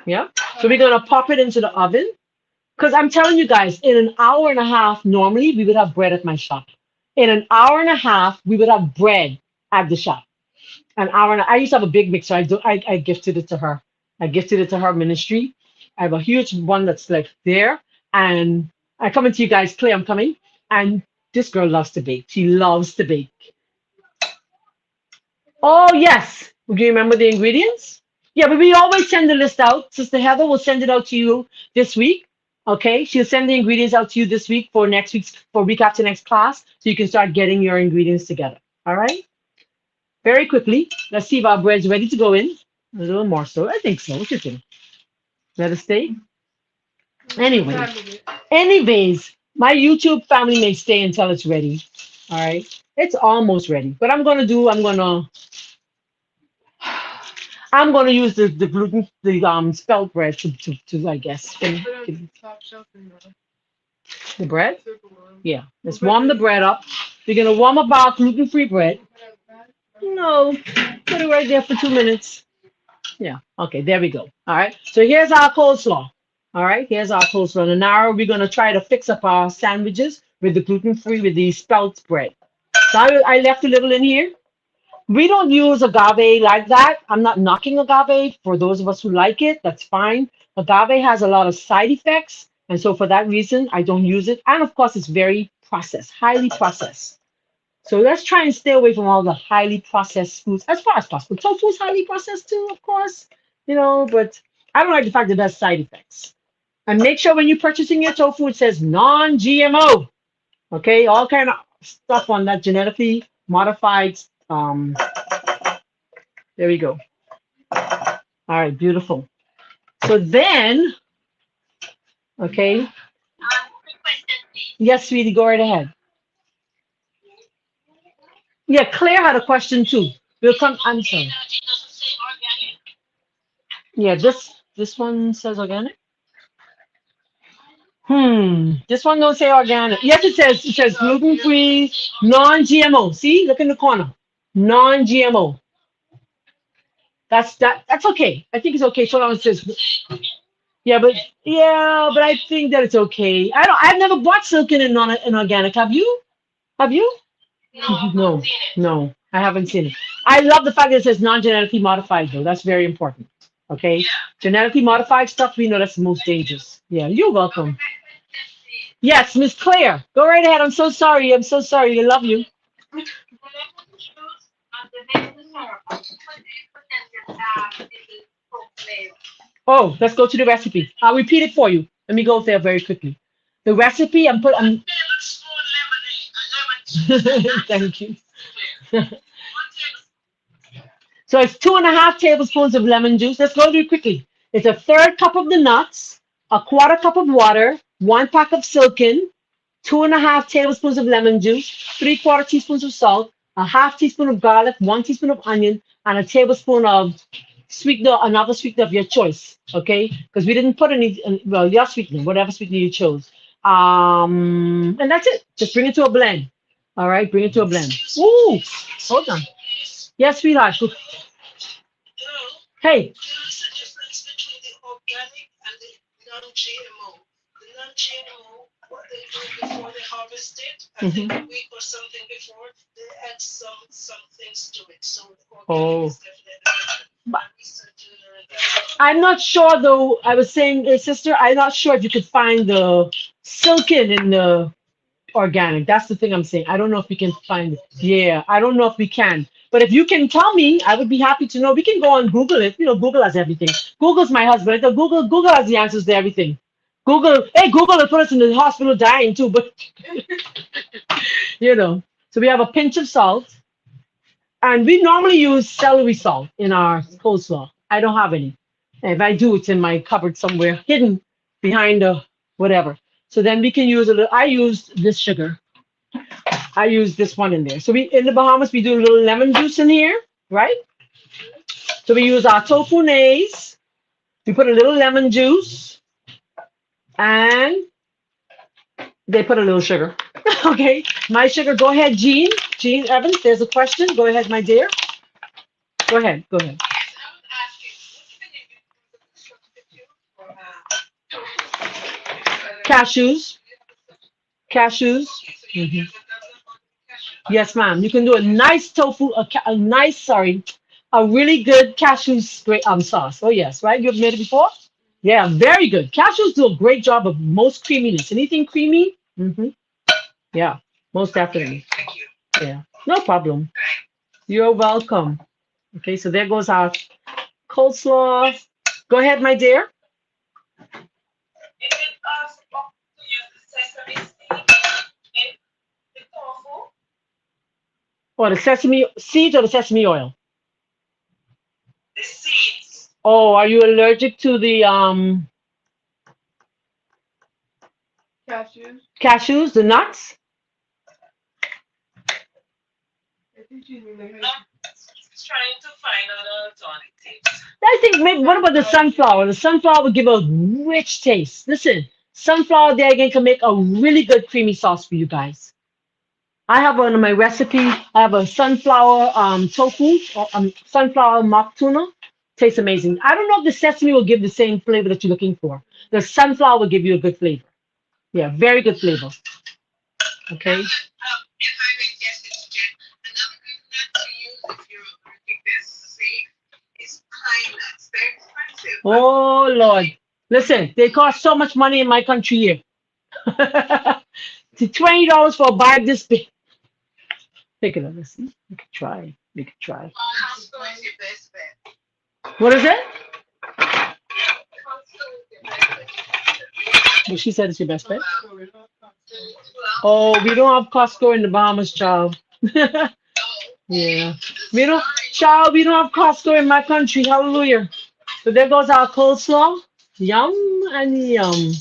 Yeah. So we're gonna pop it into the oven. Because I'm telling you guys, in an hour and a half, normally we would have bread at my shop. In an hour and a half, we would have bread at the shop. An hour and I used to have a big mixer. I gifted it to her. I gifted it to her ministry. I have a huge one that's like there. And I come into you guys, Clay, I'm coming. And this girl loves to bake. She loves to bake. Oh, yes. Do you remember the ingredients? Yeah, but we always send the list out. Sister Heather will send it out to you this week. Okay, she'll send the ingredients out to you this week for next week's, for week after next class, so you can start getting your ingredients together. All right? Very quickly, let's see if our bread's ready to go in. A little more so. I think so. What do you think? Let it stay? Anyways, my YouTube family may stay until it's ready. All right? It's almost ready. But I'm gonna use the gluten spelt bread to I guess Top shelf in the bread. circle one. Yeah, let's warm the bread up. We're gonna warm up our gluten-free bread. No, put it right there for 2 minutes. Yeah, okay, there we go. All right, so here's our coleslaw. All right, here's our coleslaw. And now we're gonna try to fix up our sandwiches with the gluten-free with the spelt bread. So I left a little in here. We don't use agave like that. I'm not knocking agave. For those of us who like it, that's fine. Agave has a lot of side effects. And so for that reason, I don't use it. And of course, it's very processed, highly processed. So let's try and stay away from all the highly processed foods as far as possible. Tofu is highly processed too, of course, but I don't like the fact that it has side effects. And make sure when you're purchasing your tofu, it says non-GMO. Okay, all kind of stuff on that genetically modified. There we go. All right, beautiful. So then, okay. Yes, sweetie, go right ahead. Yeah, Claire had a question too. We'll come answer. Yeah, this one says organic. This one don't say organic. Yes, it says gluten free, non-GMO. See, look in the corner. Non-GMO. That's okay. I think it's okay. So long as it says yeah, but I think that it's okay. I've never bought silken in organic. Have you? Have you? No, no, I haven't seen it. I love the fact that it says non-genetically modified though. That's very important. Okay. Genetically modified stuff, we know that's the most dangerous. Yeah, you're welcome. Yes, Miss Claire. Go right ahead. I'm so sorry. I'm so sorry. I love you. Oh, let's go to the recipe. I'll repeat it for you. Let me go there very quickly. The recipe I'm thank you. So it's 2.5 tablespoons of lemon juice. Let's go through it quickly. It's a third cup of the nuts, a quarter cup of water, 1 pack of silken, 2.5 tablespoons of lemon juice, 3/4 teaspoons of salt, a half teaspoon of garlic, 1 teaspoon of onion, and a tablespoon of sweetener, another sweetener of your choice. Okay, because we didn't put any. Well, your sweetener, whatever sweetener you chose. And that's it. Just bring it to a blend. All right, bring it to a blend. Ooh, hold on. Yes, sweetheart. Hey. add some things to it. So Oh. organic is definitely But research. I'm not sure though. I was saying, sister, I'm not sure if you could find the silken in the organic. That's the thing I'm saying. I don't know if we can find it. Yeah, I don't know if we can. But if you can tell me, I would be happy to know. We can go and Google it. You know, Google has everything. Google's my husband. Google has the answers to everything. Google will put us in the hospital dying too, but you know. So we have a pinch of salt, and we normally use celery salt in our coleslaw. I don't have any. And if I do, it's in my cupboard somewhere, hidden behind the whatever. So then we can use a little. I used this sugar. I use this one in there. So we in the Bahamas we do a little lemon juice in here, right? So we use our tofu mayonnaise. We put a little lemon juice, and they put a little sugar. Okay, my sugar. Go ahead, Jean. Jean Evans. There's a question. Go ahead, my dear. Go ahead. Go ahead. Yes, I was asking, what can you use the substitute for Cashews. Cashews. Mhm. Yes, ma'am. You can do a nice tofu, a really good sauce. Oh yes, right? You've made it before? Yeah, very good. Cashews do a great job of most creaminess. Anything creamy? Yeah, most definitely. Thank you. Yeah, no problem. You're welcome. Okay, so there goes our coleslaw. Go ahead, my dear. Is it possible to use the sesame seed in the tofu? Or the sesame seeds or the sesame oil? The seeds. Oh, are you allergic to the Cashews. cashews, the nuts? I think she's in the No, trying to find other alternatives. I think maybe what about the sunflower? The sunflower would give a rich taste. Listen, sunflower there again can make a really good creamy sauce for you guys. I have one of my recipe. I have a sunflower tofu or sunflower mock tuna. Tastes amazing. I don't know if the sesame will give the same flavor that you're looking for. The sunflower will give you a good flavor. Yeah, very good flavor. Okay. If I may guess it again, another good nut to use if you're making this safe is pine nuts. They're expensive. Oh Lord. Listen, they cost so much money in my country here. To $20 for a bag this big. Take it, listen. We could try. We could try. Costco is your best bet. What is it? Costco is your best bet. Well, she said it's your best bet. So we don't have to- Oh, we don't have Costco in the Bahamas, child. Yeah. We don't, child, we don't have Costco in my country. Hallelujah. So there goes our coleslaw. Yum and yum.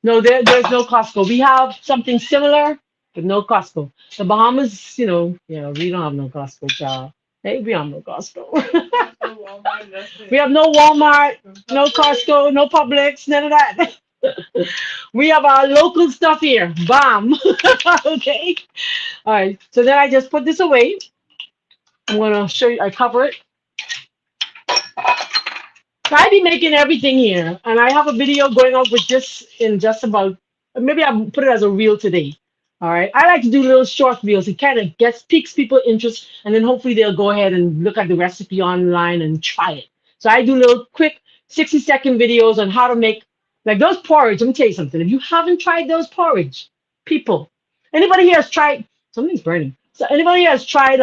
No, there's no Costco. We have something similar, but no Costco. The Bahamas, yeah, we don't have no Costco, child. Hey, we have no Costco. no Walmart, nothing. We have no Walmart, no Costco, no Publix, none of that. We have our local stuff here. Bam. Okay. All right. So then I just put this away. I'm gonna show you. I cover it. So I be making everything here, and I have a video going up with this in just about. Maybe I'll put it as a reel today. All right. I like to do little short reels. It kind of piques people's interest, and then hopefully they'll go ahead and look at the recipe online and try it. So I do little quick 60-second videos on how to make like those porridge. Let me tell you something. If you haven't tried those porridge, people, anybody here has tried? Something's burning. So anybody here has tried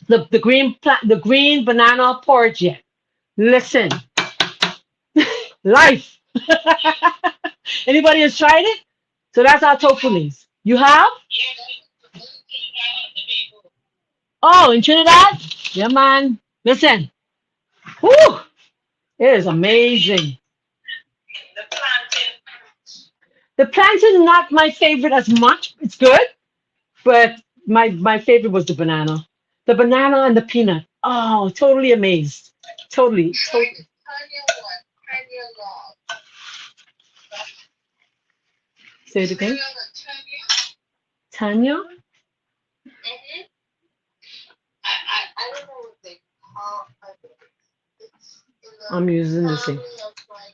the green banana porridge yet? Listen, life. Anybody has tried it? So that's our tofu leaves. You have? Oh, in Trinidad? Yeah, man. Listen. Whew. It is amazing. The plantain not my favorite as much. It's good, but my favorite was the banana. The banana and the peanut. Oh, totally amazed. Totally. Say it again. Tanya? I don't know what they call it. I'm using the same.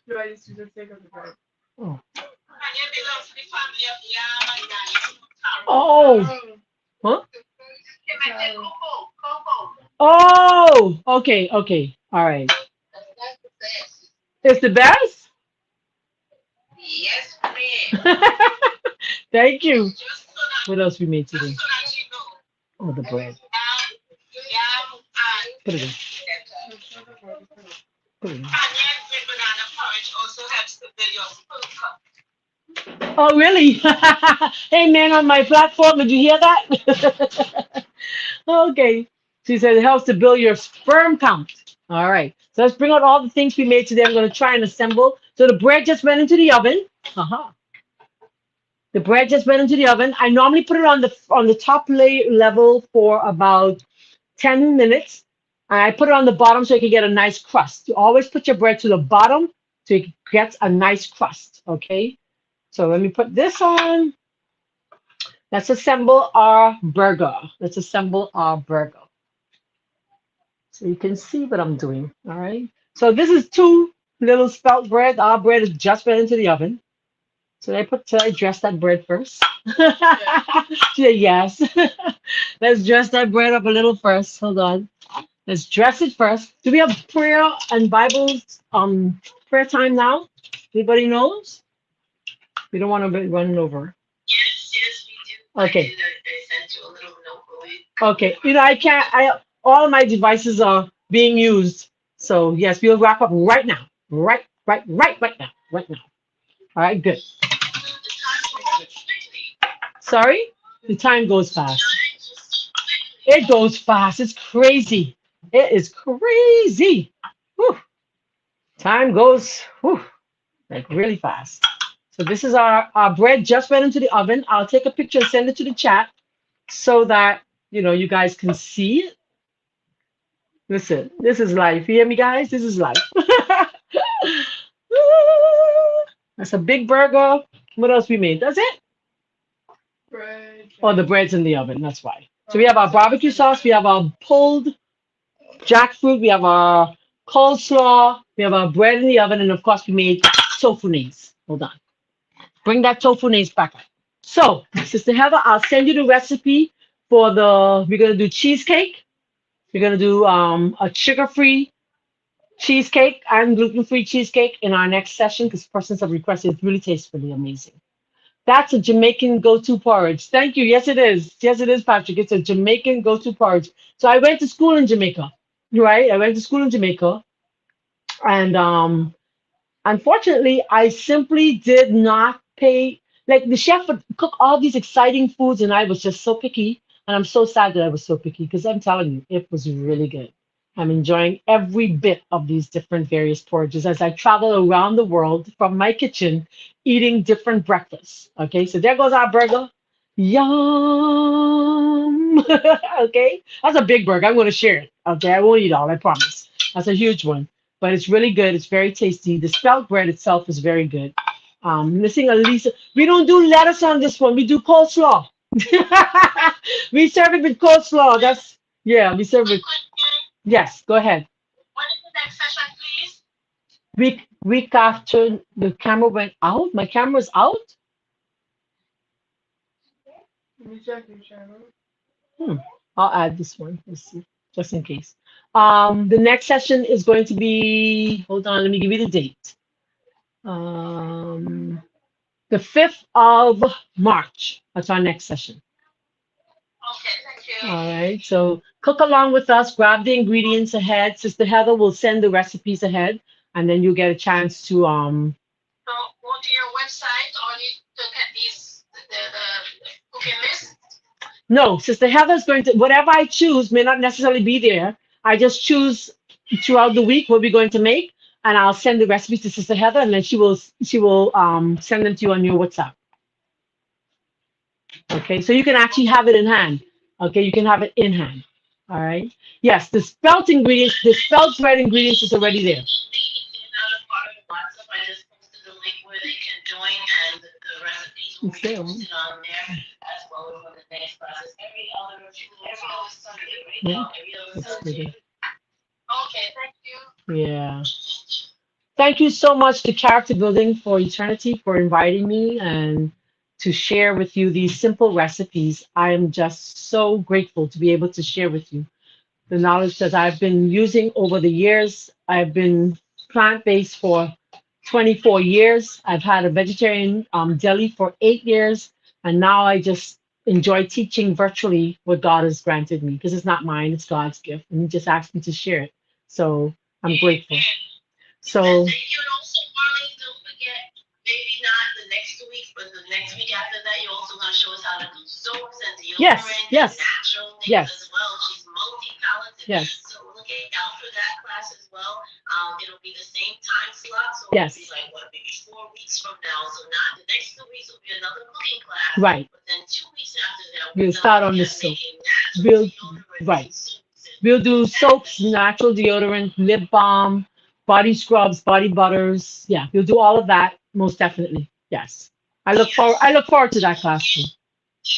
Do I used to just take up the bread? Oh. Tanya belongs to the family of Yama. Oh. Huh? Oh, okay, okay. All right. That's the best. It's the best? Yes, ma'am. Thank you. Just so that, What else we made today? just so that you know. Oh, the bread. Put it in. Put it in. Onion banana porridge also helps to build your stomach. Oh, really? Hey, man, on my platform, did you hear that? Okay. She said it helps to build your sperm count. All right. So let's bring out all the things we made today. I'm going to try and assemble. So the bread just went into the oven. Uh-huh. The bread just went into the oven. I normally put it on the top level for about 10 minutes. And I put it on the bottom so you can get a nice crust. You always put your bread to the bottom so it gets a nice crust. Okay. So let me put this on. Let's assemble our burger. Let's assemble our burger. So you can see what I'm doing. All right. So this is two little spelt bread. Our bread is just went into the oven. Should I dress that bread first? Yes. Let's dress that bread up a little first. Hold on. Let's dress it first. Do we have prayer and Bibles prayer time now? Anybody knows? We don't want to be running over. Yes, yes, we do. Okay. I sent you a little note for it. Okay. I can't all of my devices are being used. So yes, we'll wrap up right now. Right now. Right now. All right, good. The time goes quickly. Sorry? The time goes fast. It goes fast. It's crazy. It is crazy. Whew. Time goes like really fast. So this is our bread just went into the oven. I'll take a picture and send it to the chat so that you guys can see it. Listen, this is life. You hear me, guys? This is life. That's a big burger. What else we made? That's it? Bread. Oh, the bread's in the oven. That's why. So we have our barbecue sauce. We have our pulled jackfruit. We have our coleslaw. We have our bread in the oven. And of course, we made tofu nays. Hold on. Bring that tofu nays back up. So, Sister Heather, I'll send you the recipe for we're going to do cheesecake. We're going to do a sugar-free cheesecake and gluten-free cheesecake in our next session because persons have requested it really tastes really amazing. That's a Jamaican go-to porridge. Thank you. Yes, it is. Yes, it is, Patrick. It's a Jamaican go-to porridge. So I went to school in Jamaica, right? I went to school in Jamaica, and unfortunately, I simply did not pay. Like the chef would cook all these exciting foods, and I was just so picky. And I'm so sad that I was so picky because I'm telling you, it was really good. I'm enjoying every bit of these different various porridges as I travel around the world from my kitchen eating different breakfasts. Okay, so there goes our burger. Yum. Okay, that's a big burger. I'm going to share it. Okay, I won't eat all, I promise. That's a huge one, but it's really good. It's very tasty. The spelt bread itself is very good. Missing a Lisa. We don't do lettuce on this one. We do coleslaw. We serve it with coleslaw. We serve it. Yes, go ahead. When is the next session, please? Week after the camera went out. My camera's out. Let me check your channel. I'll add this one. Let's see, just in case. The next session is going to be. Hold on, let me give you the date. The 5th of March. That's our next session. Okay, thank you. All right. So cook along with us. Grab the ingredients ahead. Sister Heather will send the recipes ahead, and then you'll get a chance to So go to your website or you look at the cooking list. No, Sister Heather's going to whatever I choose may not necessarily be there. I just choose throughout the week what we're going to make, and I'll send the recipes to Sister Heather, and then she will send them to you on your WhatsApp. Okay, so you can actually have it in hand. Okay, you can have it in hand. All right. Yes, the spelt bread ingredients is already there. Another part of the WhatsApp, I just posted the link where they can join and the recipes will be posted on there as well as for the next process. Every other Sunday right now. Every other Sunday. Okay, thank you. Yeah. Thank you so much to Character Building for Eternity for inviting me and to share with you these simple recipes. I am just so grateful to be able to share with you the knowledge that I've been using over the years. I've been plant-based for 24 years. I've had a vegetarian deli for 8 years, and now I just enjoy teaching virtually what God has granted me because it's not mine, it's God's gift, and He just asked me to share it. So I'm grateful. So Thank you. And also, Marlene, don't forget, maybe not the next 2 weeks, but the next week after that, you're also going to show us how to do soaps and yes, deodorant and yes, natural things yes, as well. She's multi-talented. yes, So look out for that class as well. It'll be the same time slot. So yes. it'll be like, what, maybe 4 weeks from now. So not the next 2 weeks will be another cooking class. Right. But then 2 weeks after that, We'll start on the soap. We'll right. We'll do soaps, natural deodorant, lip balm, body scrubs, body butters. Yeah, we'll do all of that most definitely. Yes. I look forward to that class too.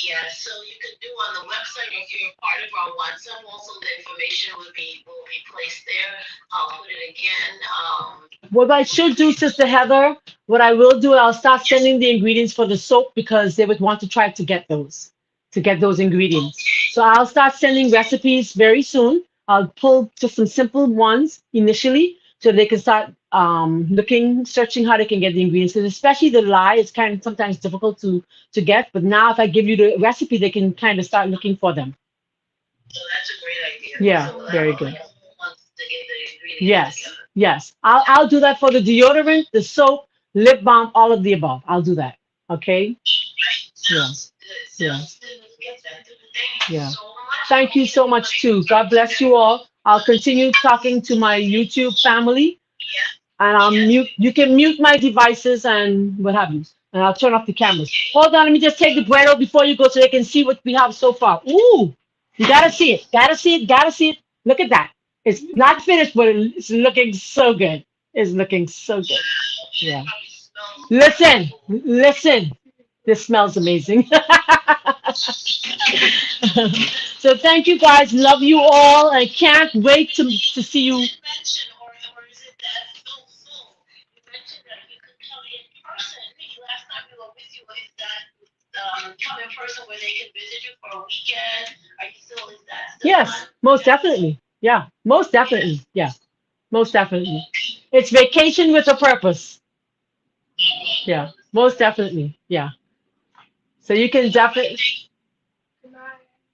Yeah, so you can do on the website, or if you're a part of our WhatsApp, also the information will be placed there. I'll put it again. What I should do, Sister Heather, what I will do, I'll start sending the ingredients for the soap because they would want to try to get those ingredients. So I'll start sending recipes very soon. I'll pull just some simple ones initially so they can start searching how they can get the ingredients. Because especially the lye, it's kind of sometimes difficult to get. But now if I give you the recipe, they can kind of start looking for them. So that's a great idea. Yeah, So very good. Wants to get the ingredients Yes, together. yes. I'll do that for the deodorant, the soap, lip balm, all of the above. I'll do that. Okay? Yeah. Yeah. Yeah. Thank you so much too. God bless you all. I'll continue talking to my YouTube family, and I'll mute. You can mute my devices and what have you, and I'll turn off the cameras. Hold on, let me just take the bread out before you go so they can see what we have so far. Ooh, you gotta see it. Gotta see it. Gotta see it. Look at that. It's not finished, but it's looking so good. It's looking so good. Yeah. Listen, listen. This smells amazing. So thank you guys. Love you all. I can't wait to see you. Mention, or is it that you mentioned that you could come in person. Last time we were with you, is that come in person where they can visit you for a weekend? Is that still Yes, on? most definitely. Yeah, most definitely. Yeah, most definitely. It's vacation with a purpose. Yeah, most definitely. Yeah. So you can definitely.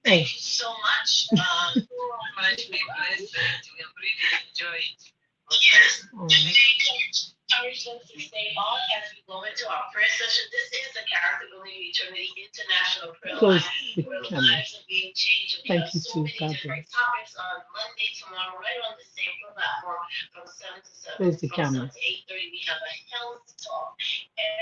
Thank you so much. Much be blessed. We have really enjoyed. Yes. Encourage them to stay on as we go into our prayer session. This is the Character Building Eternity International Prayer Close Line, the where camera. lives are being changed. We Thank have you so too. many God different bless. topics on Monday, tomorrow, right on the same platform from 7 to 7. Close the From camera. 7 to 8:30, we have a health talk.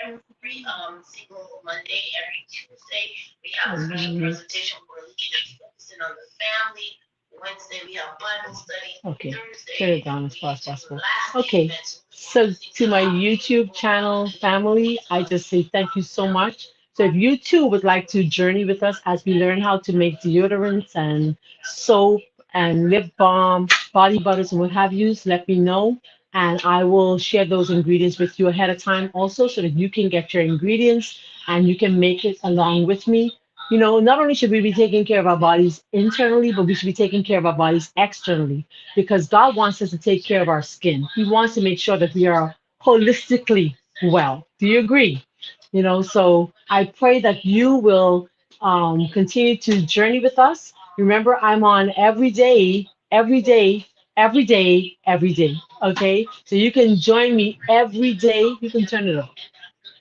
Every single Monday, every Tuesday, we have a special presentation where we can focus in on the family. Wednesday we have Bible study. Okay, Thursday, turn it down as far as possible. last Okay, events. so to my YouTube channel family, I just say thank you so much. So if you too would like to journey with us as we learn how to make deodorants and soap and lip balm, body butters and what have you, let me know. And I will share those ingredients with you ahead of time also so that you can get your ingredients and you can make it along with me. You know, not only should we be taking care of our bodies internally, but we should be taking care of our bodies externally because God wants us to take care of our skin. He wants to make sure that we are holistically well. Do you agree? You know, so I pray that you will continue to journey with us. Remember, I'm on every day, every day, every day, every day. Okay, so you can join me every day. You can turn it off.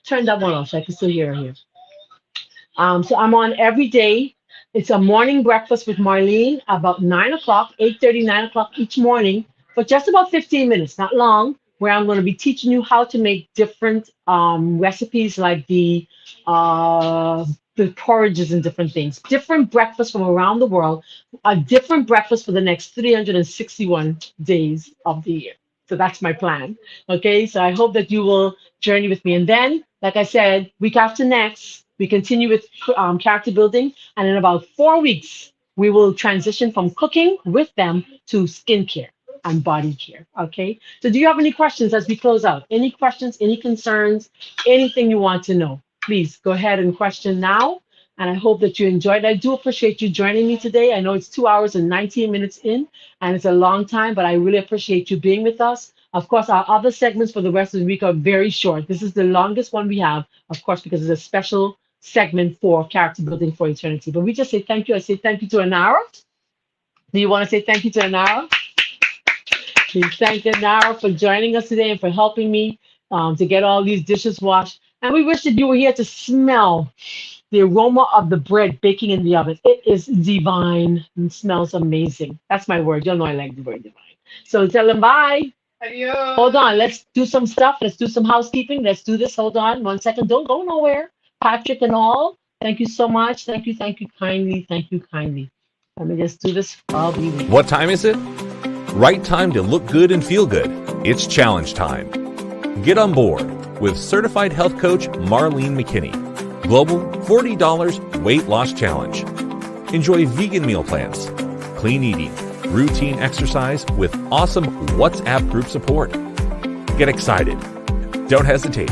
Turn that one off so I can still hear here. So I'm on every day. It's a morning breakfast with Marlene about 9 o'clock, 8:30, 9 o'clock each morning for just about 15 minutes, not long, where I'm going to be teaching you how to make different recipes like the porridges and different things, different breakfasts from around the world, a different breakfast for the next 361 days of the year. So that's my plan. Okay, so I hope that you will journey with me. And then, like I said, week after next, we continue with character building. And in about 4 weeks, we will transition from cooking with them to skincare and body care. Okay, so do you have any questions as we close out? Any questions, any concerns, anything you want to know? please go ahead and question now. And I hope that you enjoyed. I do appreciate you joining me today. I know it's 2 hours and 19 minutes in, and it's a long time, but I really appreciate you being with us. Of course, our other segments for the rest of the week are very short. This is the longest one we have, of course, because it's a special segment for character building for eternity. But we just say thank you. I say thank you to Anara. Do you want to say thank you to Anara? We thank Anara for joining us today and for helping me to get all these dishes washed. And we wish that you were here to smell the aroma of the bread baking in the oven. It is divine and smells amazing. That's my word. Y'all know I like the word divine. So tell them bye. Adios. Hold on. Let's do some stuff. Let's do some housekeeping. Let's do this. Hold on 1 second. Don't go nowhere. Patrick and all, thank you so much. Thank you kindly. Thank you kindly. Let me just do this. I'll be waiting. What time is it? Right time to look good and feel good. It's challenge time. Get on board with certified health coach Marlene McKinney. Global $40 weight loss challenge. Enjoy vegan meal plans, clean eating, routine exercise with awesome WhatsApp group support. Get excited. Don't hesitate.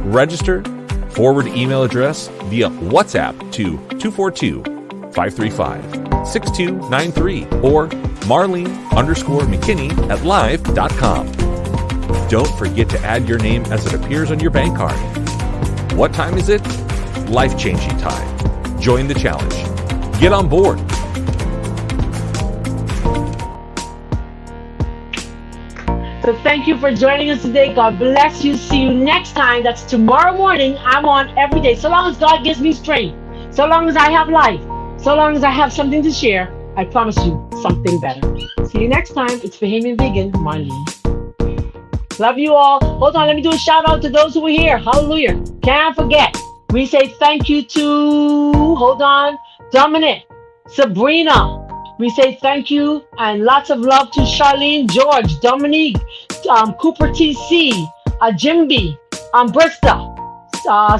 Register, forward email address via WhatsApp to 242-535-6293 or Marlene_McKinney at live.com. Don't forget to add your name as it appears on your bank card. What time is it? Life-changing time. Join the challenge. Get on board. So thank you for joining us today. God bless you. See you next time. That's tomorrow morning. I'm on every day. So long as God gives me strength, so long as I have life, so long as I have something to share, I promise you something better. See you next time. It's Bahamian Vegan, Marlene. Love you all. Hold on, let me do a shout out to those who were here. Hallelujah. Can't forget. We say thank you to, hold on, Dominic, Sabrina. We say thank you and lots of love to Charlene, George, Dominique, Cooper TC, Jimby, Brista,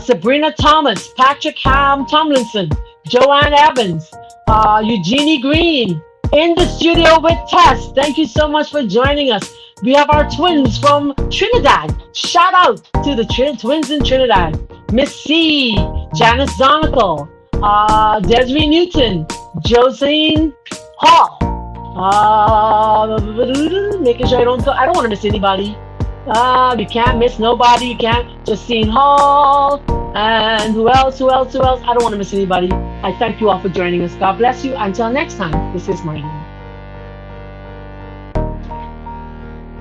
Sabrina Thomas, Patrick Ham Tomlinson, Joanne Evans, Eugenie Green, in the studio with Tess. Thank you so much for joining us. We have our twins from Trinidad. Shout out to the twins in Trinidad. Miss C, Janice Zonical, Desiree Newton, Josine Hall. Making sure I don't want to miss anybody. You can't miss nobody. You can't. Justine Hall. And who else? I don't want to miss anybody. I thank you all for joining us. God bless you. Until next time, this is Marlene.